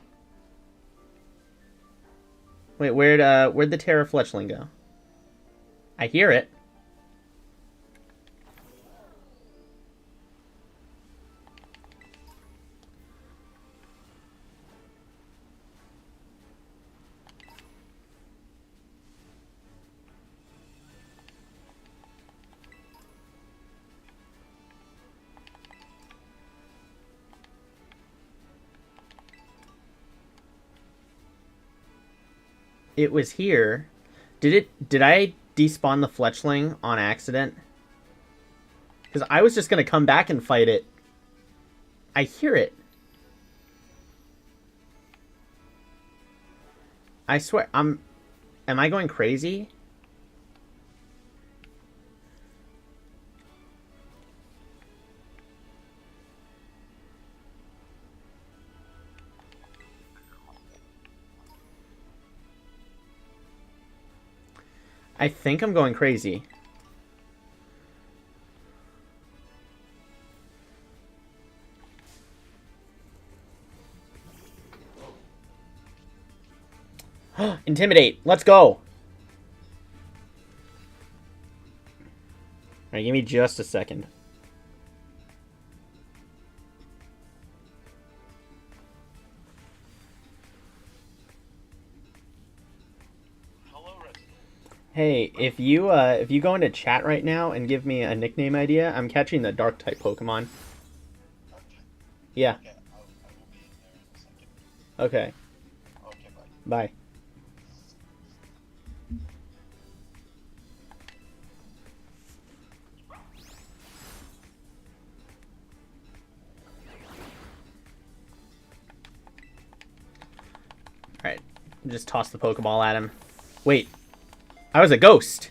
Wait, where'd the Terra Fletchling go? I hear it. It was here. Did I despawn the Fletchling on accident? Because I was just going to come back and fight it. I hear it. I swear, am I going crazy? I think I'm going crazy. Intimidate. Let's go. Alright, give me just a second. Hey, if you go into chat right now and give me a nickname idea, I'm catching the dark type Pokemon. Yeah. Okay, I will be in there in a second. Okay. Okay, bye. Bye. Alright. Just toss the Pokeball at him. Wait. I was a ghost.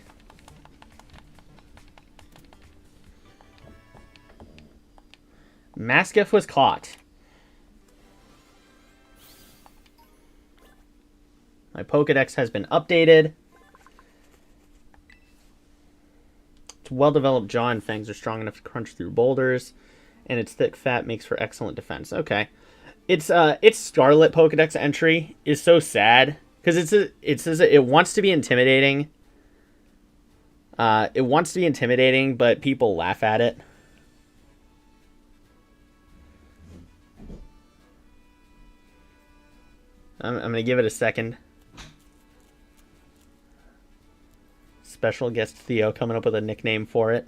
Mastiff was caught. My Pokedex has been updated. Its well-developed jaw and fangs are strong enough to crunch through boulders, and its thick fat makes for excellent defense. Okay. Its Scarlet Pokedex entry is so sad because it wants to be intimidating. It wants to be intimidating, but people laugh at it. I'm gonna give it a second. Special guest Theo coming up with a nickname for it.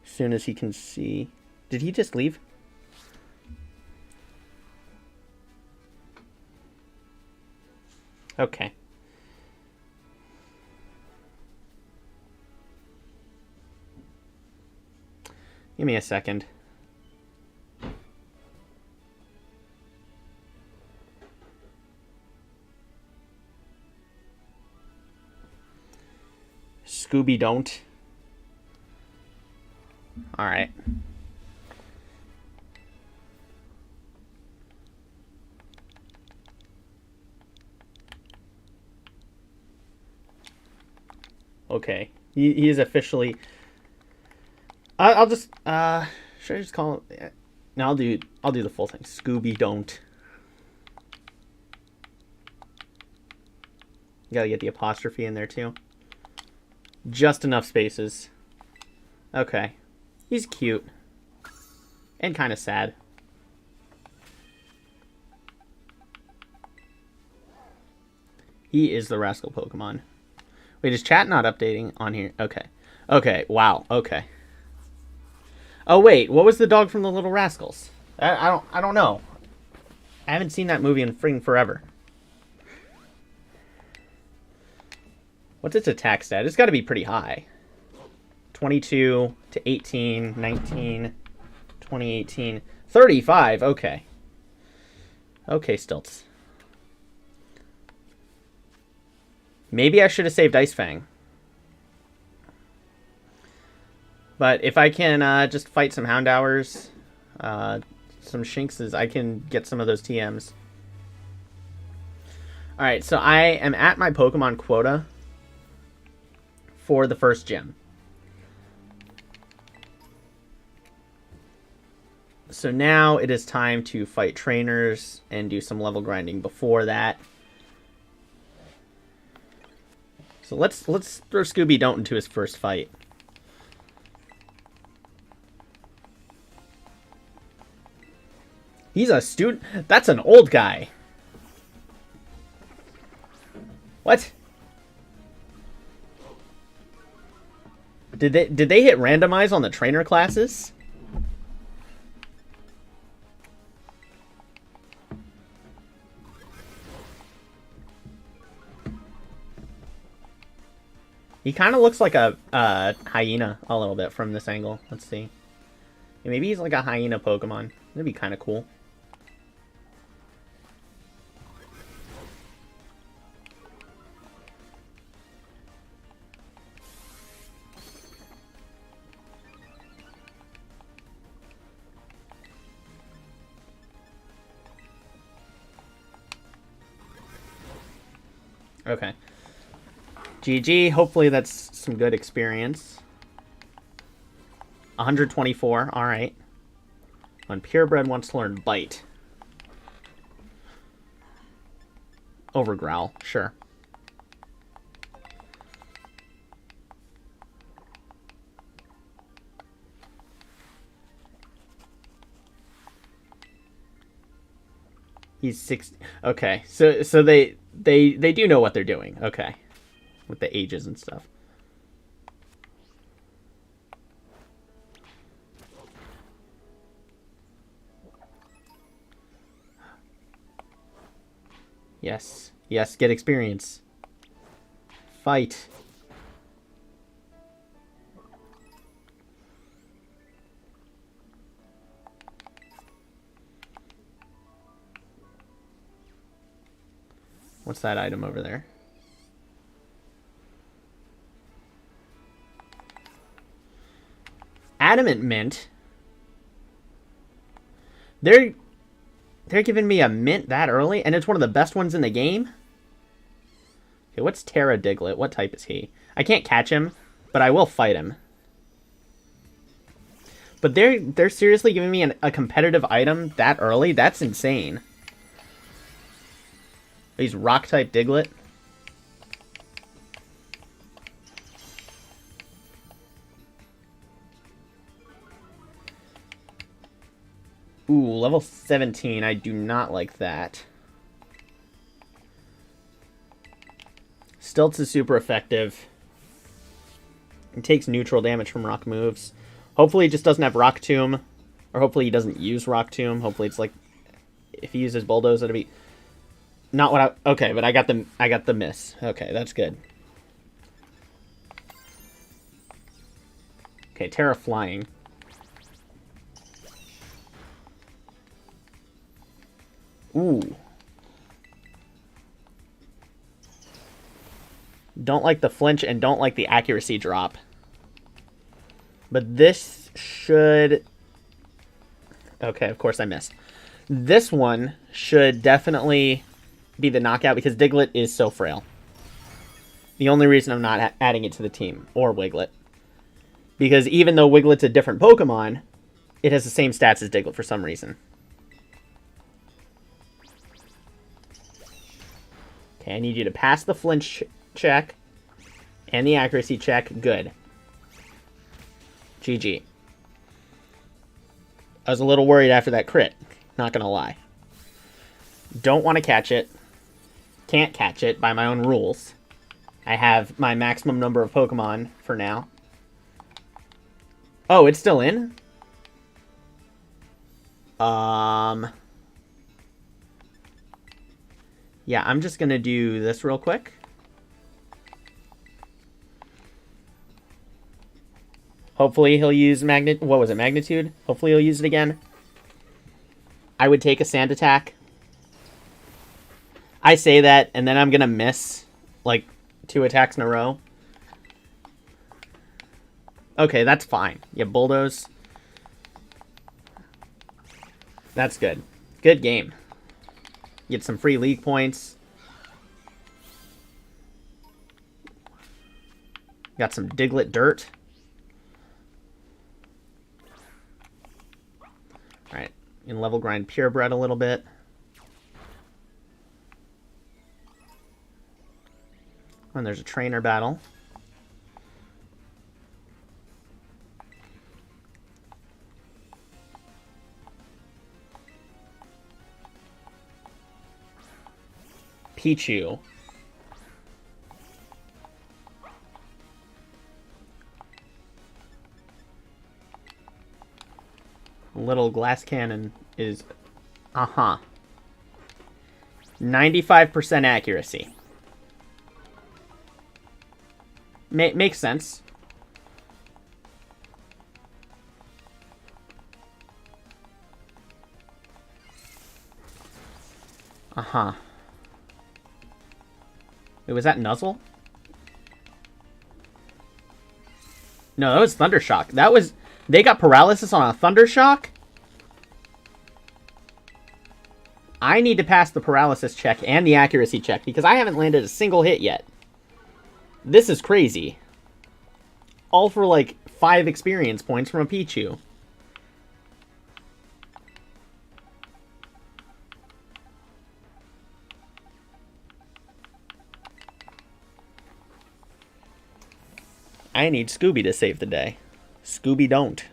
As soon as he can see. Did he just leave? Okay. Give me a second. Scooby don't. Alright. Okay. He is officially... I'll just... should I just call him... No, I'll do the full thing. Scooby don't. You gotta get the apostrophe in there too. Just enough spaces. Okay. He's cute. And kind of sad. He is the rascal Pokemon. Wait, is chat not updating on here? Okay. Okay, wow. Okay. Oh wait, what was the dog from the Little Rascals? I don't know. I haven't seen that movie in freaking forever. What's its attack stat? It's got to be pretty high. 22 to 18, 19, 2018, 35. Okay. Okay, Stilts. Maybe I should have saved Ice Fang. But if I can just fight some Houndours, some Shinxes, I can get some of those TMs. Alright, so I am at my Pokemon quota for the first gym. So now it is time to fight trainers and do some level grinding before that. So let's throw Scooby Don't into his first fight. He's a student. That's an old guy. What? Did they hit randomize on the trainer classes? He kind of looks like a hyena a little bit from this angle. Let's see. Yeah, maybe he's like a hyena Pokemon. That'd be kind of cool. Okay. GG. Hopefully that's some good experience. 124. Alright. When Purebred wants to learn Bite. over Growl, sure. He's 6. Okay, so they do know what they're doing. Okay, with the ages and stuff. Yes, yes, get experience. Fight. What's that item over there? Adamant Mint. They're giving me a mint that early, and it's one of the best ones in the game? Okay, what's Terra Diglett? What type is he? I can't catch him, but I will fight him. But they're seriously giving me a competitive item that early? That's insane. He's Rock-type Diglett. Ooh, level 17. I do not like that. Stilts is super effective. It takes neutral damage from rock moves. Hopefully he just doesn't have Rock Tomb. Or hopefully he doesn't use Rock Tomb. Hopefully it's like... If he uses Bulldoze, it'll be... Not what I... Okay, but I got the miss. Okay, that's good. Okay, Terra Flying. Ooh. Don't like the flinch and don't like the accuracy drop. But this should... Okay, of course I missed. This one should definitely be the knockout because Diglett is so frail. The only reason I'm not adding it to the team, or Wiglet. Because even though Wiglet's a different Pokemon, it has the same stats as Diglett for some reason. Okay, I need you to pass the flinch check and the accuracy check. Good. GG. I was a little worried after that crit. Not gonna lie. Don't want to catch it. Can't catch it by my own rules. I have my maximum number of Pokemon for now. Oh, it's still in? Yeah, I'm just gonna do this real quick. Hopefully he'll use what was it, Magnitude? Hopefully he'll use it again. I would take a Sand Attack. I say that, and then I'm gonna miss, like, 2 attacks in a row. Okay, that's fine. Yeah, Bulldoze. That's good. Good game. Get some free league points. Got some Diglett dirt. Alright, and level grind Purebred a little bit. And there's a trainer battle. Pichu. Little glass cannon is... 95% accuracy. Makes sense. Wait, was that Nuzzle? No, that was Thundershock. That was... They got paralysis on a Thundershock? I need to pass the paralysis check and the accuracy check because I haven't landed a single hit yet. This is crazy. All for like 5 experience points from a Pichu. I need Scooby to save the day. Scooby don't.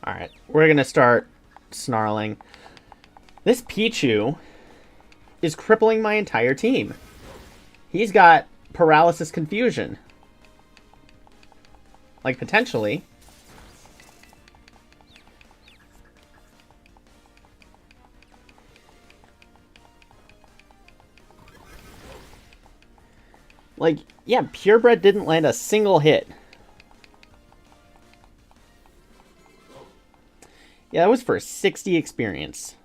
Alright, we're gonna start snarling. This Pichu is crippling my entire team. He's got paralysis confusion. Like, potentially. Like, yeah, Purebred didn't land a single hit. Yeah, that was for 60 experience.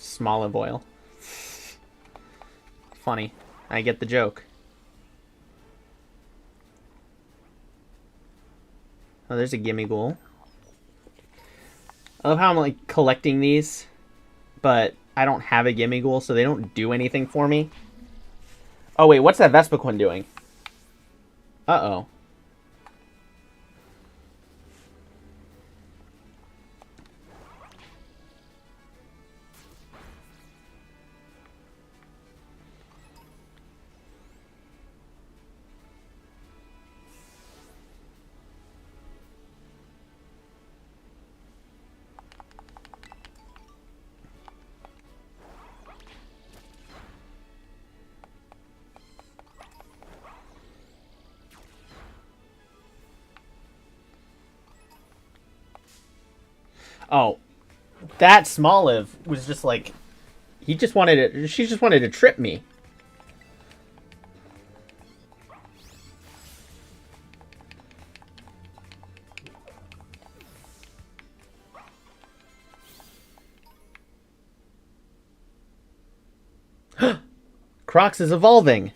Small olive oil. Funny. I get the joke. Oh, there's a gimme ghoul. I love how I'm like collecting these, but I don't have a gimme ghoul, so they don't do anything for me. Oh wait, what's that Vespiquen doing? Uh-oh. Oh, that Smoliv was just like, she just wanted to trip me. Crocs is evolving.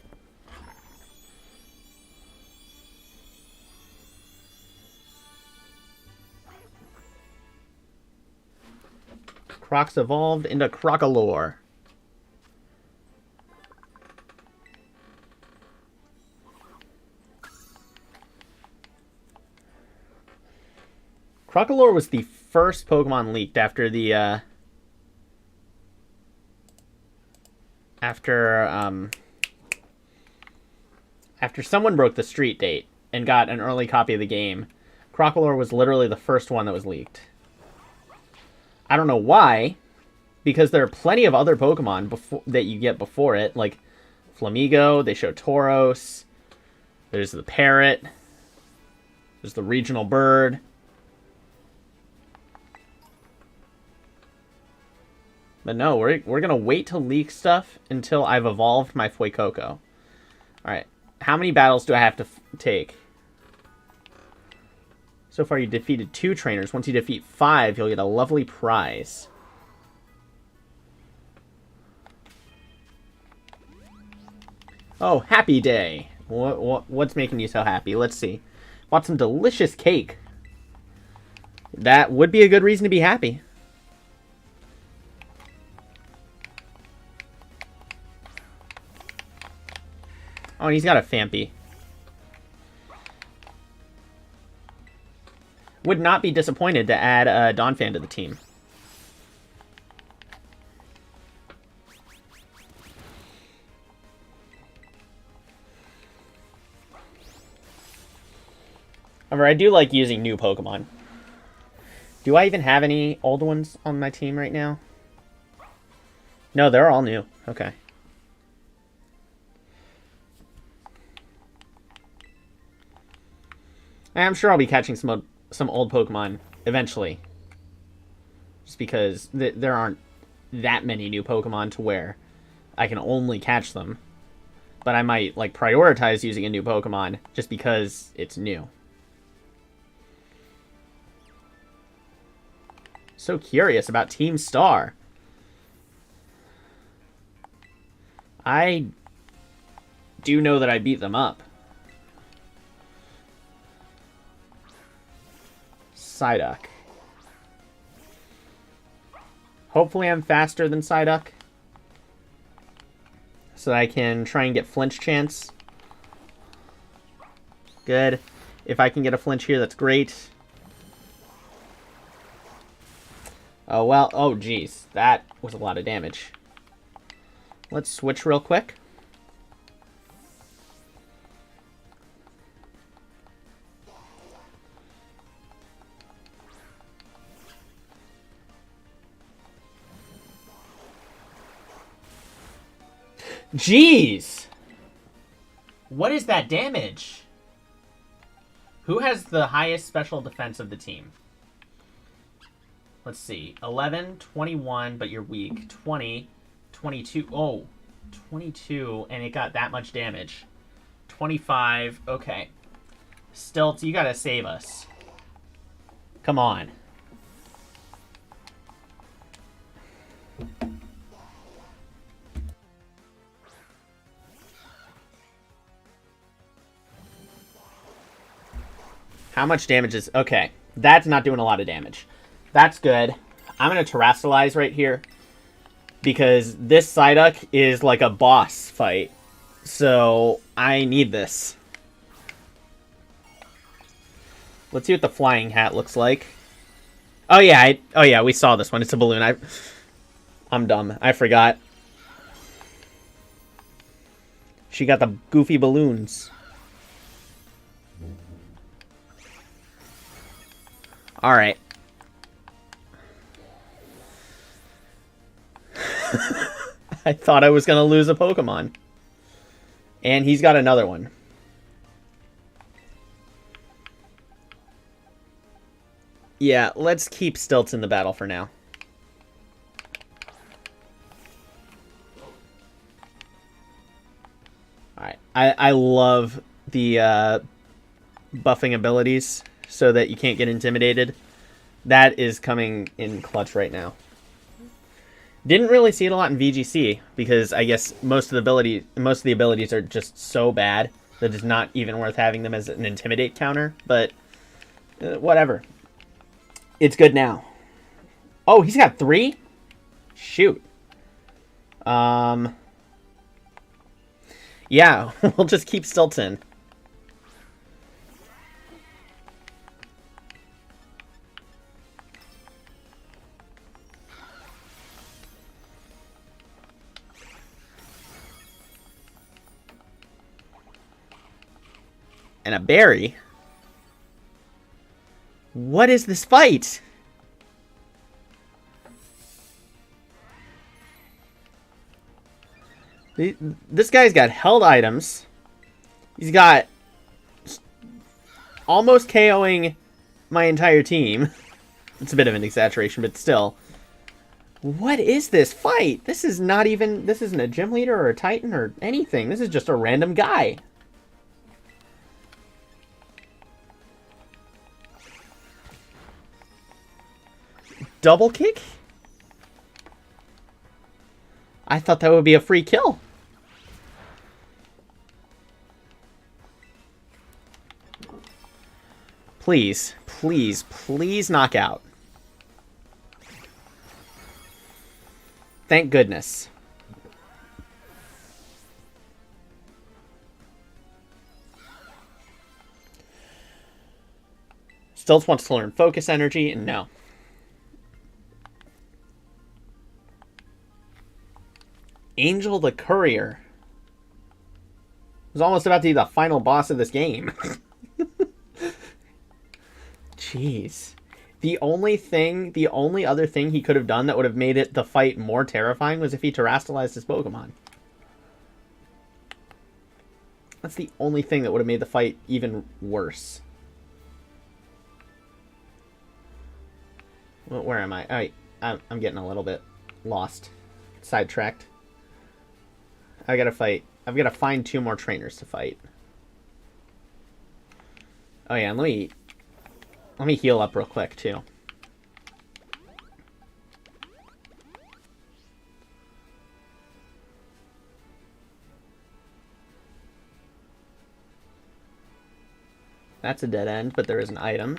Crocs evolved into Crocolore. Crocolore was the first Pokemon leaked after the after someone broke the street date and got an early copy of the game. Crocolore was literally the first one that was leaked. I don't know why, because there are plenty of other Pokemon that you get before it, like Flamigo, they show Tauros, there's the parrot, there's the regional bird. But no, we're going to wait to leak stuff until I've evolved my Fuecoco. Alright, how many battles do I have to take? So far, you defeated 2 trainers. Once you defeat 5, you'll get a lovely prize. Oh, happy day. What's making you so happy? Let's see. Bought some delicious cake. That would be a good reason to be happy. Oh, and he's got a Phanpy. Would not be disappointed to add a Donphan to the team. However, I do like using new Pokemon. Do I even have any old ones on my team right now? No, they're all new. Okay. I'm sure I'll be catching some old Pokemon eventually. Just because there aren't that many new Pokemon to where I can only catch them. but I might like prioritize using a new Pokemon just because it's new. So curious about Team Star. I do know that I beat them up. Psyduck. Hopefully I'm faster than Psyduck, so that I can try and get flinch chance. Good. If I can get a flinch here, that's great. Oh, well. Oh, geez. That was a lot of damage. Let's switch real quick. Jeez! What is that damage? Who has the highest special defense of the team? Let's see. 11, 21, but you're weak. 20, 22. Oh, 22, and it got that much damage. 25. Okay. Stilts, you gotta save us. Come on. How much damage is... Okay. That's not doing a lot of damage. That's good. I'm going to Terrasilize right here, because this Psyduck is like a boss fight. So I need this. Let's see what the Flying Hat looks like. Oh yeah, we saw this one. It's a balloon. I'm dumb. I forgot. She got the goofy balloons. Alright. I thought I was going to lose a Pokemon. And he's got another one. Yeah, let's keep Stilts in the battle for now. Alright. I love the buffing abilities so that you can't get intimidated. That is coming in clutch right now. Didn't really see it a lot in VGC because I guess most of the abilities are just so bad that it's not even worth having them as an intimidate counter. But whatever, it's good now. Oh, he's got 3. Shoot. Yeah, we'll just keep Stilton. And a berry? What is this fight? This guy's got held items. He's got almost KOing my entire team. It's a bit of an exaggeration, but still. What is this fight? This is not even... This isn't a gym leader or a Titan or anything. This is just a random guy. Double kick? I thought that would be a free kill. Please, please, please knock out. Thank goodness. Stilts wants to learn focus energy, and no. Angel the Courier was almost about to be the final boss of this game. Jeez. The only other thing he could have done that would have made the fight more terrifying was if he terrestrialized his Pokemon. That's the only thing that would have made the fight even worse. Well, where am I? I'm getting a little bit lost. Sidetracked. I gotta fight I've got to find 2 more trainers to fight. Oh yeah, and let me heal up real quick too. That's a dead end, but there is an item.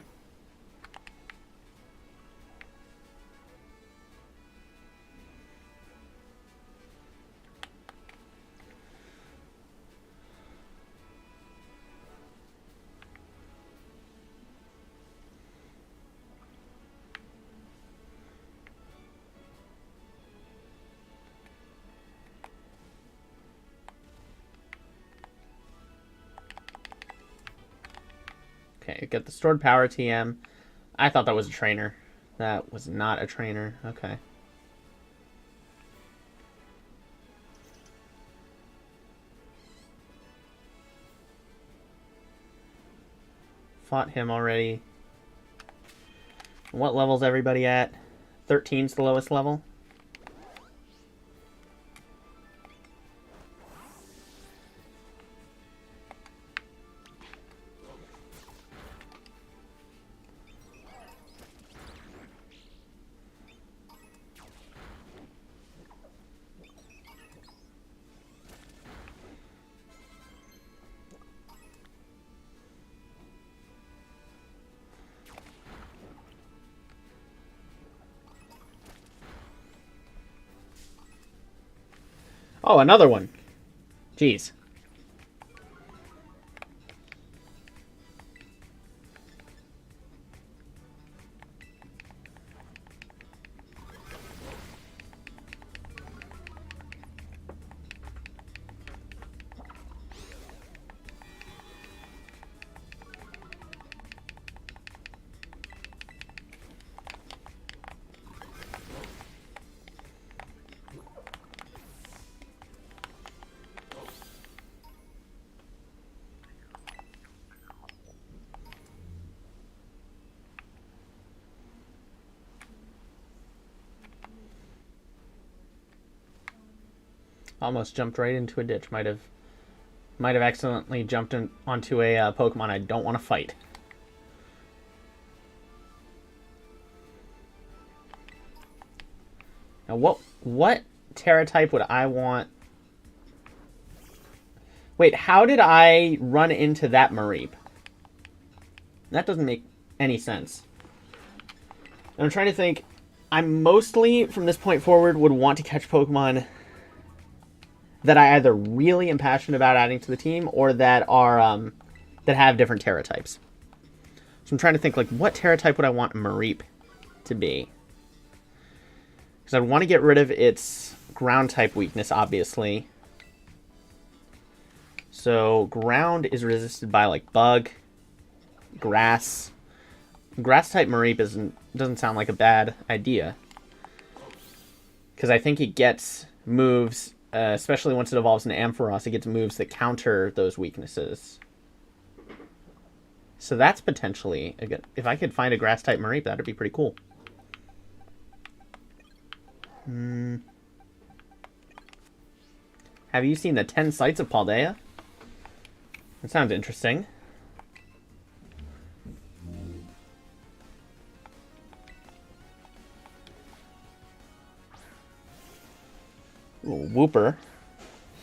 Okay, get the stored power TM. I thought that was a trainer. That was not a trainer. Okay. Fought him already. What level's everybody at? 13's the lowest level. Oh, another one. Jeez. Almost jumped right into a ditch. Might have accidentally jumped onto a Pokemon I don't want to fight. Now, what Terra type would I want? Wait, how did I run into that Mareep? That doesn't make any sense. And I'm trying to think. I mostly, from this point forward, would want to catch Pokemon that I either really am passionate about adding to the team or that are that have different Terra types. So I'm trying to think, like, what Terra type would I want Mareep to be? Because I'd want to get rid of its ground type weakness, obviously. So ground is resisted by, like, bug, grass. Grass type Mareep doesn't sound like a bad idea. Because I think it gets moves, especially once it evolves into Ampharos, it gets moves that counter those weaknesses. So that's potentially a good... If I could find a grass type Mareep, that'd be pretty cool. Have you seen the 10 sites of Paldea? That sounds interesting. Ooh, Wooper.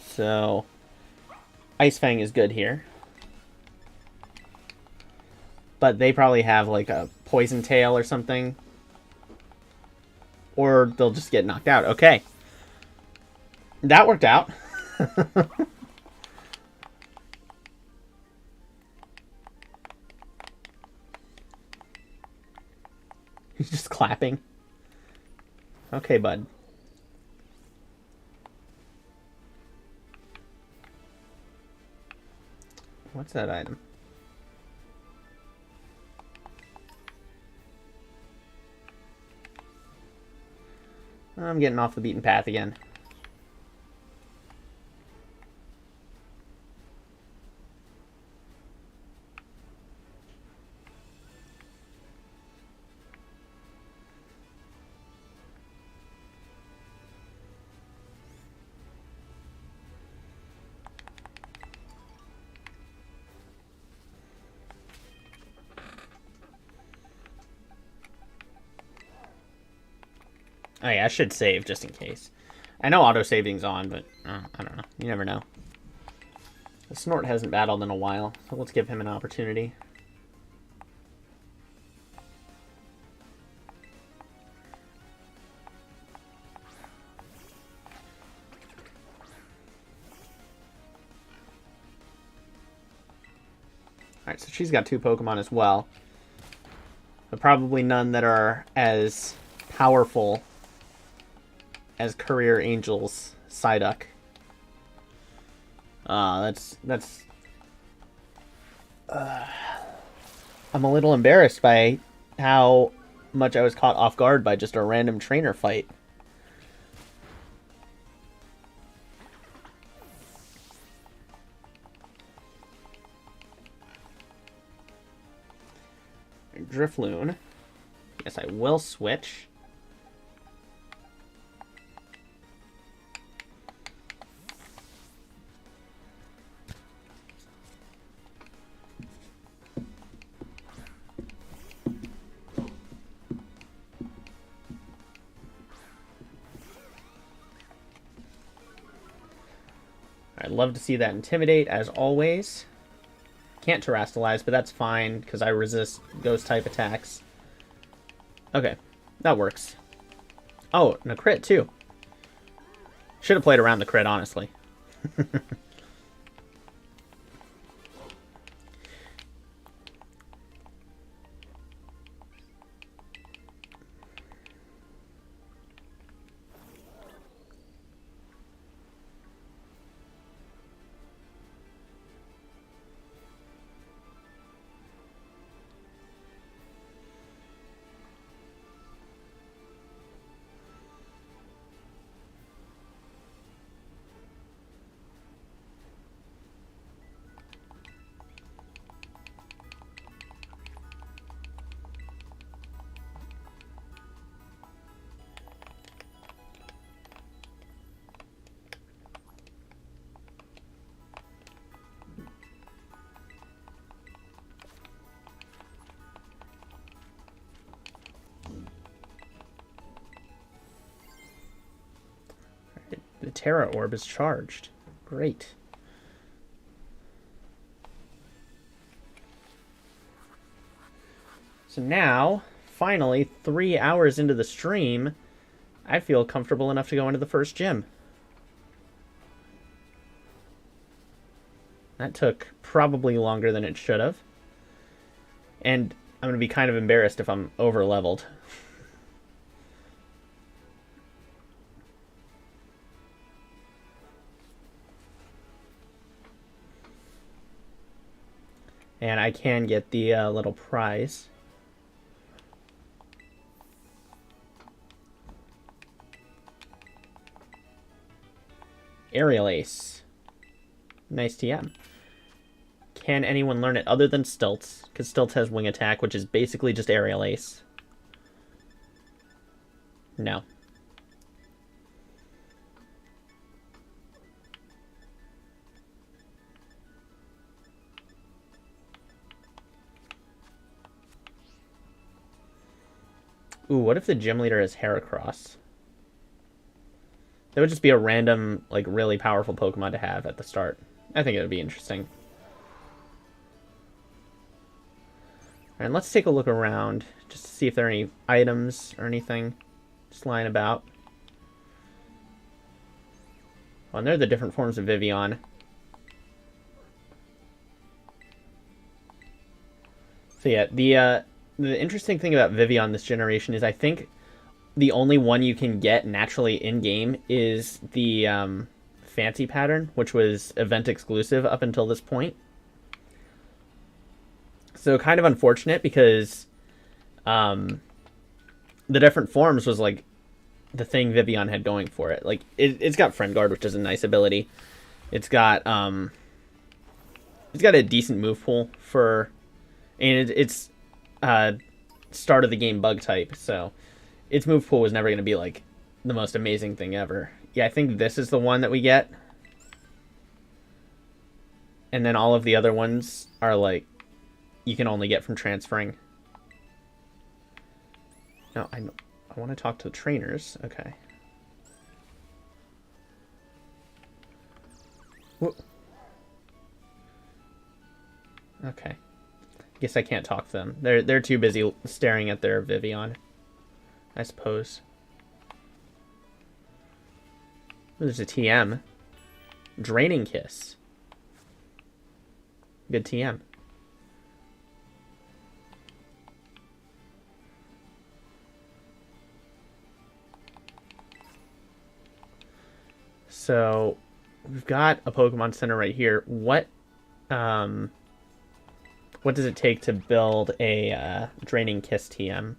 So, Ice Fang is good here. But they probably have, like, a Poison Tail or something. Or they'll just get knocked out. Okay. That worked out. He's just clapping. Okay, bud. What's that item? I'm getting off the beaten path again. Oh yeah, I should save just in case. I know auto-saving's on, but I don't know. You never know. The Snort hasn't battled in a while, so let's give him an opportunity. Alright, so she's got 2 Pokemon as well. But probably none that are as powerful as Career Angel's Psyduck. That's... I'm a little embarrassed by how much I was caught off guard by just a random trainer fight. Drifloon. Yes, I will switch. I'd love to see that Intimidate, as always. Can't Terrastalize, but that's fine, because I resist Ghost-type attacks. Okay, that works. Oh, and a crit, too. Should have played around the crit, honestly. The Terra Orb is charged. Great. So now, finally, 3 hours into the stream, I feel comfortable enough to go into the first gym. That took probably longer than it should have. And I'm going to be kind of embarrassed if I'm over-leveled. And I can get the little prize. Aerial Ace. Nice TM. Can anyone learn it other than Stilts? Because Stilts has Wing Attack, which is basically just Aerial Ace. No. Ooh, what if the gym leader is Heracross? That would just be a random, like, really powerful Pokemon to have at the start. I think it would be interesting. Alright, let's take a look around, just to see if there are any items or anything just lying about. Oh, and there are the different forms of Vivian. So yeah, the interesting thing about Vivian this generation is I think the only one you can get naturally in-game is the Fancy pattern, which was event exclusive up until this point. So kind of unfortunate because the different forms was like the thing Vivian had going for it. Like it's got Friend Guard, which is a nice ability. It's got a decent move pool for, and it's start of the game bug type, so its move pool was never going to be like the most amazing thing ever. Yeah, I think this is the one that we get. And then all of the other ones are like you can only get from transferring. No, I want to talk to the trainers. Okay. Whoa. Okay. Guess I can't talk to them. They're too busy staring at their Vivian, I suppose. There's a TM. Draining Kiss. Good TM. So we've got a Pokemon Center right here. What does it take to build a Draining Kiss TM?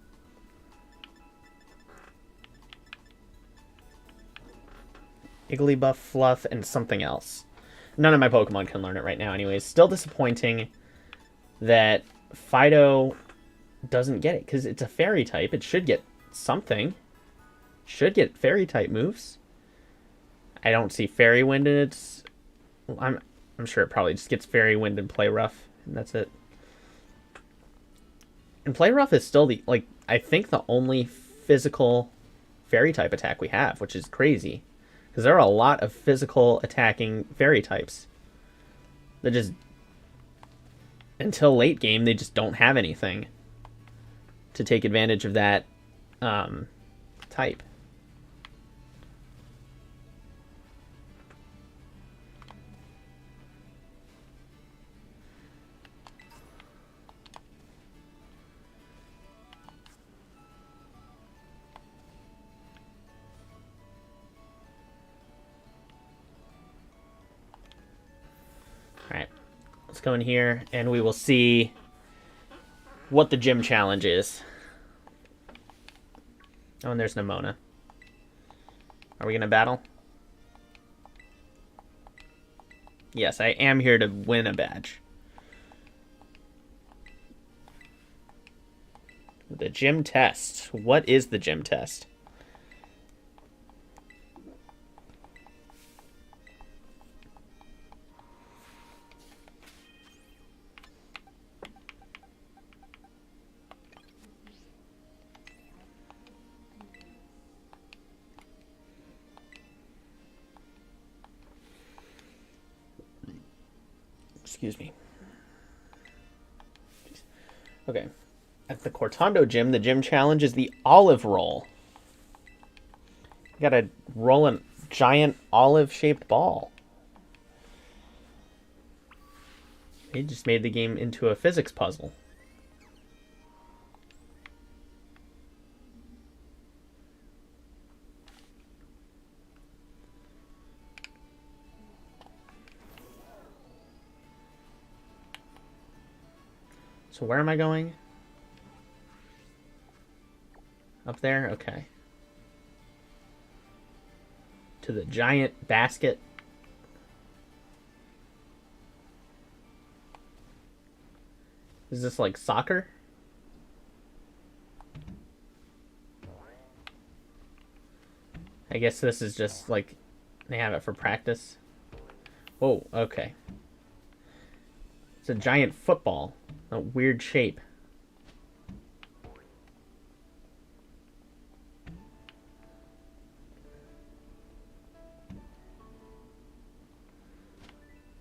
Igglybuff, Fluff, and something else. None of my Pokemon can learn it right now anyways. Still disappointing that Fido doesn't get it, because it's a Fairy type. It should get something. Should get Fairy type moves. I don't see Fairy Wind in its... I'm sure it probably just gets Fairy Wind and Play Rough, and that's it. And Play Rough is still the, like, I think the only physical Fairy type attack we have, which is crazy. Because there are a lot of physical attacking Fairy types. They just... Until late game, they just don't have anything to take advantage of that type. Alright, let's go in here and we will see what the gym challenge is. Oh, and there's Nimona. Are we going to battle? Yes, I am here to win a badge. The gym test. What is the gym test? Excuse me. Okay. At the Cortando gym, the gym challenge is the olive roll. You gotta roll a giant olive-shaped ball. They just made the game into a physics puzzle. So where am I going? Up there? Okay. To the giant basket. Is this like soccer? I guess this is just like they have it for practice. Oh, okay. It's a giant football. A weird shape.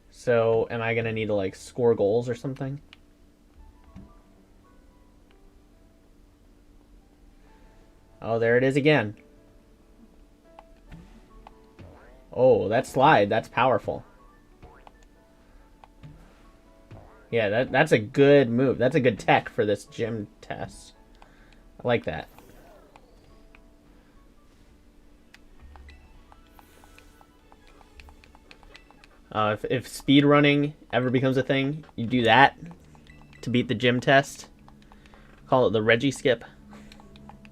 So, am I gonna need to like score goals or something? Oh, there it is again. Oh, that slide, that's powerful. Yeah, that's a good move. That's a good tech for this gym test. I like that. If speed running ever becomes a thing, you do that to beat the gym test. Call it the Reggie skip.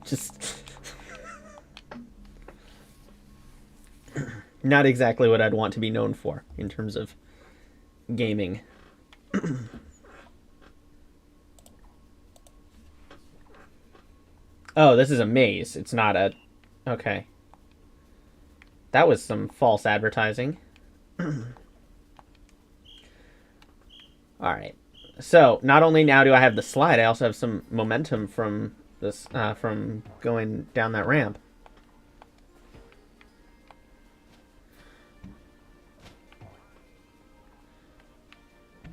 Just not exactly what I'd want to be known for in terms of gaming. Oh, this is a maze. It's not a... Okay. That was some false advertising. Alright. So, not only now do I have the slide, I also have some momentum from this from going down that ramp.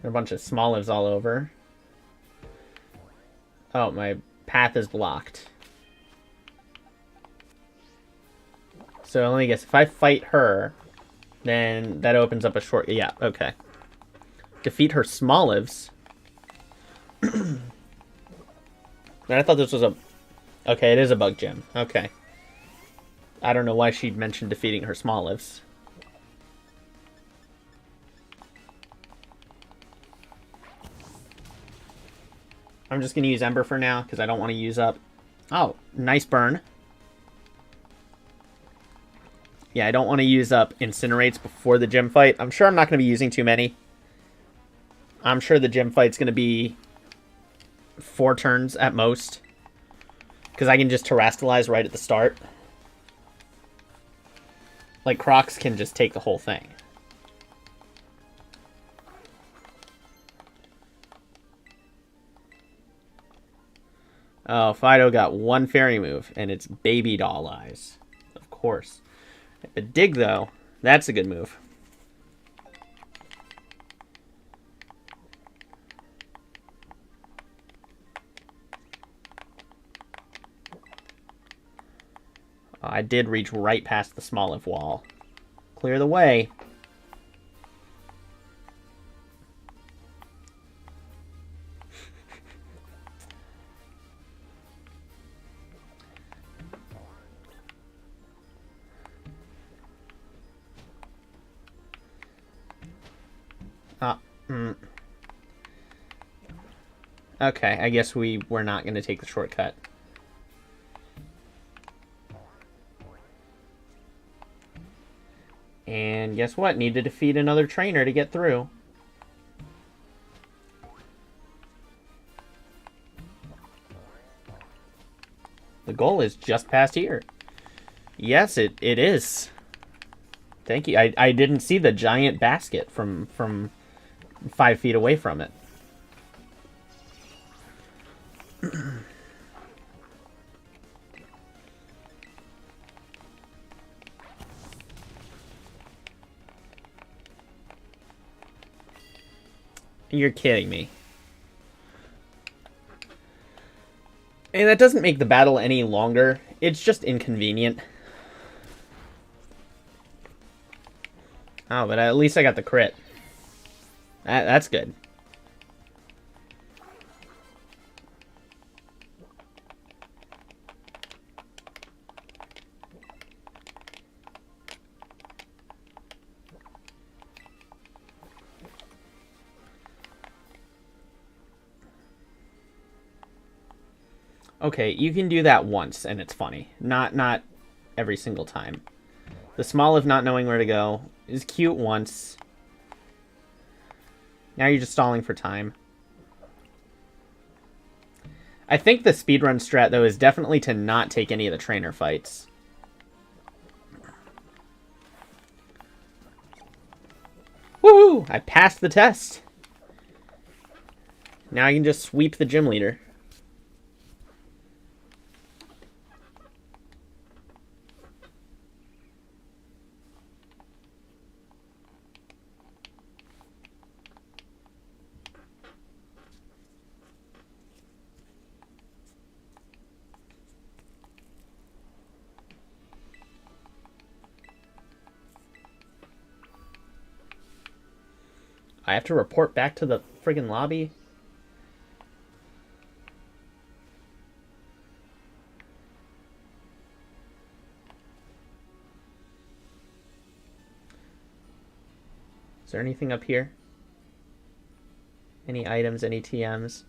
There are a bunch of small lives all over. Oh, my path is blocked. So let me guess. If I fight her, then that opens up a short... Yeah, okay. Defeat her small lives. I thought this was a... Okay, it is a bug gym. Okay. I don't know why she'd mentioned defeating her small lives. I'm just going to use Ember for now, because I don't want to use up... Oh, nice burn. Yeah, I don't want to use up Incinerates before the gym fight. I'm sure I'm not going to be using too many. I'm sure the gym fight's going to be 4 turns at most. Because I can just Terrastalize right at the start. Like, Crocs can just take the whole thing. Oh, Fido got 1 fairy move, and it's Baby Doll Eyes. Of course. But Dig, though, that's a good move. I did reach right past the Smoliv wall. Clear the way. Okay, I guess we're not going to take the shortcut. And guess what? Need to defeat another trainer to get through. The goal is just past here. Yes, it is. Thank you. I didn't see the giant basket from 5 feet away from it. You're kidding me. And that doesn't make the battle any longer. It's just inconvenient. Oh, but at least I got the crit. That's good. Okay, you can do that once, and it's funny. Not every single time. The Smoliv not knowing where to go is cute once. Now you're just stalling for time. I think the speedrun strat, though, is definitely to not take any of the trainer fights. Woohoo! I passed the test! Now I can just sweep the gym leader. I have to report back to the friggin' lobby? Is there anything up here? Any items, any TMs?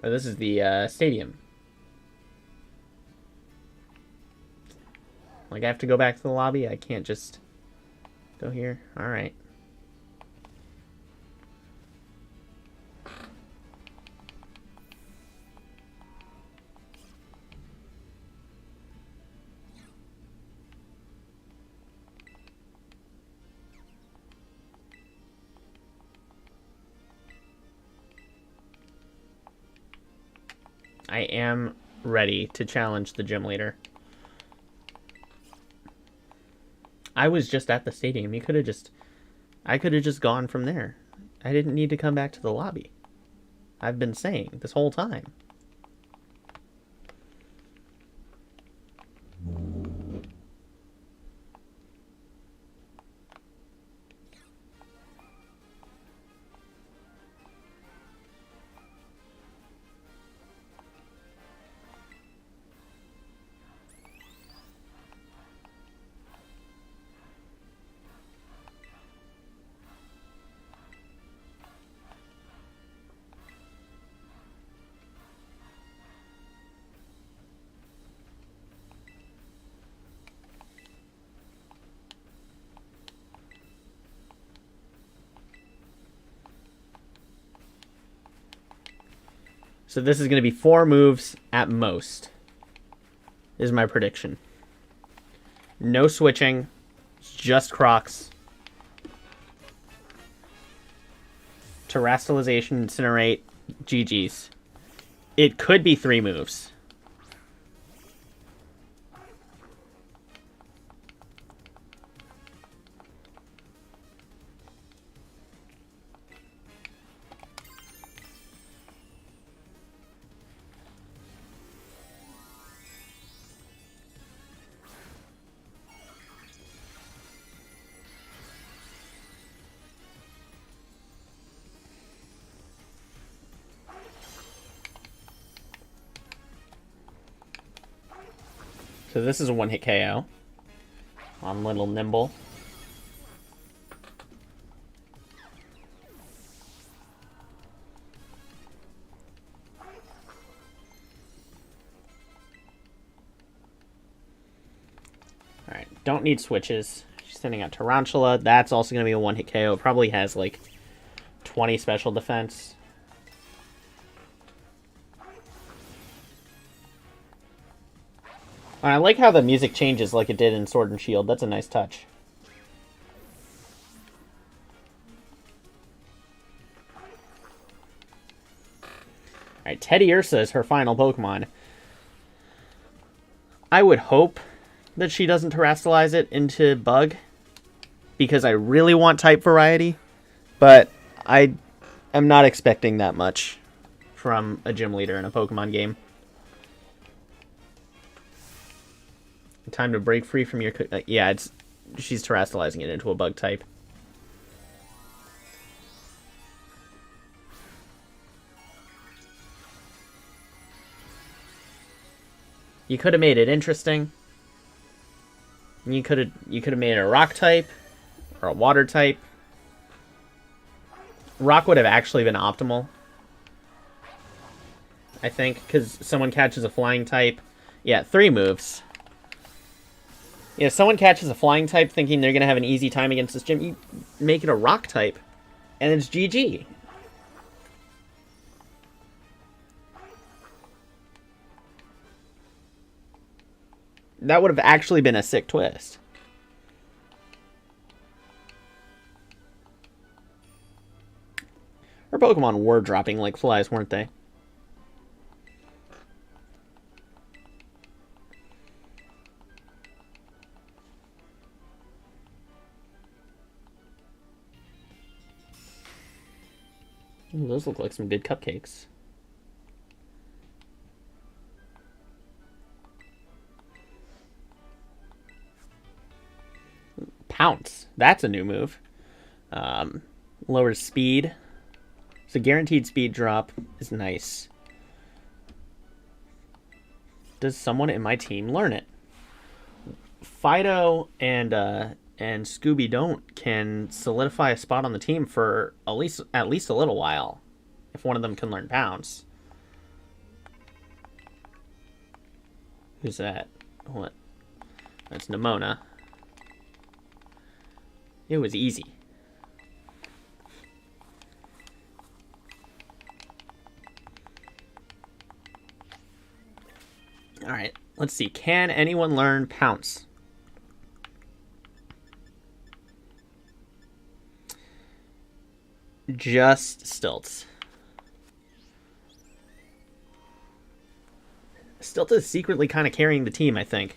Oh, this is the stadium. Like, I have to go back to the lobby? I can't just go here? Alright. I am ready to challenge the gym leader. I was just at the stadium. I could have just gone from there. I didn't need to come back to the lobby. I've been saying this whole time. So this is going to be 4 moves at most, is my prediction. No switching, just Crocs. Terastallization, Incinerate, GG's. It could be 3 moves. So this is a 1-hit KO on Little Nimble. Alright, don't need switches. She's sending out Tarantula. That's also going to be a 1-hit KO. It probably has like 20 special defense. I like how the music changes like it did in Sword and Shield. That's a nice touch. Alright, Teddy Ursa is her final Pokemon. I would hope that she doesn't Terastallize it into Bug, because I really want type variety, but I am not expecting that much from a gym leader in a Pokemon game. Time to break free from your... yeah, she's Terastallizing it into a Bug type. You could have made it interesting. You could have made it a Rock type or a Water type. Rock would have actually been optimal, I think, because someone catches a Flying type. Yeah, 3 moves. Yeah, if someone catches a Flying type thinking they're going to have an easy time against this gym, you make it a Rock type, and it's GG. That would have actually been a sick twist. Her Pokemon were dropping like flies, weren't they? Ooh, those look like some good cupcakes. Pounce. That's a new move. Lowers speed. So guaranteed speed drop is nice. Does someone in my team learn it? Fido and Scooby Don't can solidify a spot on the team for at least a little while if one of them can learn Pounce. Who's that? What? That's Nimona. It was easy. Alright, let's see. Can anyone learn Pounce? Just Stilts. Still is secretly kind of carrying the team, I think.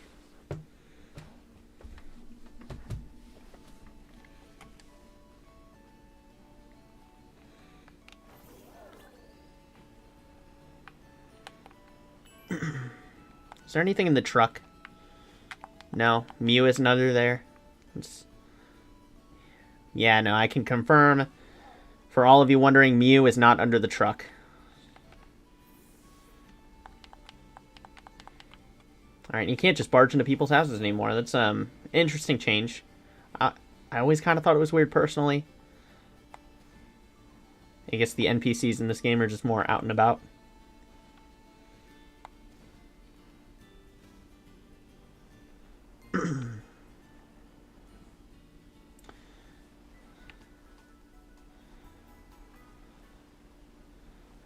Is there anything in the truck? No, Mew isn't under there. Yeah, no, I can confirm. For all of you wondering, Mew is not under the truck. Alright, you can't just barge into people's houses anymore. That's interesting change. I always kind of thought it was weird personally. I guess the NPCs in this game are just more out and about.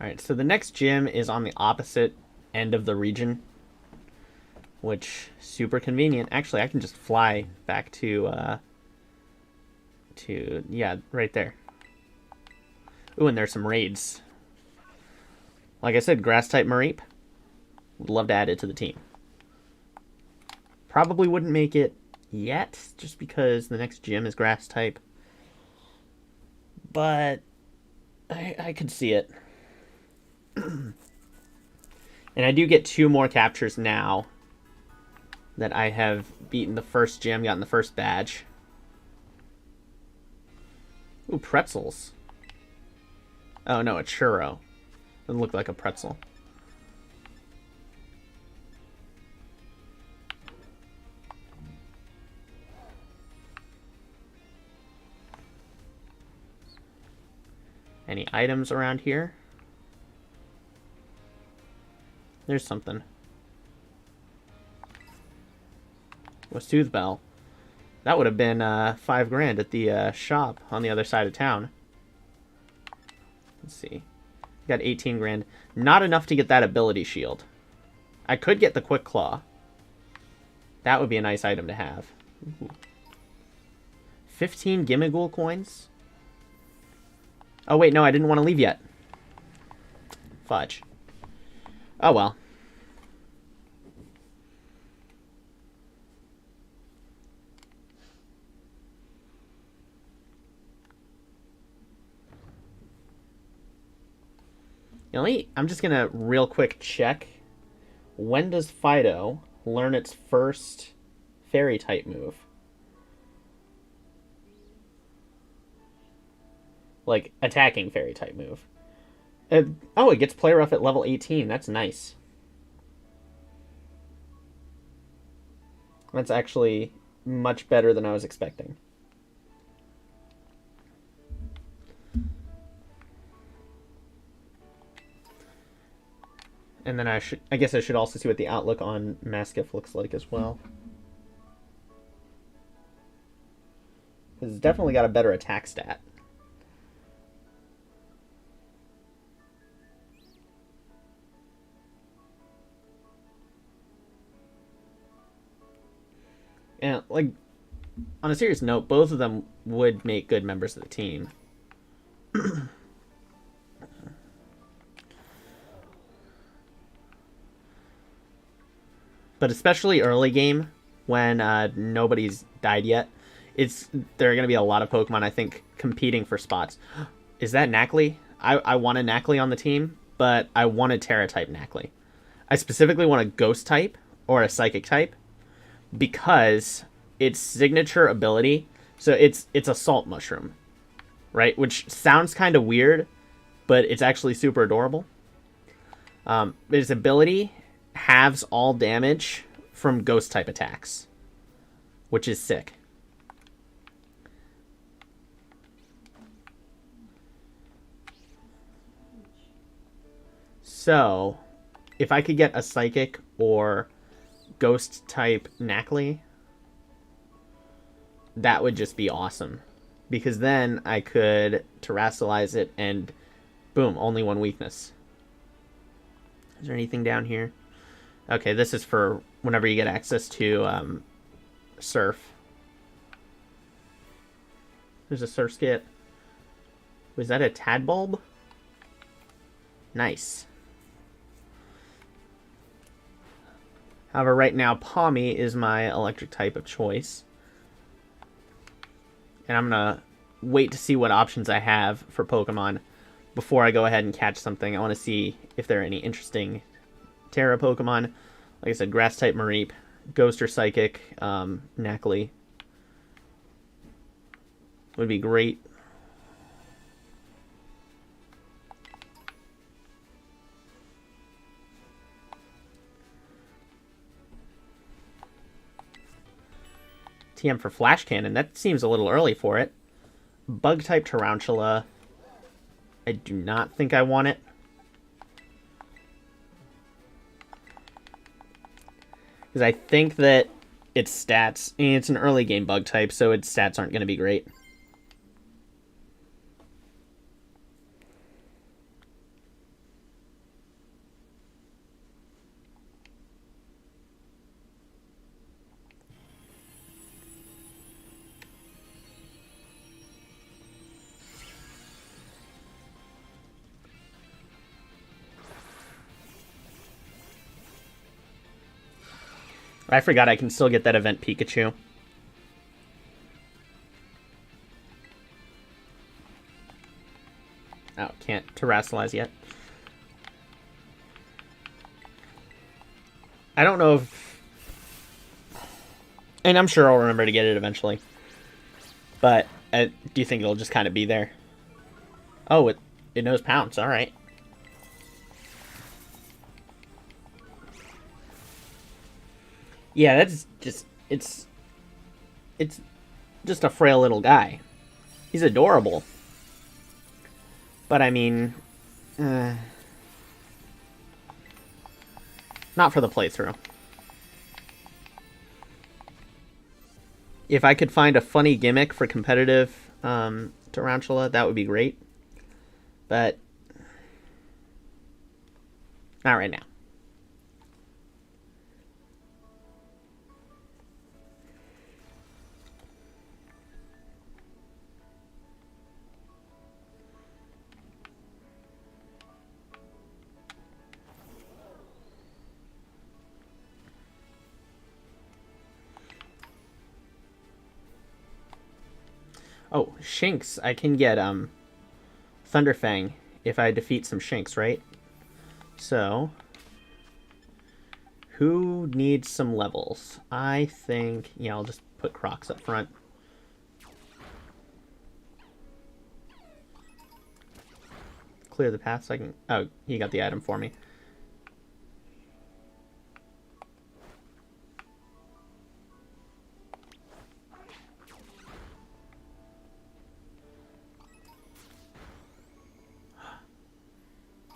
Alright, so the next gym is on the opposite end of the region, which super convenient. Actually, I can just fly back to yeah, right there. Ooh, and there's some raids. Like I said, grass-type Mareep. Would love to add it to the team. Probably wouldn't make it yet, just because the next gym is grass-type. But I could see it. And I do get 2 more captures now that I have beaten the first gym, gotten the first badge. Ooh, pretzels. Oh, no, a churro. Doesn't look like a pretzel. Any items around here? There's something. A sooth bell. That would have been $5 grand at the shop on the other side of town. Let's see. Got 18 grand. Not enough to get that ability shield. I could get the quick claw. That would be a nice item to have. Ooh. 15 Gimmighoul coins. Oh wait, no, I didn't want to leave yet. Fudge. Oh well. I'm just gonna real quick check. When does Fido learn its first fairy type move? Like, attacking fairy type move. Oh, it gets play rough at level 18. That's nice. That's actually much better than I was expecting. And then I guess I should also see what the outlook on Mastiff looks like as well. It's definitely got a better attack stat. And, like, on a serious note, both of them would make good members of the team. But especially early game, when nobody's died yet, there are going to be a lot of Pokemon, I think, competing for spots. Is that Knackley? I want a Knackley on the team, but I want a Terra-type Knackley. I specifically want a Ghost-type or a Psychic-type, because its signature ability, so it's Assault Mushroom, right? Which sounds kind of weird, but it's actually super adorable. Its ability halves all damage from Ghost-type attacks, which is sick. So, if I could get a Psychic or Ghost-type Knackley, that would just be awesome. Because then I could Terrasilize it and boom, only 1 weakness. Is there anything down here? Okay, this is for whenever you get access to Surf. There's a Surf skit. Was that a Tadbulb? Nice. However, right now, Palmy is my electric type of choice. And I'm going to wait to see what options I have for Pokemon before I go ahead and catch something. I want to see if there are any interesting Terra Pokemon. Like I said, Grass-type Mareep, Ghost or Psychic, Nacli would be great. TM for Flash Cannon. That seems a little early for it. Bug-type Tarantula. I do not think I want it. Because I think that its stats... And it's an early game bug type, so its stats aren't going to be great. I forgot I can still get that event Pikachu. Oh, can't terrestrialize yet. I don't know if... And I'm sure I'll remember to get it eventually. But do you think it'll just kind of be there? Oh, it knows Pounce. All right. Yeah, that's just... It's just a frail little guy. He's adorable. But, I mean... not for the playthrough. If I could find a funny gimmick for competitive Tarantula, that would be great. But... not right now. Oh, Shinx. I can get Thunderfang if I defeat some Shinx, right? So, who needs some levels? I think, yeah, I'll just put Crocs up front. Clear the path so I can... Oh, he got the item for me.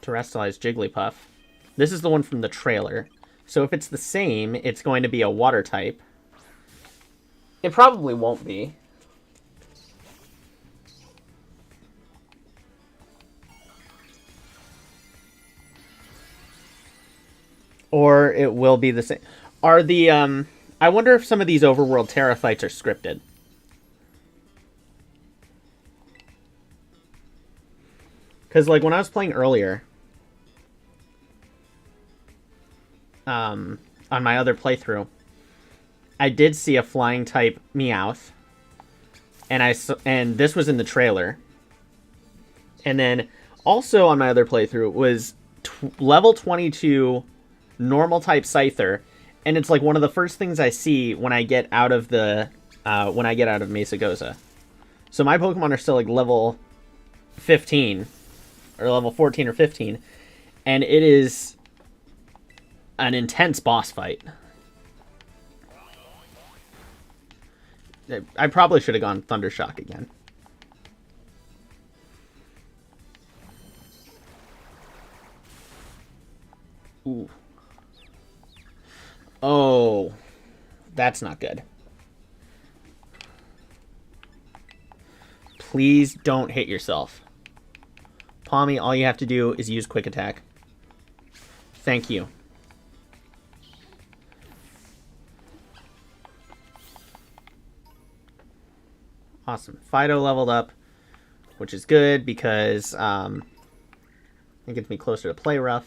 Terrestrialized Jigglypuff. This is the one from the trailer. So if it's the same, it's going to be a water type. It probably won't be. Or it will be the same. Are the, I wonder if some of these overworld Terra fights are scripted. Because, like, when I was playing earlier... on my other playthrough, I did see a flying type Meowth, and this was in the trailer. And then also on my other playthrough was level 22 normal type Scyther, and it's like one of the first things I see when I get out of the Mesa Goza. So my Pokemon are still like level 15 or level 14 or 15, and it is an intense boss fight. I probably should have gone Thundershock again. Ooh. Oh. That's not good. Please don't hit yourself. Palmy, all you have to do is use Quick Attack. Thank you. Awesome. Fido leveled up, which is good because it gets me closer to Play Rough.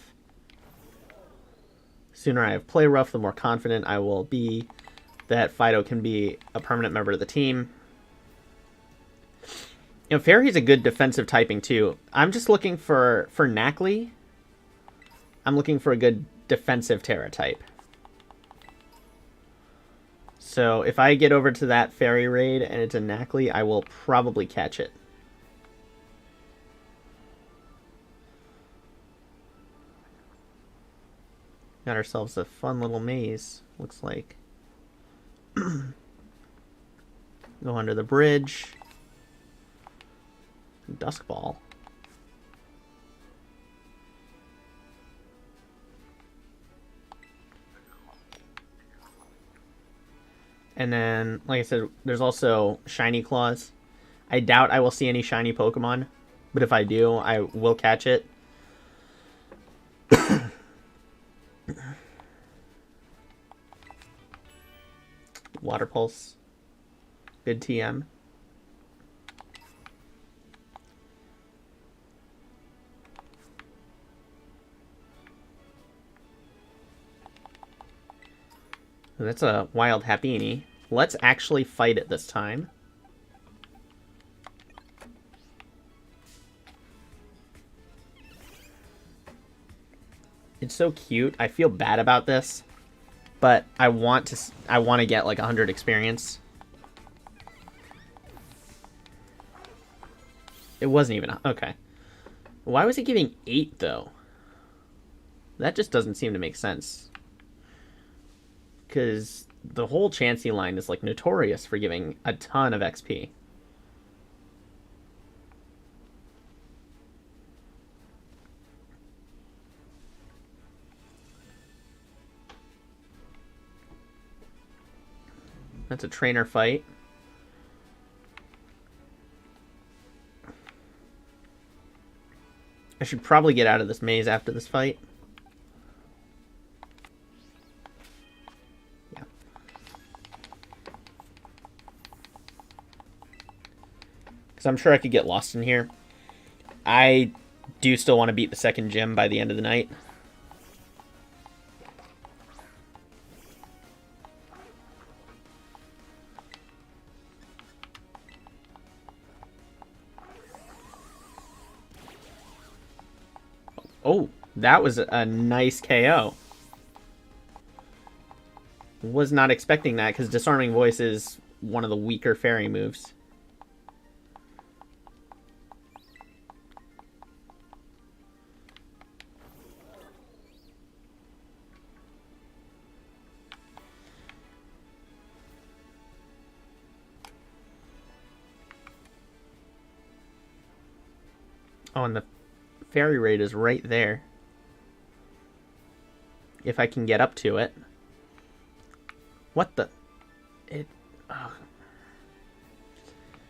sooner I have play rough, the more confident I will be that Fido can be a permanent member of the team. You know, Fairy's a good defensive typing too. I'm just looking for Knackley. I'm looking for a good defensive Terra type. So if I get over to that Fairy raid and it's a Knackley, I will probably catch it. Got ourselves a fun little maze, looks like. Go under the bridge. Dusk Ball. And then, like I said, there's also Shiny Claws. I doubt I will see any shiny Pokemon, but if I do, I will catch it. Water Pulse. Good TM. That's a Wild Happiny. Let's actually fight it this time. It's so cute. I feel bad about this, but I want to get like 100 experience. It wasn't even okay. Why was it giving 8 though? That just doesn't seem to make sense. Because the whole Chansey line is like notorious for giving a ton of XP. That's a trainer fight. I should probably get out of this maze after this fight. Yeah. Because I'm sure I could get lost in here. I do still want to beat the second gym by the end of the night. Oh, that was a nice KO. Was not expecting that because Disarming Voice is one of the weaker fairy moves. Oh, and the fairy raid is right there. If I can get up to it. What the? It. Oh.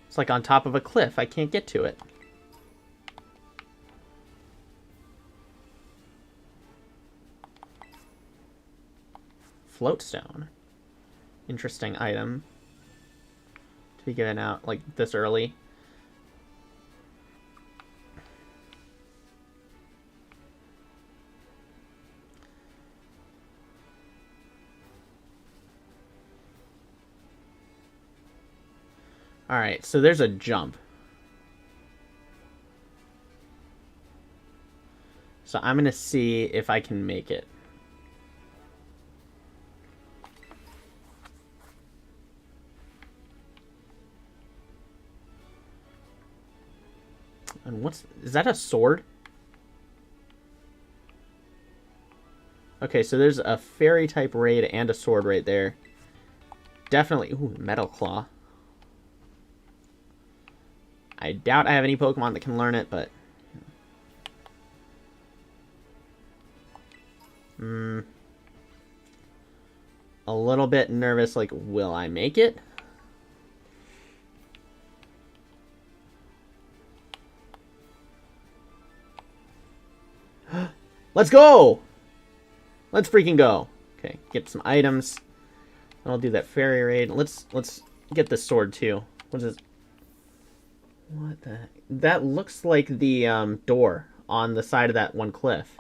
It's like on top of a cliff. I can't get to it. Floatstone. Interesting item to be given out like this early. Alright, so there's a jump. So I'm going to see if I can make it. And is that a sword? Okay, so there's a fairy type raid and a sword right there. Definitely, ooh, Metal Claw. I doubt I have any Pokemon that can learn it, but... a little bit nervous, like, will I make it? Let's go! Let's freaking go. Okay, get some items. I'll do that fairy raid. Let's get this sword, too. What is this? What the heck? That looks like the door on the side of that one cliff.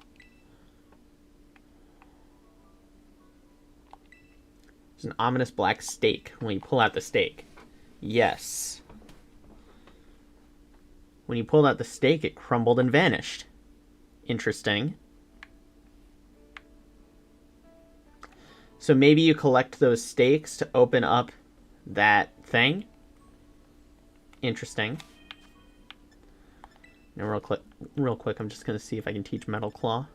There's an ominous black stake when you pull out the stake. Yes. When you pulled out the stake, it crumbled and vanished. Interesting. So maybe you collect those stakes to open up that thing. Interesting. Now real quick, I'm just going to see if I can teach Metal Claw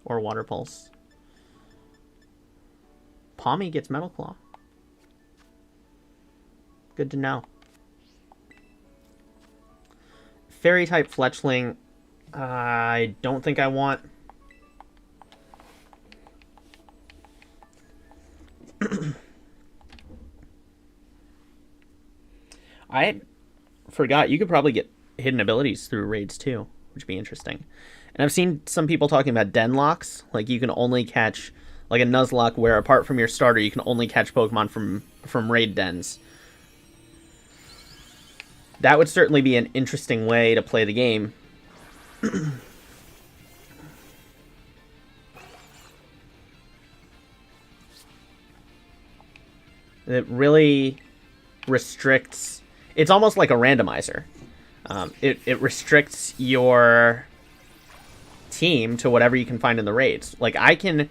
or Water Pulse. Palmy gets Metal Claw. Good to know. Fairy type Fletchling, I don't think I want. I forgot you could probably get hidden abilities through raids too, which would be interesting. And I've seen some people talking about den locks, like you can only catch like a Nuzlocke where apart from your starter you can only catch Pokemon from raid dens. That would certainly be an interesting way to play the game. It really restricts... It's almost like a randomizer. It restricts your team to whatever you can find in the raids. Like, I can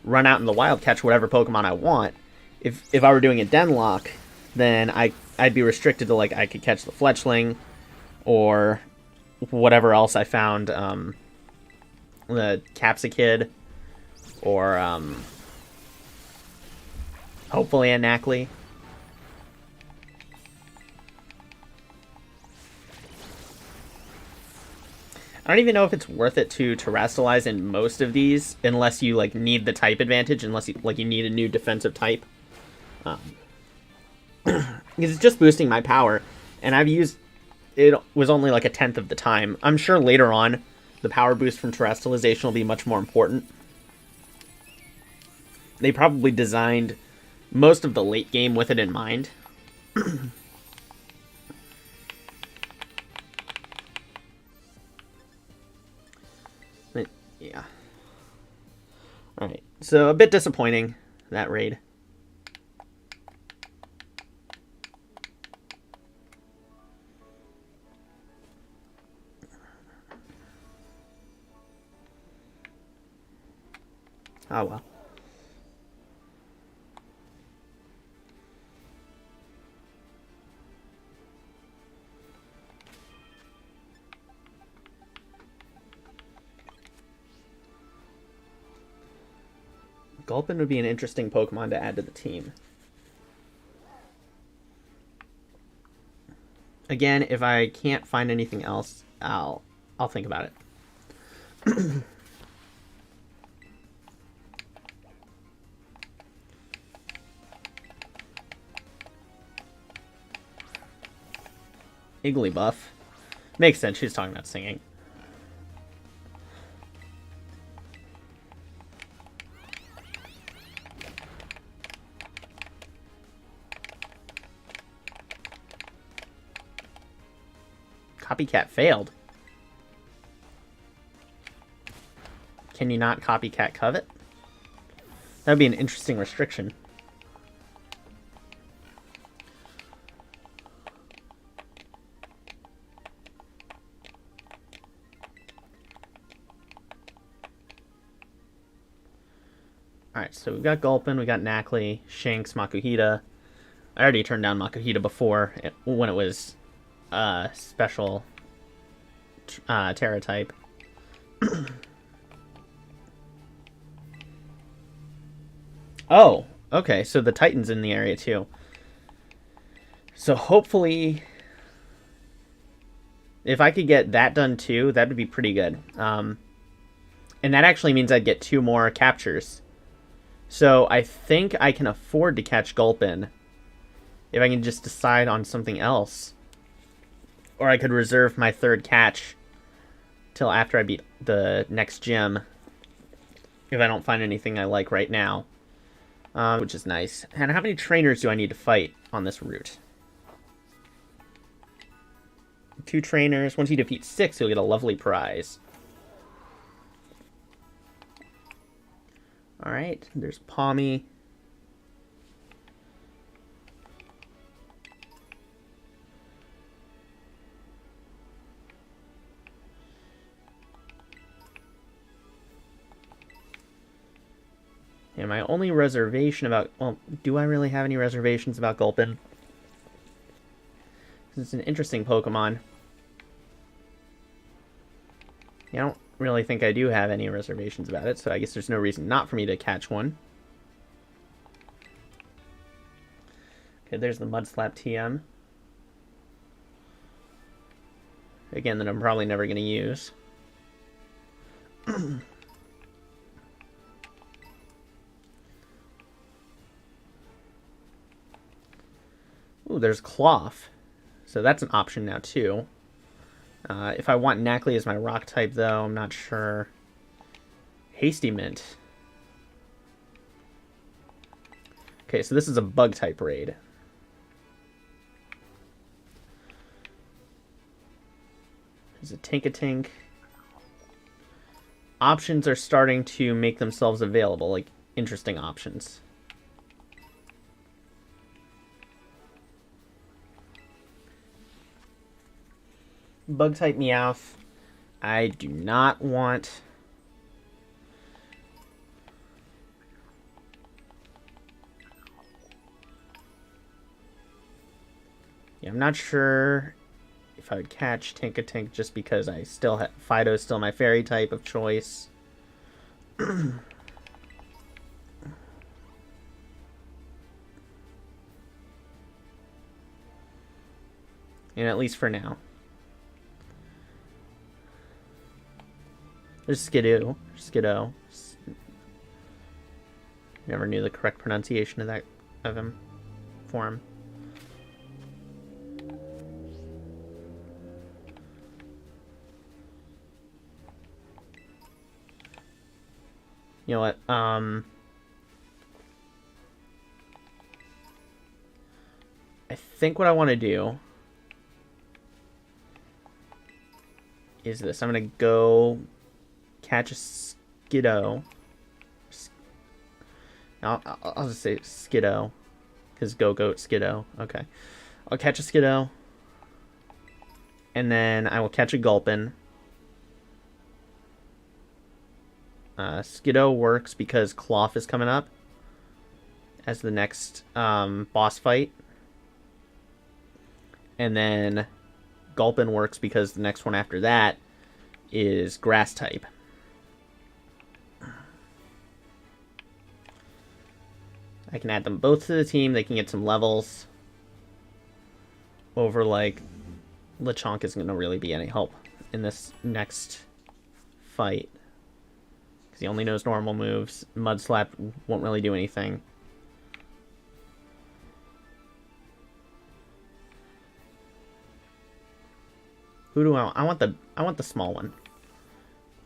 run out in the wild, catch whatever Pokemon I want. If I were doing a den lock, then I'd be restricted to, like, I could catch the Fletchling or whatever else I found, the Capsakid or hopefully a Knackley. I don't even know if it's worth it to terrestrialize in most of these unless you like need the type advantage, unless you need a new defensive type. Because it's just boosting my power, and I've used it was only like 1/10 of the time. I'm sure later on the power boost from terrestrialization will be much more important. They probably designed most of the late game with it in mind. But, yeah. Alright, so a bit disappointing, that raid. Oh well. Gulpin would be an interesting Pokemon to add to the team. Again, if I can't find anything else, I'll think about it. Igglybuff. Makes sense, she's talking about singing. Copycat failed. Can you not copycat covet? That would be an interesting restriction. Alright, so we've got Gulpin, we got Knackley, Shanks, Makuhita. I already turned down Makuhita before when it was special Terra type. Oh, okay, so the Titan's in the area too. So hopefully, if I could get that done too, that would be pretty good. And that actually means I'd get 2 more captures. So I think I can afford to catch Gulpin if I can just decide on something else. Or I could reserve my 3rd catch till after I beat the next gym if I don't find anything I like right now. Which is nice. And how many trainers do I need to fight on this route? 2 trainers. Once you defeat 6, you'll get a lovely prize. Alright, there's Palmy. And my only reservation about... Well, do I really have any reservations about Gulpin? It's an interesting Pokemon. I don't really think I do have any reservations about it, so I guess there's no reason not for me to catch one. Okay, there's the Mudslap TM. Again, that I'm probably never going to use. Ooh, there's Cloth. So that's an option now, too. If I want Knackley as my rock type, though, I'm not sure. Hasty Mint. Okay, so this is a bug type raid. There's a Tink-a-Tink. Options are starting to make themselves available, like interesting options. Bug type Meowth. I do not want... Yeah, I'm not sure if I would catch Tink-a-Tink just because I still have... Fido's still my fairy type of choice. And at least for now. There's Skidoo. Skiddo. Never knew the correct pronunciation of him. For him. You know what? I think what I want to do is this. I'm going to go catch a Skiddo. I'll just say Skiddo. Because Go Goat Skiddo. Okay. I'll catch a Skiddo. And then I will catch a Gulpin. Skiddo works because Cloth is coming up as the next boss fight. And then Gulpin works because the next one after that is Grass type. I can add them both to the team. They can get some levels. Over, like, Lechonk isn't going to really be any help in this next fight. Because he only knows normal moves. Mudslap won't really do anything. Who do I want? I want the small one.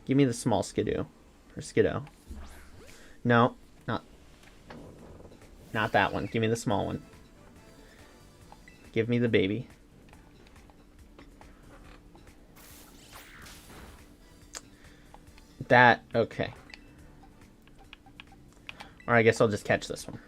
Give me the small Skidoo. Or Skiddo. No, not that one. Give me the small one. Give me the baby. That, okay. Or I guess I'll just catch this one.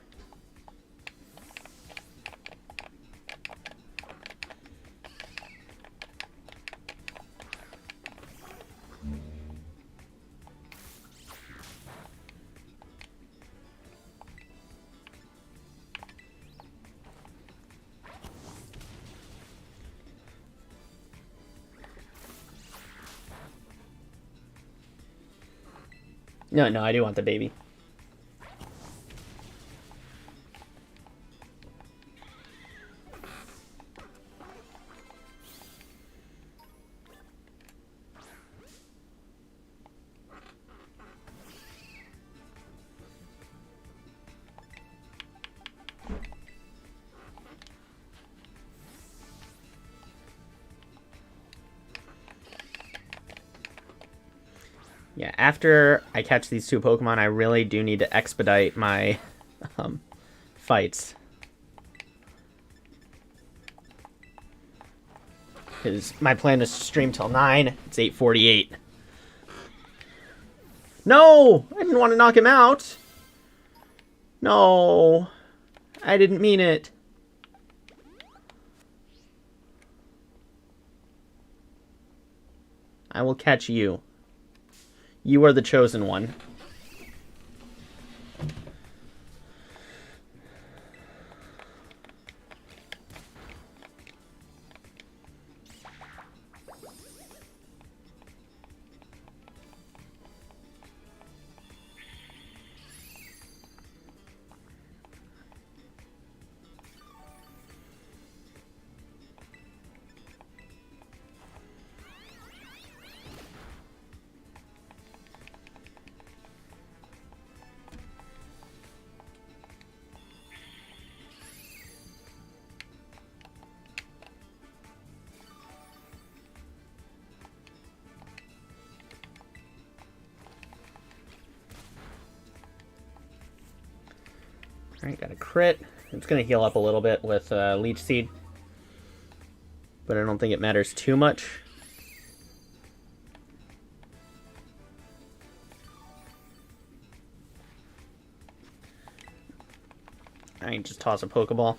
No, I do want the baby. Yeah, after I catch these two Pokemon, I really do need to expedite my fights. Because my plan is to stream till 9. It's 8:48. No! I didn't want to knock him out. No. I didn't mean it. I will catch you. You are the chosen one. Alright, got a crit. It's going to heal up a little bit with Leech Seed. But I don't think it matters too much. I can just toss a Pokeball.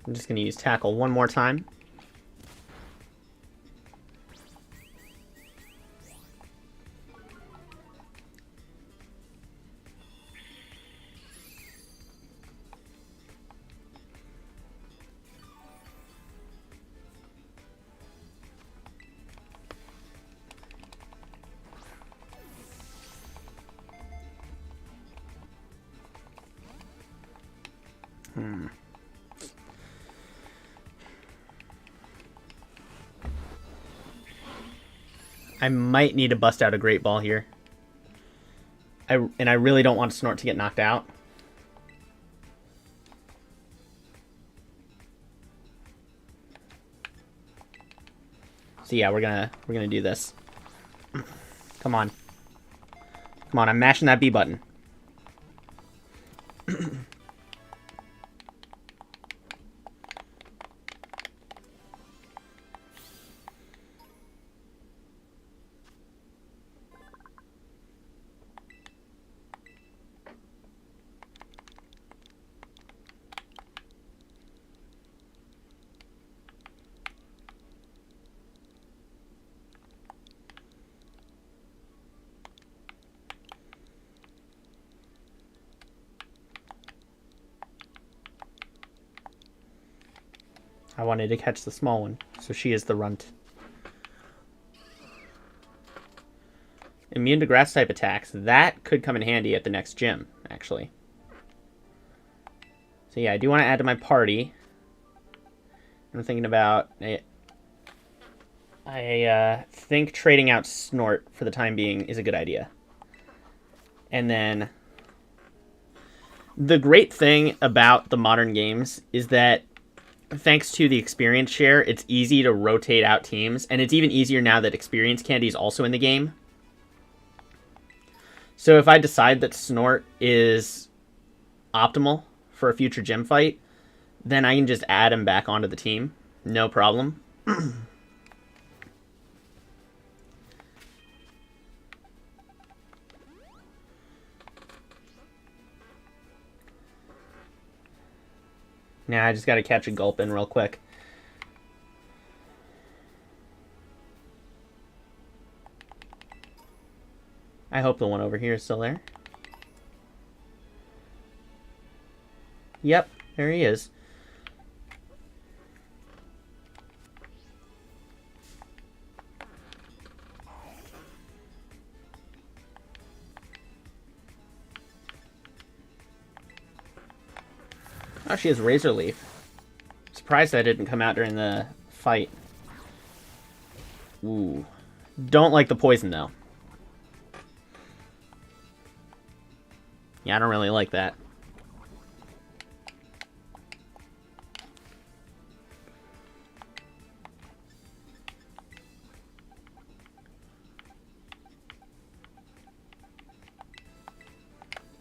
I'm just going to use Tackle one more time. I might need to bust out a Great Ball here. And I really don't want Snort to get knocked out. So yeah, we're gonna do this. Come on. Come on, I'm mashing that B button. I wanted to catch the small one, so she is the runt. Immune to grass type attacks. That could come in handy at the next gym, actually. So yeah, I do want to add to my party. I'm thinking about... I think trading out Snort for the time being is a good idea. And then... the great thing about the modern games is that thanks to the experience share, it's easy to rotate out teams, and it's even easier now that experience candy is also in the game. So if I decide that Snort is optimal for a future gym fight, then I can just add him back onto the team. No problem. Now I just got to catch a Gulpin real quick. I hope the one over here is still there. Yep, there he is. Oh, she has Razor Leaf. Surprised that didn't come out during the fight. Ooh. Don't like the poison, though. Yeah, I don't really like that.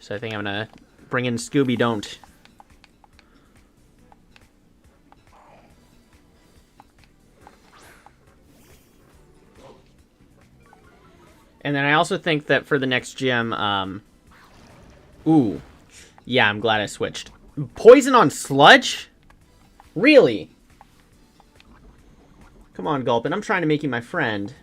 So I think I'm gonna bring in Scooby Don't. And then I also think that for the next gym, ooh. Yeah, I'm glad I switched. Poison on Sludge? Really? Come on, Gulpin. I'm trying to make you my friend.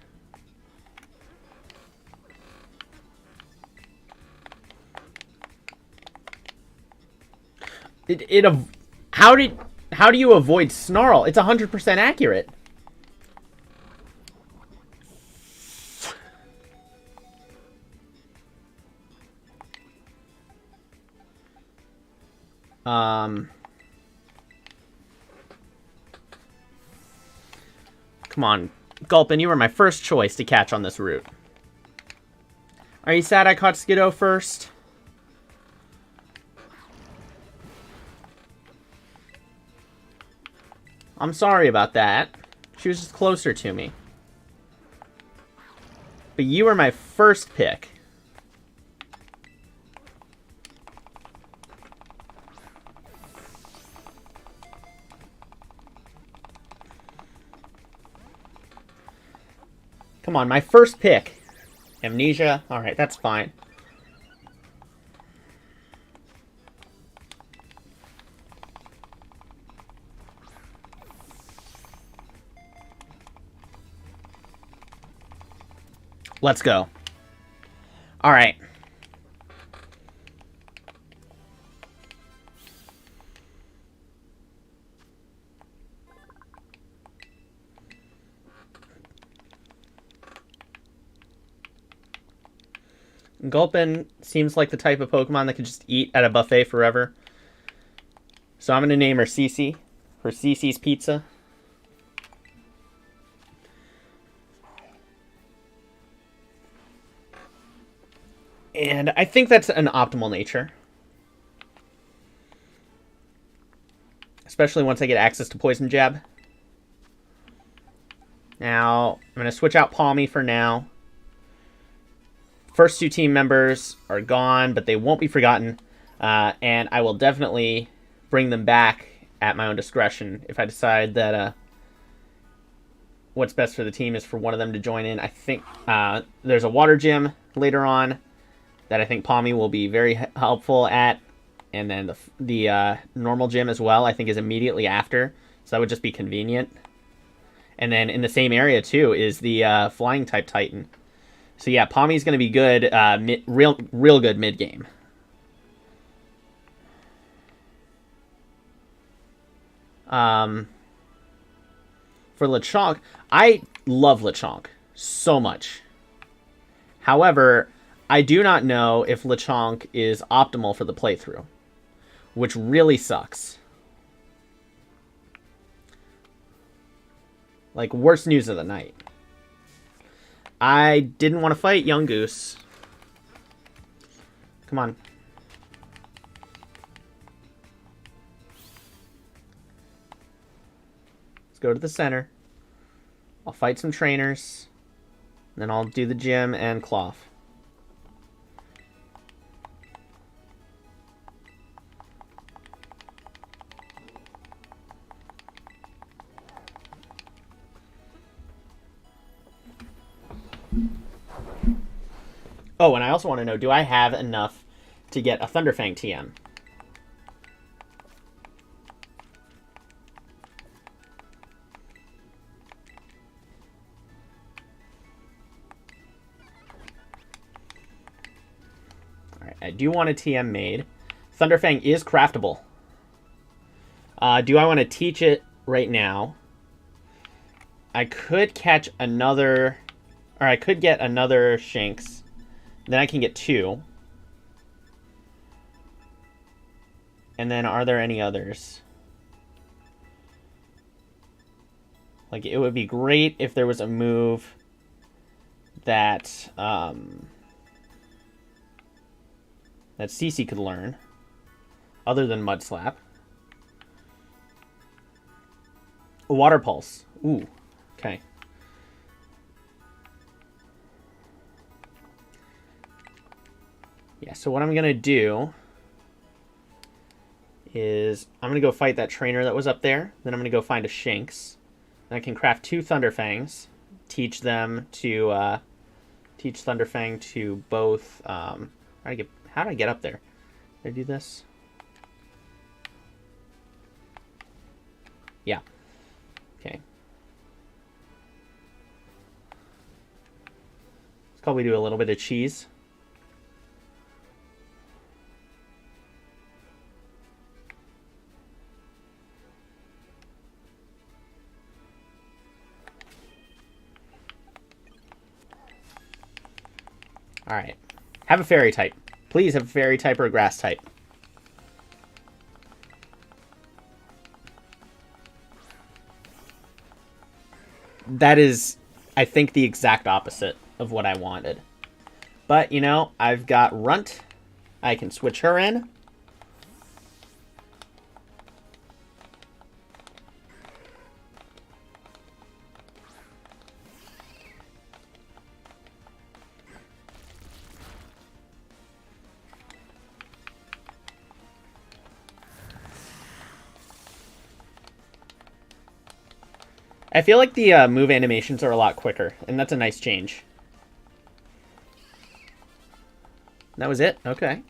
How do you avoid Snarl? It's 100% accurate. Come on. Gulpin, you were my first choice to catch on this route. Are you sad I caught Skiddo first? I'm sorry about that. She was just closer to me. But you were my first pick. Come on, my first pick. Amnesia. Alright, that's fine. Let's go. Alright. Gulpin seems like the type of Pokemon that can just eat at a buffet forever. So I'm going to name her Cece for Cece's Pizza. And I think that's an optimal nature. Especially once I get access to Poison Jab. Now, I'm going to switch out Palmy for now. First two team members are gone, but they won't be forgotten. And I will definitely bring them back at my own discretion if I decide that what's best for the team is for one of them to join in. I think there's a water gym later on that I think Palmy will be very helpful at. And then the normal gym as well, I think, is immediately after. So that would just be convenient. And then in the same area, too, is the flying type Titan. So yeah, Palmy's going to be good, real good mid-game. For Lechonk, I love Lechonk so much. However, I do not know if Lechonk is optimal for the playthrough, which really sucks. Like, worst news of the night. I didn't want to fight Young Goose. Come on. Let's go to the center. I'll fight some trainers. Then I'll do the gym and Cloth. Oh, and I also want to know, do I have enough to get a Thunderfang TM? Alright, I do want a TM made. Thunderfang is craftable. Do I want to teach it right now? I could catch another... Or I could get another Shanks. Then I can get two. And then are there any others? Like, it would be great if there was a move that that Cece could learn, other than Mud Slap. A Water Pulse. Ooh, okay. Yeah, so what I'm going to do is I'm going to go fight that trainer that was up there. Then I'm going to go find a Shinx. Then I can craft two Thunderfangs. Teach them to, teach Thunderfang to both, how do I get up there? Did I do this? Yeah. Okay. Let's probably do a little bit of cheese. Alright. Have a fairy type. Please have a fairy type or a grass type. That is I think the exact opposite of what I wanted. But, you know, I've got Runt. I can switch her in. I feel like the move animations are a lot quicker, and that's a nice change. That was it? Okay.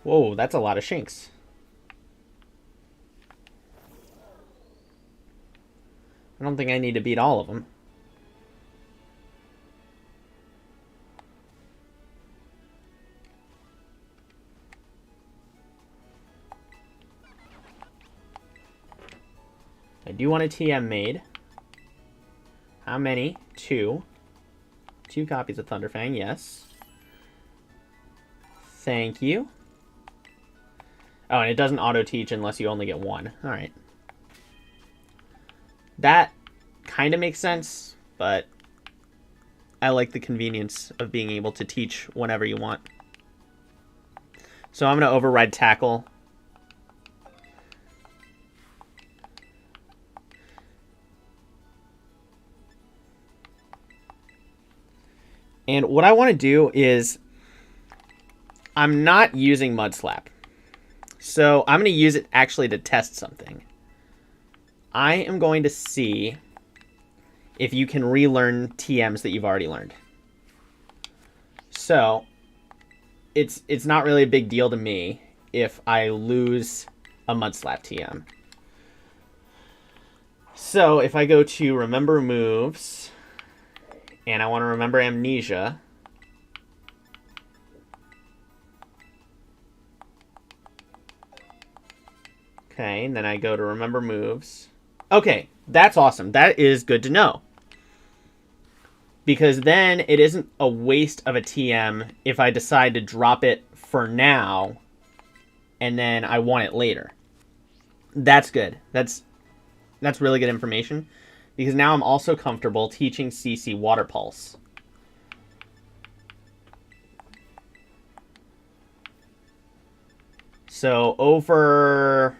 Whoa, that's a lot of Shinx. I don't think I need to beat all of them. I do want a TM made. How many? 2. 2 copies of Thunderfang, yes. Thank you. Oh, and it doesn't auto-teach unless you only get 1. Alright. That kind of makes sense, but I like the convenience of being able to teach whenever you want. So I'm going to override Tackle. And what I want to do is, I'm not using Mud Slap. So I'm going to use it actually to test something. I am going to see if you can relearn TMs that you've already learned. So it's not really a big deal to me if I lose a Mud Slap TM. So if I go to Remember Moves, and I want to remember Amnesia, okay, and then I go to Remember Moves. Okay, that's awesome. That is good to know. Because then it isn't a waste of a TM if I decide to drop it for now, and then I want it later. That's good. That's really good information. Because now I'm also comfortable teaching CC Water Pulse. So over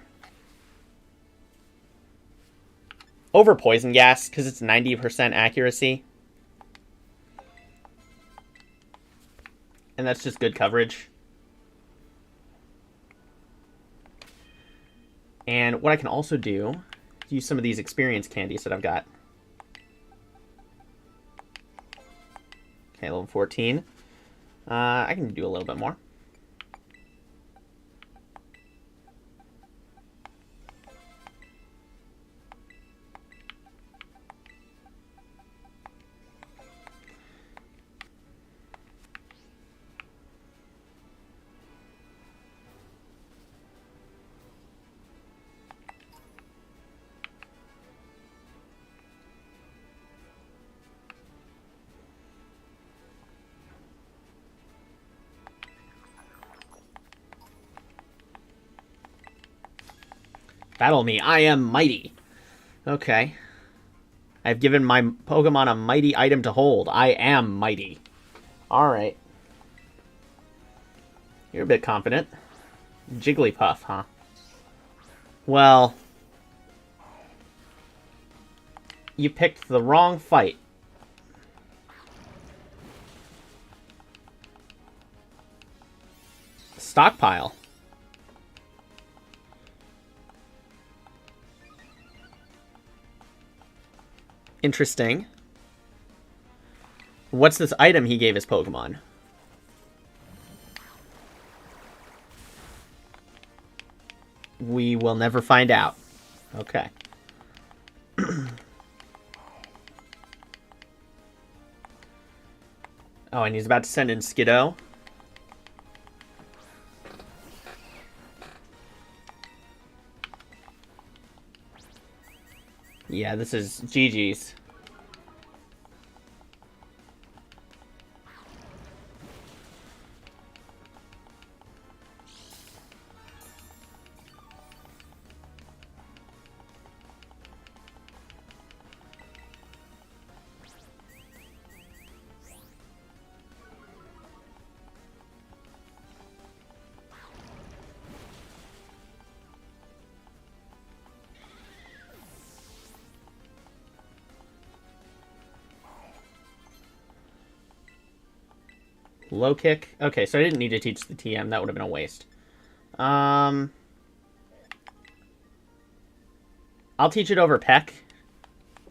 Poison Gas, because it's 90% accuracy. And that's just good coverage. And what I can also do, use some of these experience candies that I've got. Okay, level 14. I can do a little bit more. Battle me, I am mighty. Okay. I've given my Pokemon a mighty item to hold. I am mighty. Alright. You're a bit confident. Jigglypuff, huh? Well, you picked the wrong fight. Stockpile. Interesting. What's this item he gave his Pokemon? We will never find out. Okay. Oh, and he's about to send in Skiddo. Yeah, this is GG's. Low kick. Okay, so I didn't need to teach the TM. That would have been a waste. I'll teach it over Peck.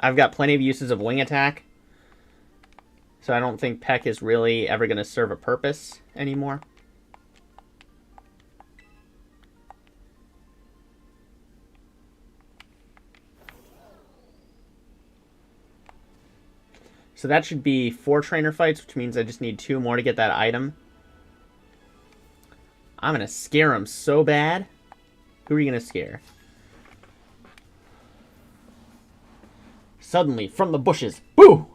I've got plenty of uses of wing attack. So I don't think Peck is really ever going to serve a purpose anymore. So that should be 4 trainer fights, which means I just need 2 more to get that item. I'm going to scare him so bad. Who are you going to scare? Suddenly, from the bushes. Boo!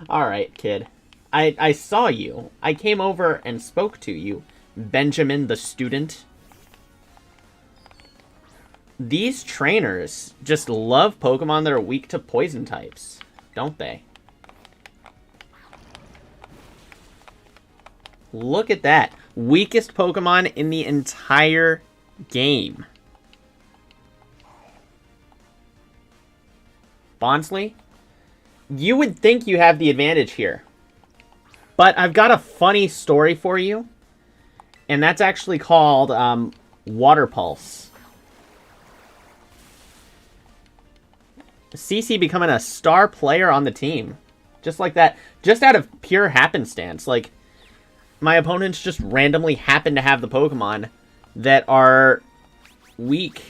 Alright, kid. I saw you. I came over and spoke to you. Benjamin the student. These trainers just love Pokemon that are weak to poison types, don't they? Look at that. Weakest Pokemon in the entire game. Bonsly? You would think you have the advantage here. But I've got a funny story for you. And that's actually called Water Pulse. CC becoming a star player on the team. Just like that. Just out of pure happenstance. Like, my opponents just randomly happen to have the Pokemon that are weak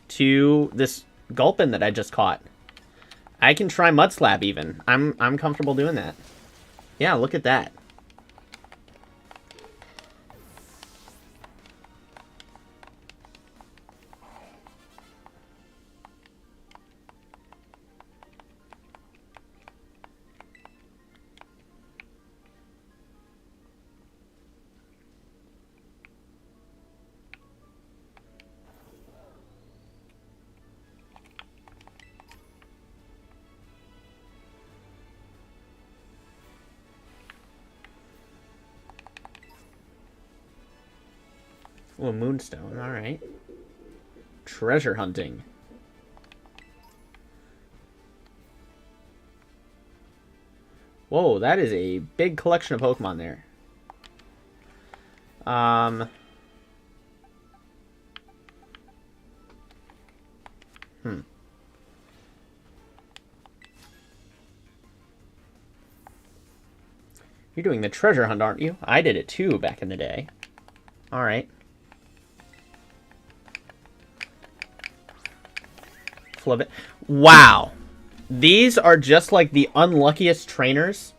to this Gulpin that I just caught. I can try Mud Slap even. I'm comfortable doing that. Yeah, look at that. Oh, Moonstone, alright. Treasure hunting. Whoa, that is a big collection of Pokemon there. You're doing the treasure hunt, aren't you? I did it too back in the day. Alright. Flip it. Wow. These are just like the unluckiest trainers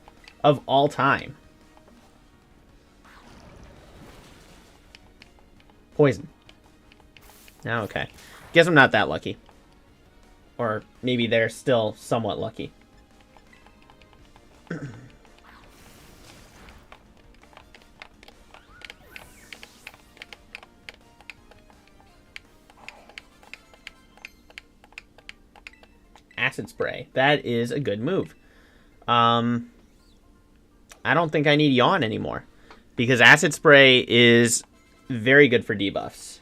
of all time. Poison. Oh, okay. Guess I'm not that lucky. Or maybe they're still somewhat lucky. Acid Spray. That is a good move. I don't think I need Yawn anymore. Because Acid Spray is very good for debuffs.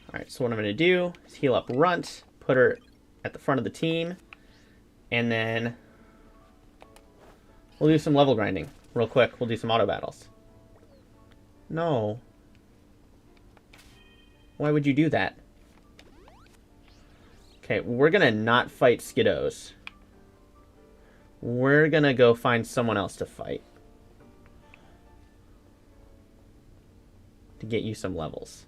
Alright, so what I'm going to do is heal up Runt, put her at the front of the team, and then we'll do some level grinding. Real quick, we'll do some auto battles. No. Why would you do that? Okay, we're gonna not fight Skiddos. We're gonna go find someone else to fight. To get you some levels.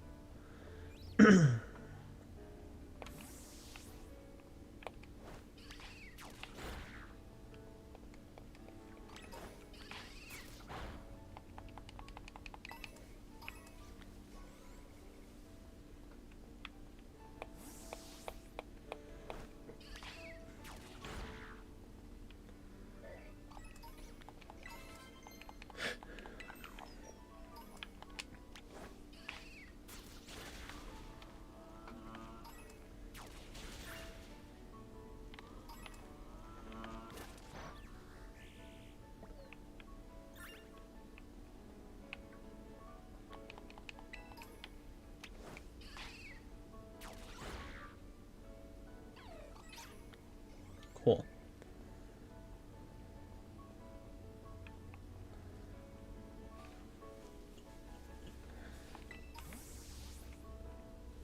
Cool.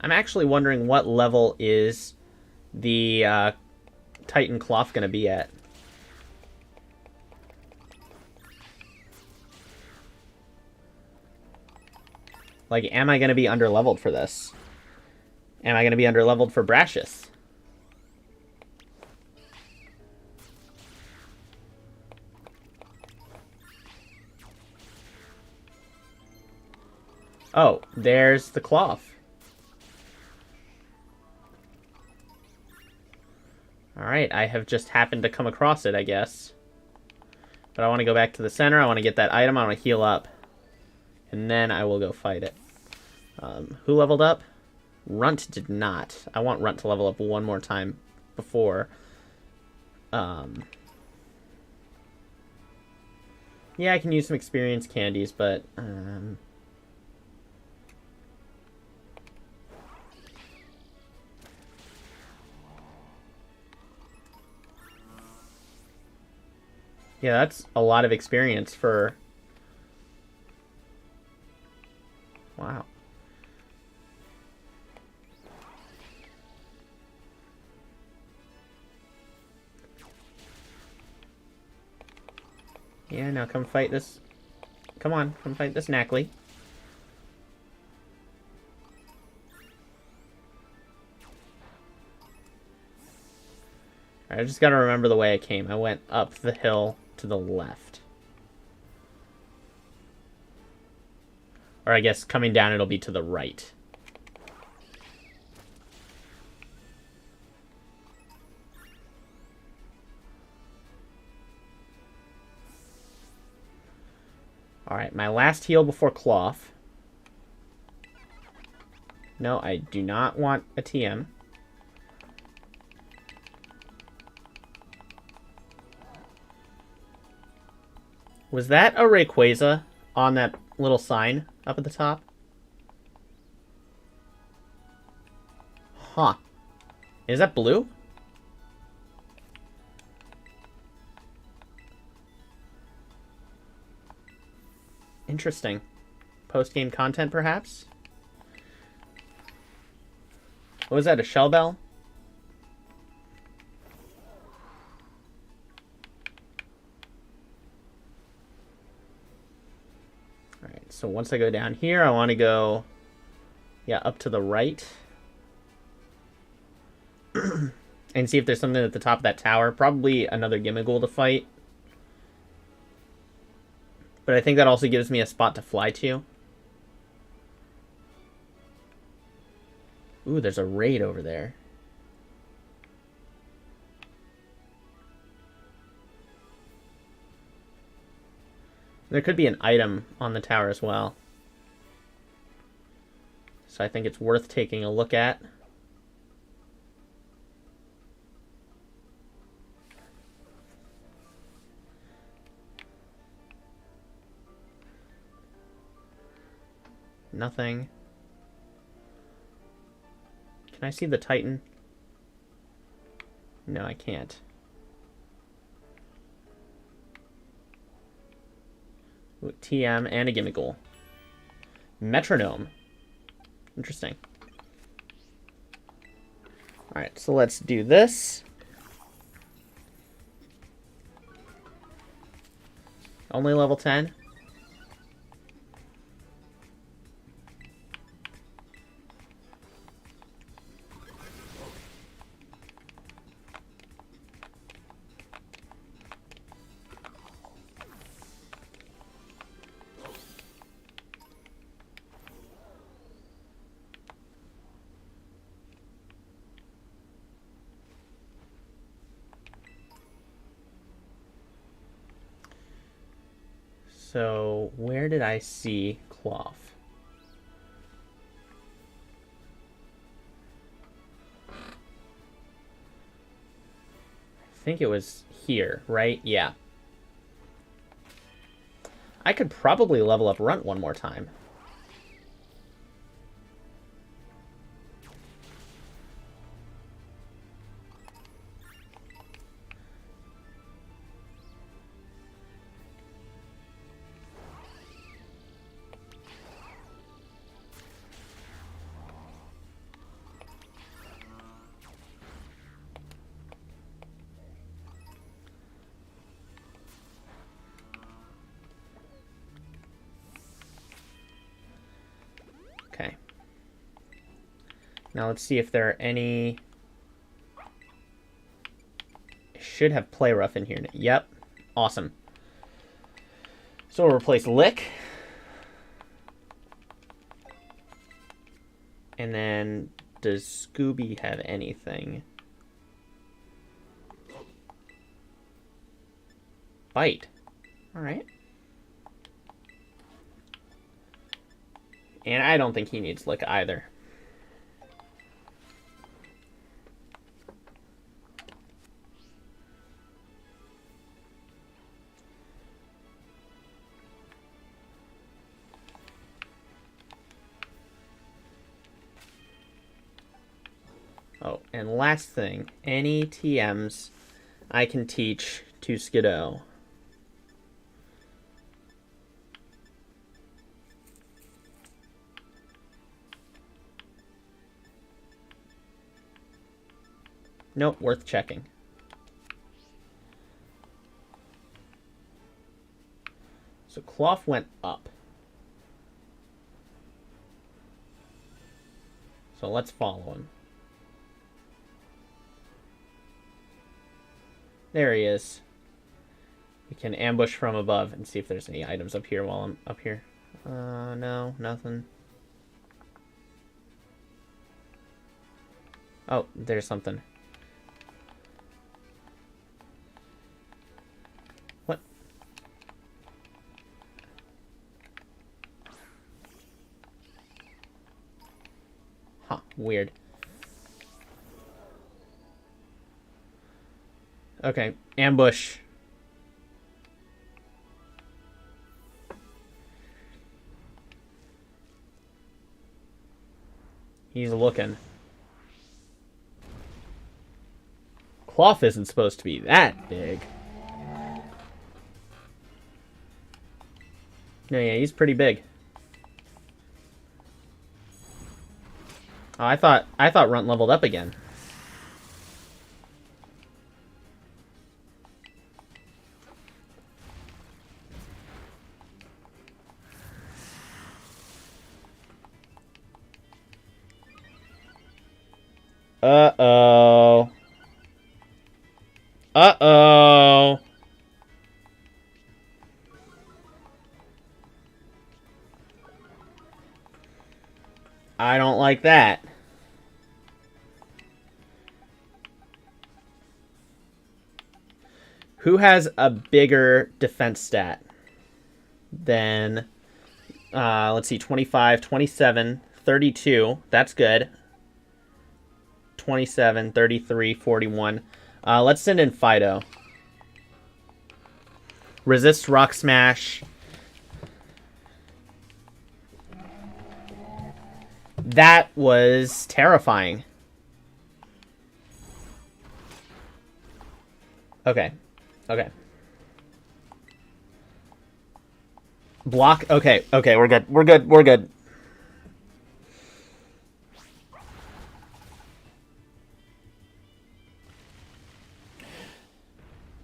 I'm actually wondering what level is the Titan Cloth going to be at. Like, am I going to be underleveled for this? Am I going to be underleveled for Brashus? Oh, there's the cloth. Alright, I have just happened to come across it, I guess. But I want to go back to the center. I want to get that item. I want to heal up. And then I will go fight it. Who leveled up? Runt did not. I want Runt to level up one more time before. Yeah, I can use some experience candies, but... yeah, that's a lot of experience for... Wow. Yeah, now come fight this... Come on, come fight this Knackley. I just gotta remember the way I came. I went up the hill to the left. Or I guess coming down it'll be to the right. Alright, my last heal before cloth. No, I do not want a TM. Was that a Rayquaza on that little sign up at the top? Huh. Is that blue? Interesting. Post-game content, perhaps? What was that, a shell bell? Alright, so once I go down here, I want to go, yeah, up to the right. And see if there's something at the top of that tower. Probably another Gimmighoul to fight. But I think that also gives me a spot to fly to. Ooh, there's a raid over there. There could be an item on the tower as well. So I think it's worth taking a look at. Nothing. Can I see the Titan? No, I can't. Ooh, TM and a Gimmighoul. Metronome. Interesting. Alright, so let's do this. Only level 10. So, where did I see Cloth? I think it was here, right? Yeah. I could probably level up Runt one more time. Okay. Now let's see if there are any... I should have Play Rough in here. Yep. Awesome. So we'll replace Lick. And then, does Scooby have anything? Bite. Alright. And I don't think he needs Lick either. Oh, and last thing, any TMs I can teach to Skiddo. Nope, worth checking. So Cloth went up. So let's follow him. There he is. We can ambush from above and see if there's any items up here while I'm up here. No, nothing. Oh, there's something. What? Huh, weird. Okay, ambush. He's looking. Cloth isn't supposed to be that big. No, yeah, he's pretty big. Oh, I thought Runt leveled up again. Uh-oh. Uh-oh. I don't like that. Who has a bigger defense stat than, let's see, 25, 27, 32. That's good. 27, 33, 41. Let's send in Fido. Resist Rock Smash. That was terrifying. Okay. Okay. Block. Okay. Okay, we're good. We're good. We're good.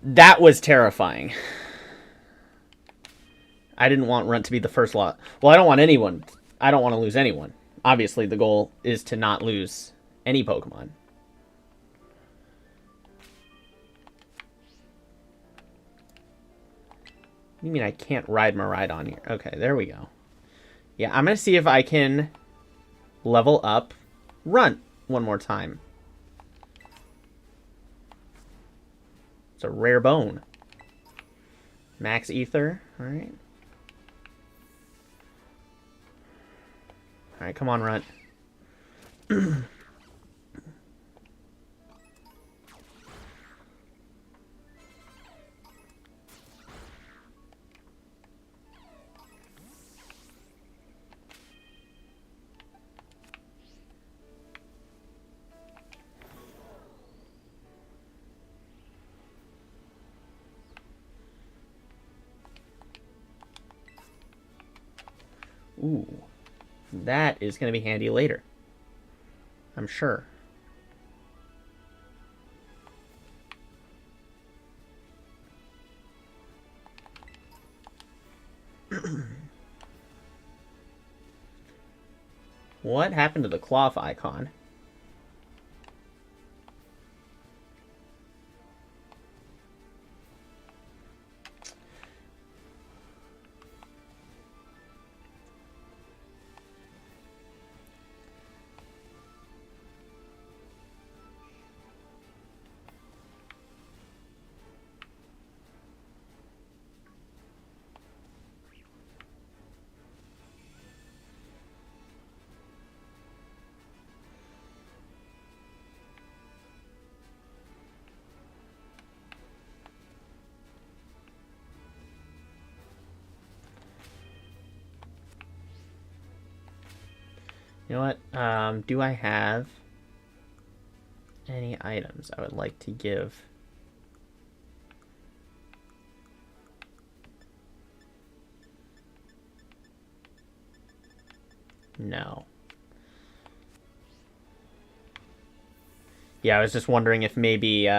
That was terrifying. I didn't want Runt to be the first lot. Well, I don't want anyone. I don't want to lose anyone. Obviously, the goal is to not lose any Pokemon. You mean I can't ride Miraidon here? Okay, there we go. Yeah, I'm going to see if I can level up Runt one more time. It's a rare bone. Max Ether. Alright. Alright, come on, Runt. Ooh. That is going to be handy later. I'm sure. What happened to the cloth icon? You know what? Do I have any items I would like to give? No. Yeah, I was just wondering if maybe,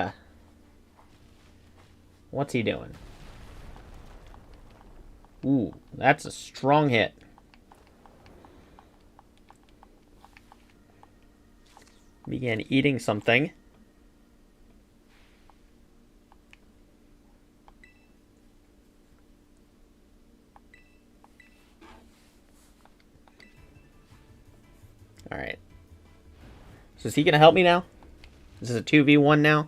what's he doing? Ooh, that's a strong hit. Began eating something. Alright. So is he going to help me now? This is a 2v1 now?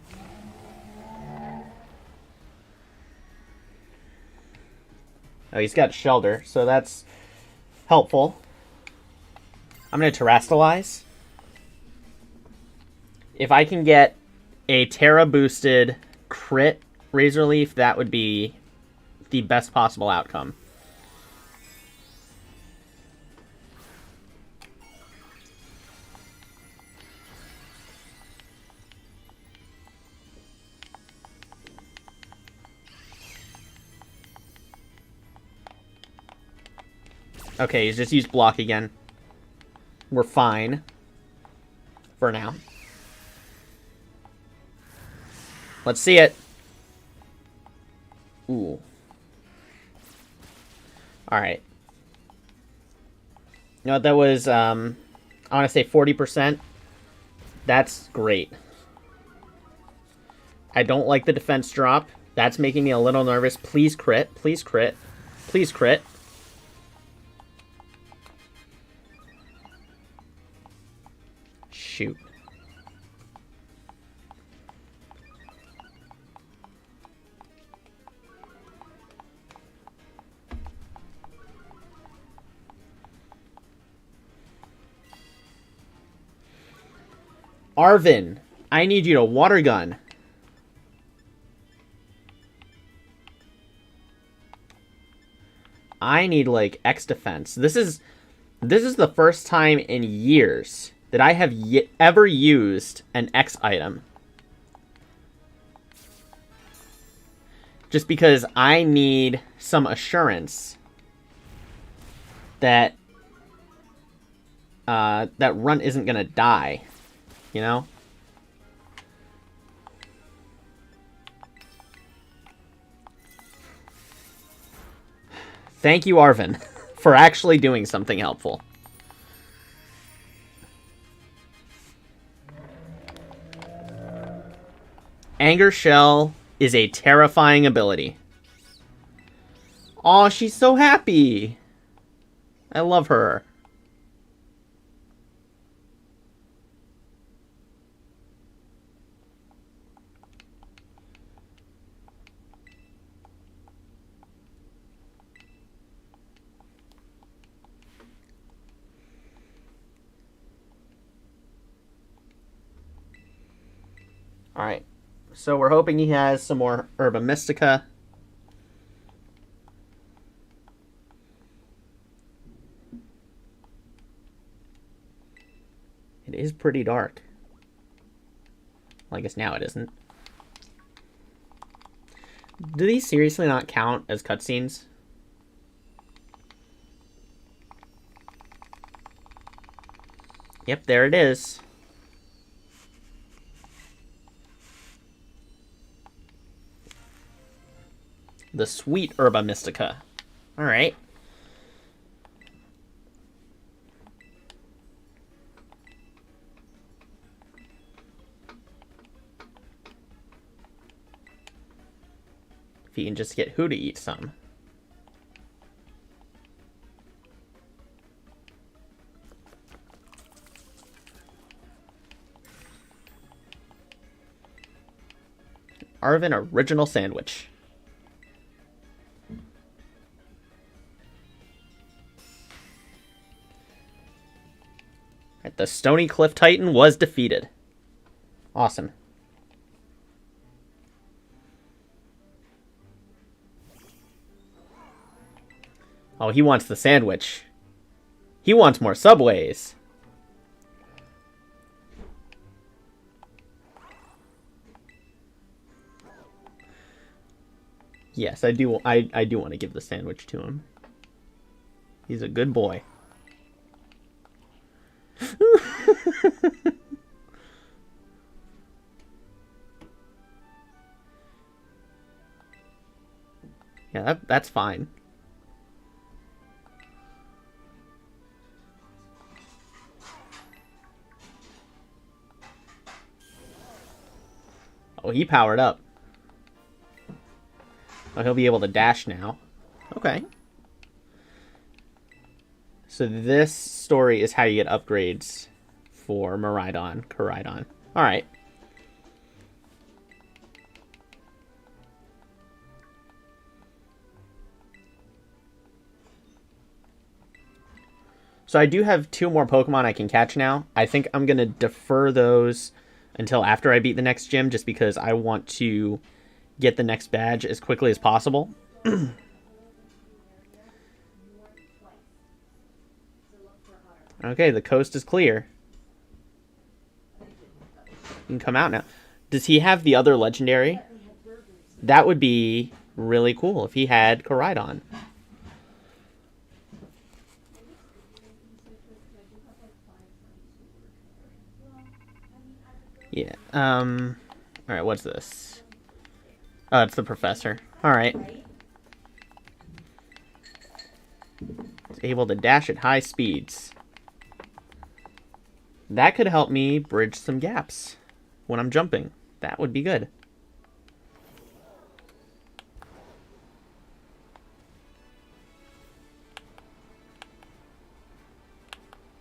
Oh, he's got Shelter, so that's helpful. I'm going to Terrastalize. If I can get a Terra boosted crit Razor Leaf, that would be the best possible outcome. Okay, he's just used block again. We're fine. For now. Let's see it. Ooh. Alright. You know what, that was, I want to say 40%. That's great. I don't like the defense drop. That's making me a little nervous. Please crit. Please crit. Please crit. Shoot. Arvin, I need you to water gun. I need like X defense. This is the first time in years that I have ever used an X item. Just because I need some assurance that that Runt isn't gonna die. You know? Thank you, Arvin, for actually doing something helpful. Anger Shell is a terrifying ability. Aw, she's so happy. I love her. Alright. So we're hoping he has some more Herba Mystica. It is pretty dark. Well, I guess now it isn't. Do these seriously not count as cutscenes? Yep, there it is. The sweet Herba Mystica. Alright. If you can just get who to eat some. Arvin original sandwich. Right, the Stony Cliff Titan was defeated. Awesome. Oh, he wants the sandwich. He wants more Subways. Yes, I do. I do want to give the sandwich to him. He's a good boy. Yeah, that's fine. Oh, he powered up. Oh, he'll be able to dash now. Okay. So this story is how you get upgrades for Koraidon. Alright. So I do have 2 more Pokemon I can catch now. I think I'm going to defer those until after I beat the next gym, just because I want to get the next badge as quickly as possible. Okay, the coast is clear. You can come out now. Does he have the other legendary? That would be really cool if he had Koraidon. Yeah. Alright, what's this? Oh, it's the professor. Alright. It's able to dash at high speeds. That could help me bridge some gaps when I'm jumping. That would be good.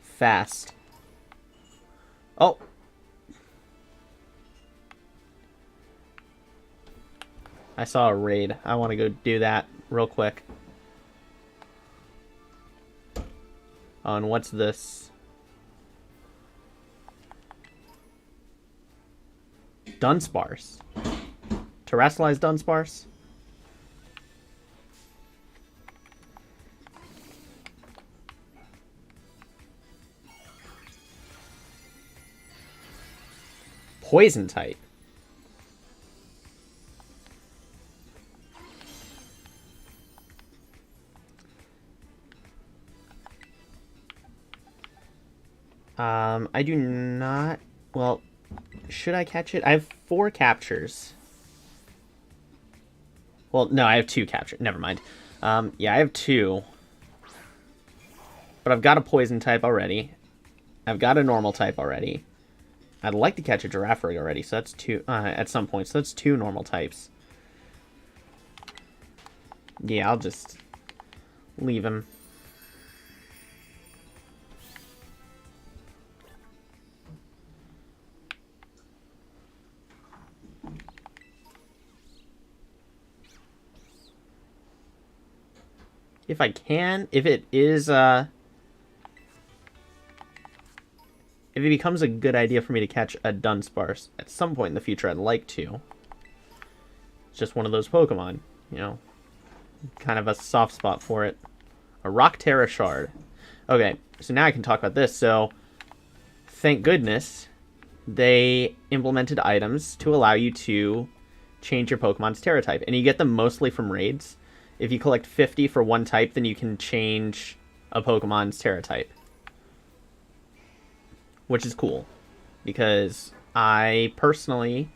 Fast. Oh. I saw a raid. I want to go do that real quick. Oh, and what's this? Dunsparce. Terrestrialized Dunsparce? Poison type. I do not... Well, should I catch it? I have 4 captures. Well, no, I have 2 captures. Never mind. Yeah, I have 2. But I've got a poison type already. I've got a normal type already. I'd like to catch a Girafarig already, so that's 2... at some point, so that's 2 normal types. Yeah, I'll just leave him. If I can, if it if it becomes a good idea for me to catch a Dunsparce at some point in the future, I'd like to. It's just one of those Pokemon, you know. Kind of a soft spot for it. A Rock Terra Shard. Okay, so now I can talk about this. So, thank goodness they implemented items to allow you to change your Pokemon's Terra type. And you get them mostly from raids. If you collect 50 for one type, then you can change a Pokemon's Terra type. Which is cool. Because I personally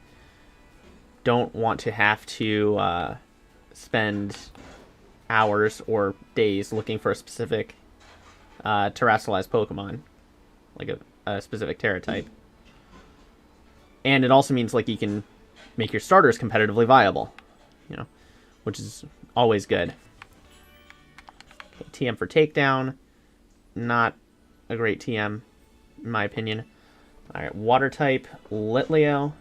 don't want to have to spend hours or days looking for a specific terrestrialized Pokemon. Like a specific Terra type. And it also means like you can make your starters competitively viable. You know, which is always good. Okay, TM for Takedown. Not a great TM, in my opinion. Alright, Water type, Litleo.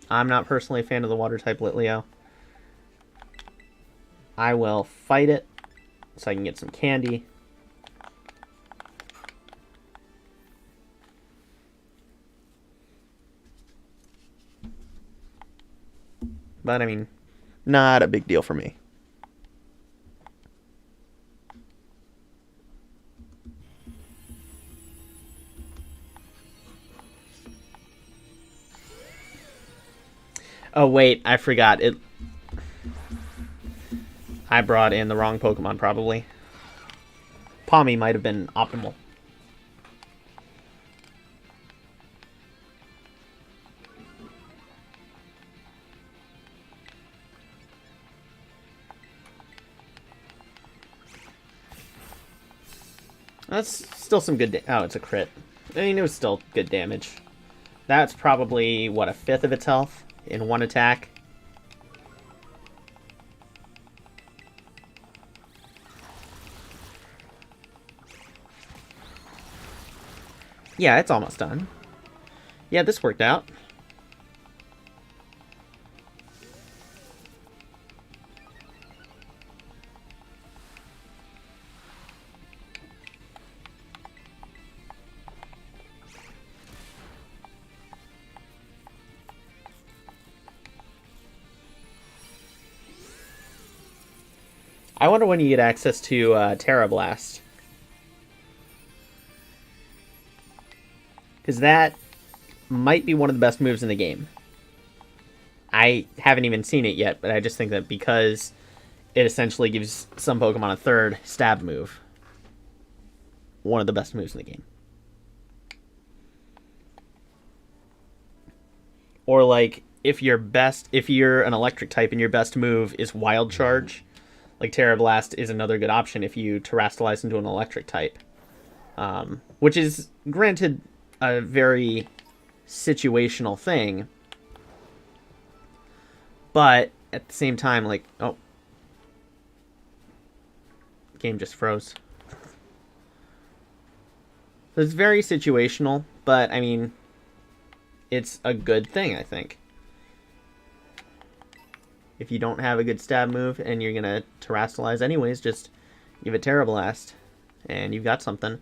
I'm not personally a fan of the Water type Litleo. I will fight it so I can get some candy. But, I mean, not a big deal for me. Oh, wait, I forgot. I brought in the wrong Pokemon, probably. Palmy might have been optimal. That's still some good oh, it's a crit. I mean, it was still good damage. That's probably, what, a fifth of its health in one attack? Yeah, it's almost done. Yeah, this worked out. I wonder when you get access to Terra Blast. Because that might be one of the best moves in the game. I haven't even seen it yet, but I just think that because it essentially gives some Pokemon a third stab move. One of the best moves in the game. Or like, if you're an electric type and your best move is Wild Charge, like Terra Blast is another good option if you Terrastallize into an electric type. Which is, granted, a very situational thing. But at the same time, like, oh. Game just froze. So it's very situational, but I mean, it's a good thing, I think. If you don't have a good stab move and you're gonna Terrastallize anyways, just give it Terra Blast, and you've got something.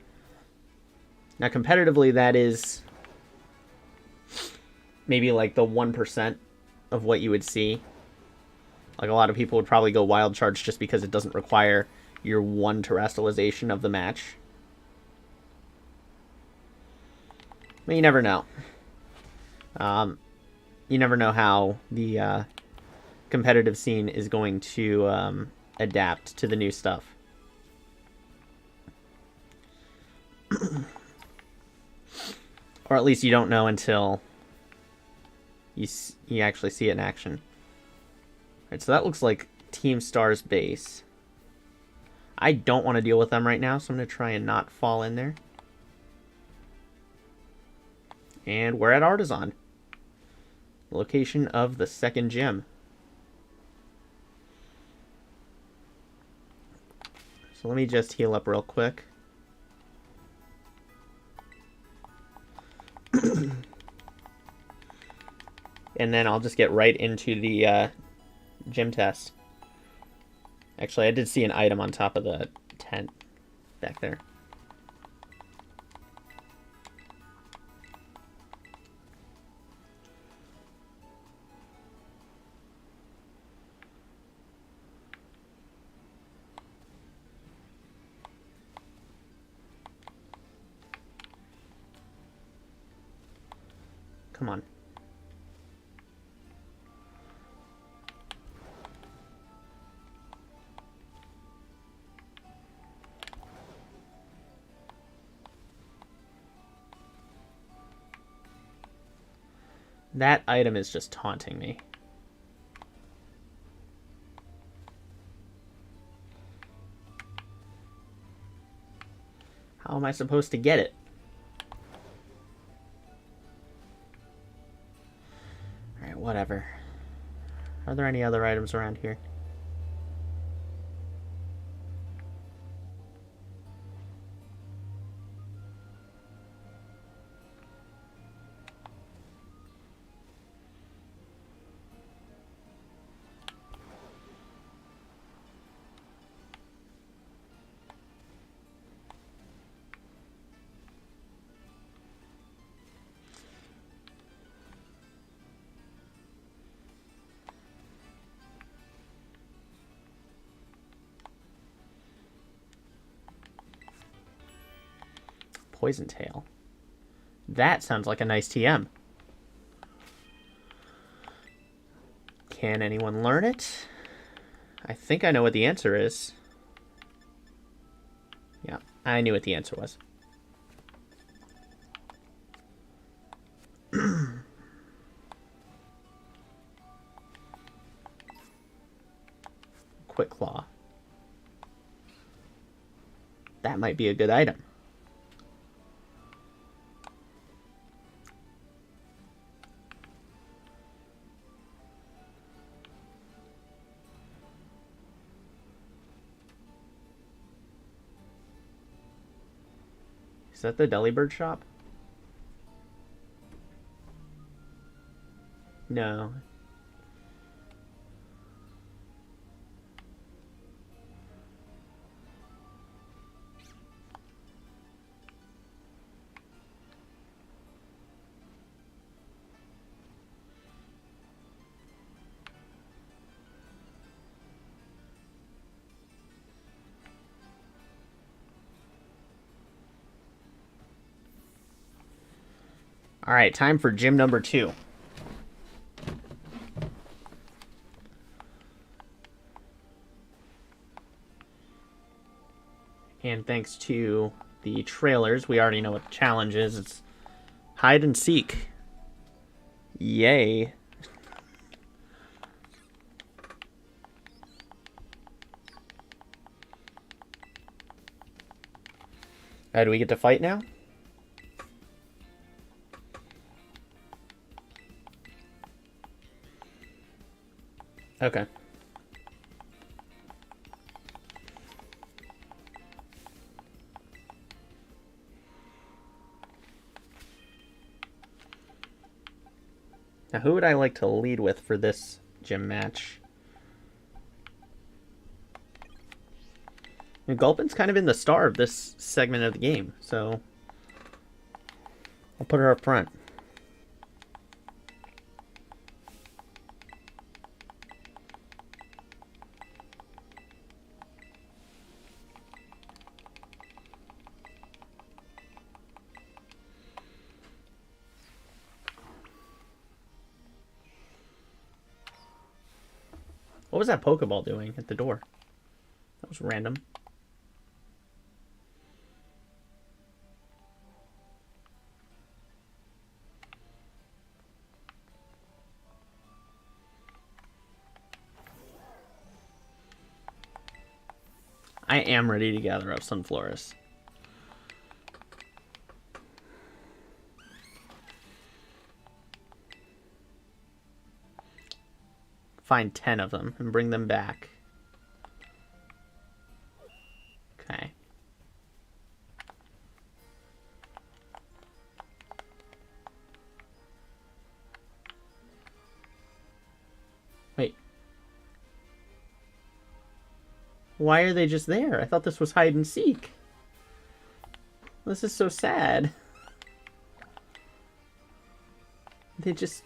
Now, competitively, that is maybe like the 1% of what you would see. Like, a lot of people would probably go Wild Charge just because it doesn't require your one Terrastallization of the match. But you never know. You never know how the competitive scene is going to adapt to the new stuff. Or at least you don't know until you actually see it in action. Alright, so that looks like Team Star's base. I don't want to deal with them right now, so I'm going to try and not fall in there. And we're at Artisan. Location of the second gym. So let me just heal up real quick. And then I'll just get right into the gym test. Actually, I did see an item on top of the tent back there. Come on. That item is just taunting me. How am I supposed to get it? Alright, whatever. Are there any other items around here? Poison tail. That sounds like a nice TM. Can anyone learn it? I think I know what the answer is. Yeah, I knew what the answer was. Quick Claw. That might be a good item. Is that the Delibird shop? No. All right, time for gym number 2. And thanks to the trailers, we already know what the challenge is. It's hide and seek. Yay. Do we get to fight now? Okay. Now, who would I like to lead with for this gym match? And Gulpin's kind of been the star of this segment of the game, so I'll put her up front. What was that Pokeball doing at the door? That was random. I am ready to gather up Sunfloras. Find 10 of them and bring them back. Okay. Wait. Why are they just there? I thought this was hide and seek. This is so sad. They just...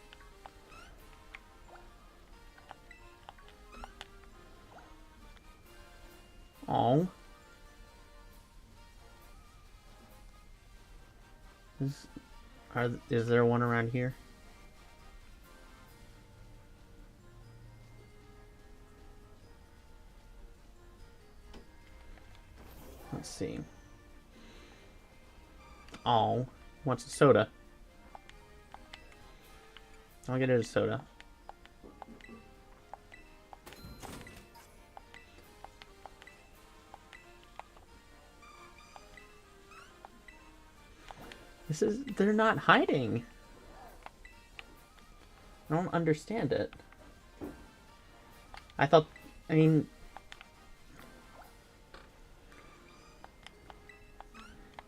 Oh. Is there one around here? Let's see. Oh, wants a soda. I'll get it a soda. They're not hiding. I don't understand it. I mean,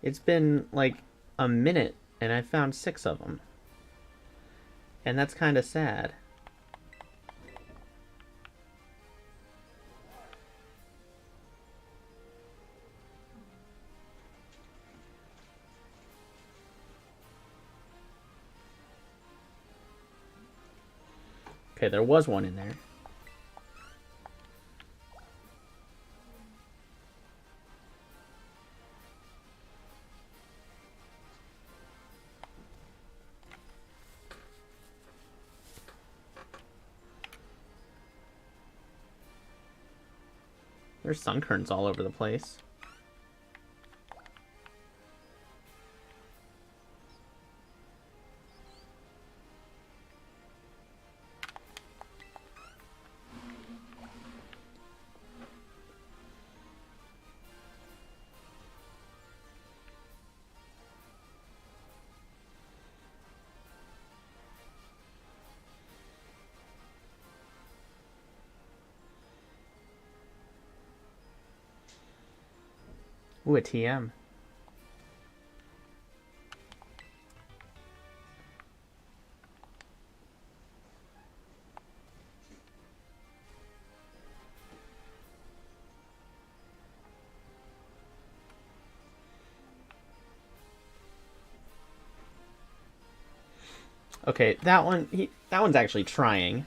it's been like a minute and I found 6 of them. And that's kind of sad. Okay, there was one in there. There's sunkerns all over the place. Ooh, a TM. Okay, that one's actually trying.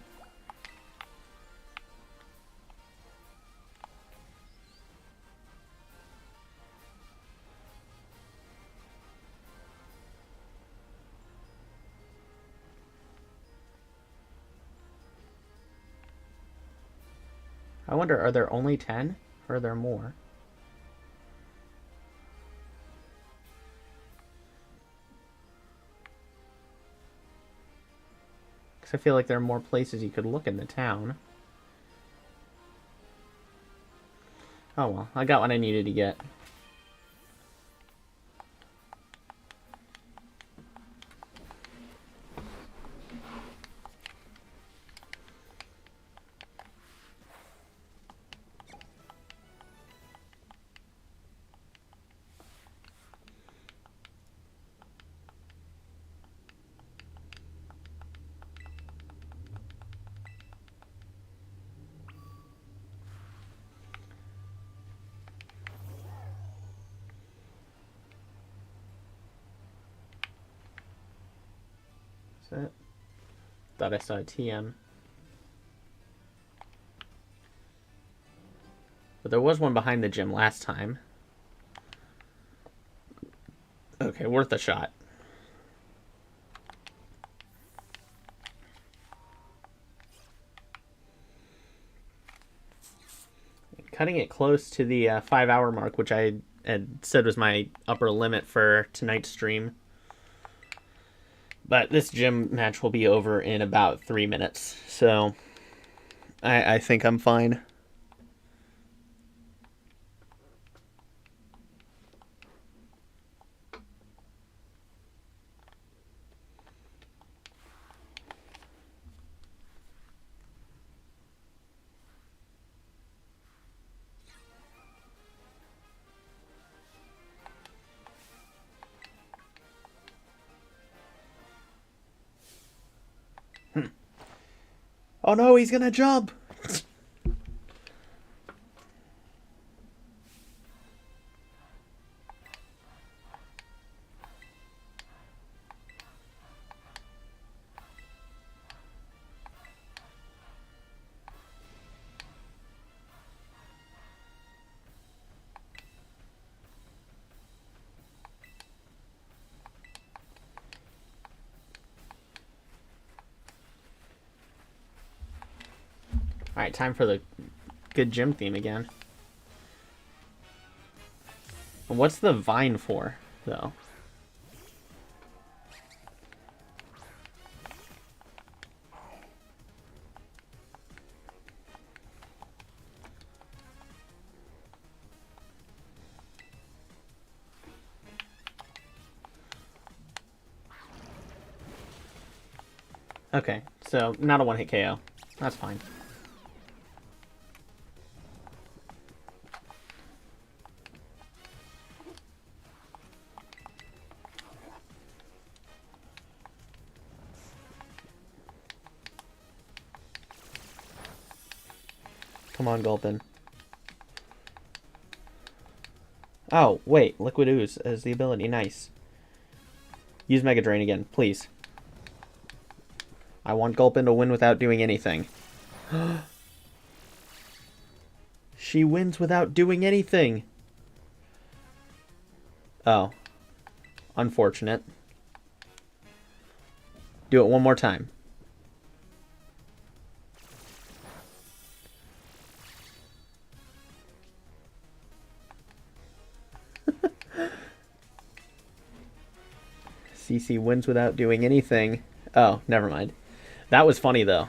I wonder, are there only 10? Or are there more? Because I feel like there are more places you could look in the town. Oh well, I got what I needed to get. Is it? Thought I saw a TM. But there was one behind the gym last time. Okay, worth a shot. Cutting it close to the 5-hour mark, which I had said was my upper limit for tonight's stream. But this gym match will be over in about 3 minutes, so I think I'm fine. Oh no, he's gonna jump! Alright, time for the good gym theme again. What's the vine for, though? Okay, so not a one-hit KO. That's fine. Come on, Gulpin. Oh, wait. Liquid Ooze as the ability. Nice. Use Mega Drain again, please. I want Gulpin to win without doing anything. She wins without doing anything. Oh. Unfortunate. Do it one more time. CC wins without doing anything. Oh, never mind. That was funny, though.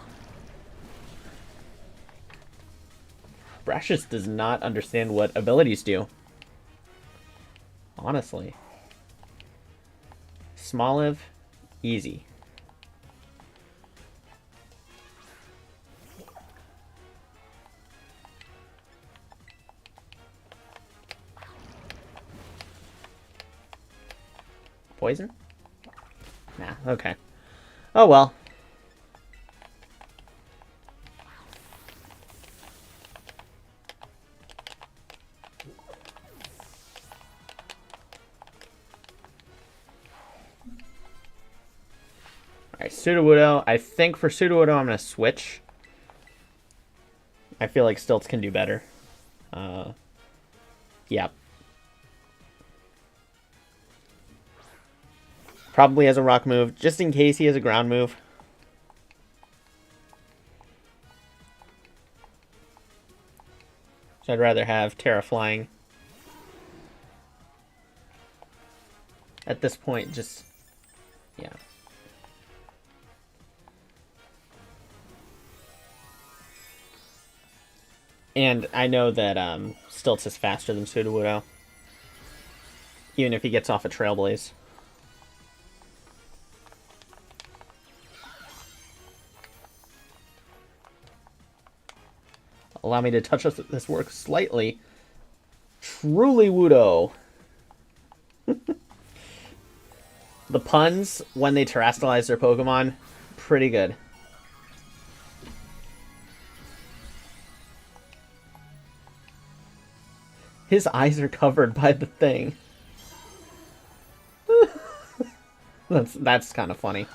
Brashus does not understand what abilities do. Honestly. Smoliv, easy. Poison? Nah, okay. Oh well. Alright, Sudowoodo. I think for Sudowoodo I'm going to switch. I feel like Stilts can do better. Yeah. Probably has a rock move, just in case he has a ground move. So I'd rather have Terra Flying. At this point, just... yeah. And I know that Stilts is faster than Sudowoodo. Even if he gets off a Trailblaze. Allow me to touch this work slightly. Truly Wudo. The puns, when they terrestrialize their Pokemon, pretty good. His eyes are covered by the thing. That's kind of funny.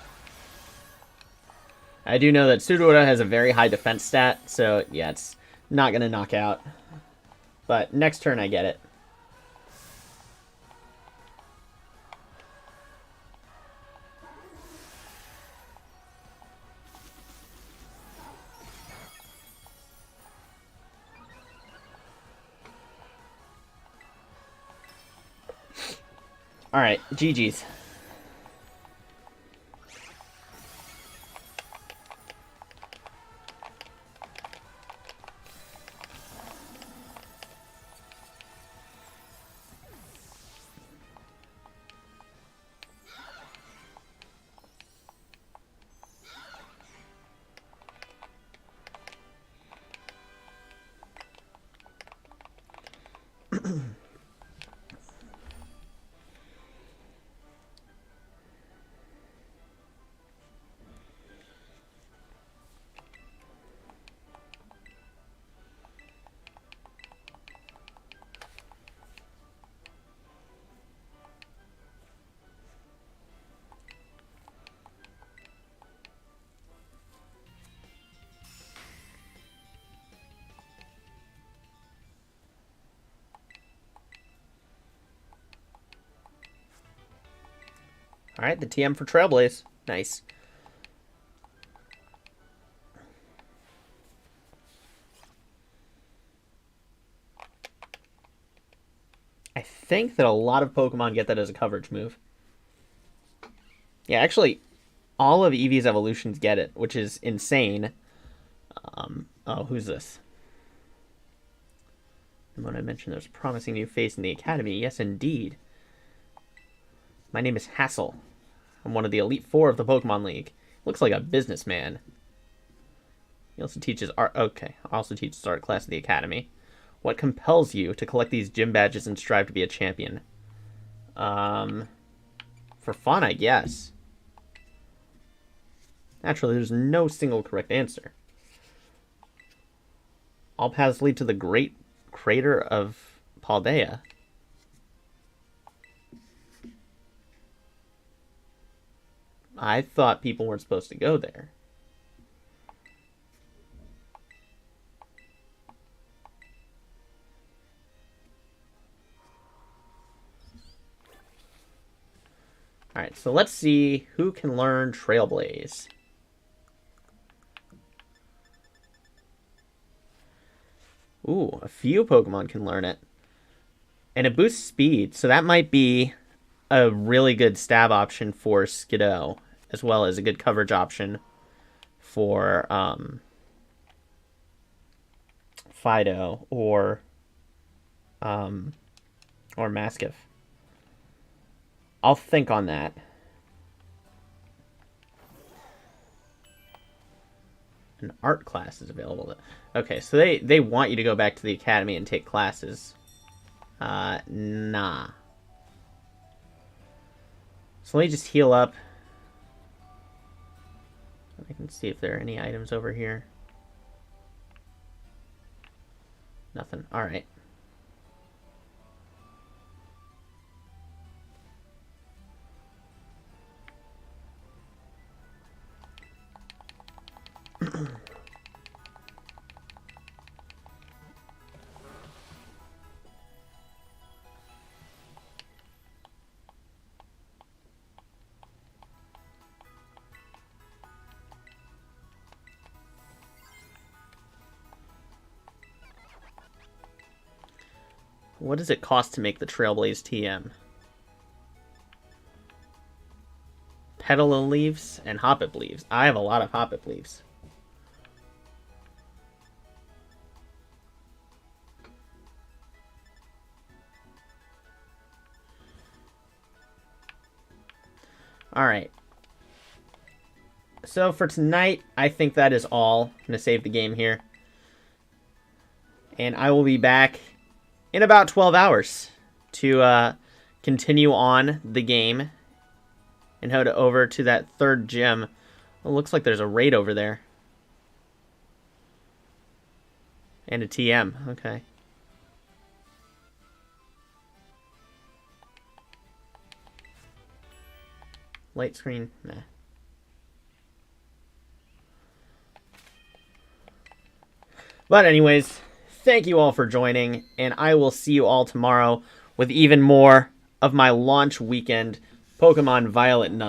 I do know that Sudowoodo has a very high defense stat, so yeah, it's not going to knock out. But next turn I get it. Alright, GG's. Alright, the TM for Trailblaze. Nice. think that a lot of Pokemon get that as a coverage move. Yeah, actually, all of Eevee's evolutions get it, which is insane. Oh, who's this? And when I mentioned there's a promising new face in the Academy, yes, indeed. My name is Hassel. I'm one of the Elite Four of the Pokemon League. Looks like a businessman. He also teaches art. Okay, also teaches art class at the Academy. What compels you to collect these gym badges and strive to be a champion? For fun, I guess. Naturally, there's no single correct answer. All paths lead to the great crater of Paldea. I thought people weren't supposed to go there. Alright, so let's see who can learn Trailblaze. Ooh, a few Pokemon can learn it. And it boosts speed, so that might be a really good stab option for Skiddo, as well as a good coverage option for Fido or Mastiff. I'll think on that. An art class is available. Okay, so they want you to go back to the academy and take classes. Nah. So let me just heal up. I can see if there are any items over here. Nothing. Alright. What does it cost to make the Trailblaze TM? Petal leaves and Hoppip leaves. I have a lot of Hoppip leaves. Alright. So for tonight, I think that is all. I'm going to save the game here. And I will be back in about 12 hours to continue on the game and head over to that third gym. Well, it looks like there's a raid over there. And a TM. Okay. Light screen. Nah. But anyways, thank you all for joining, and I will see you all tomorrow with even more of my launch weekend Pokemon Violet and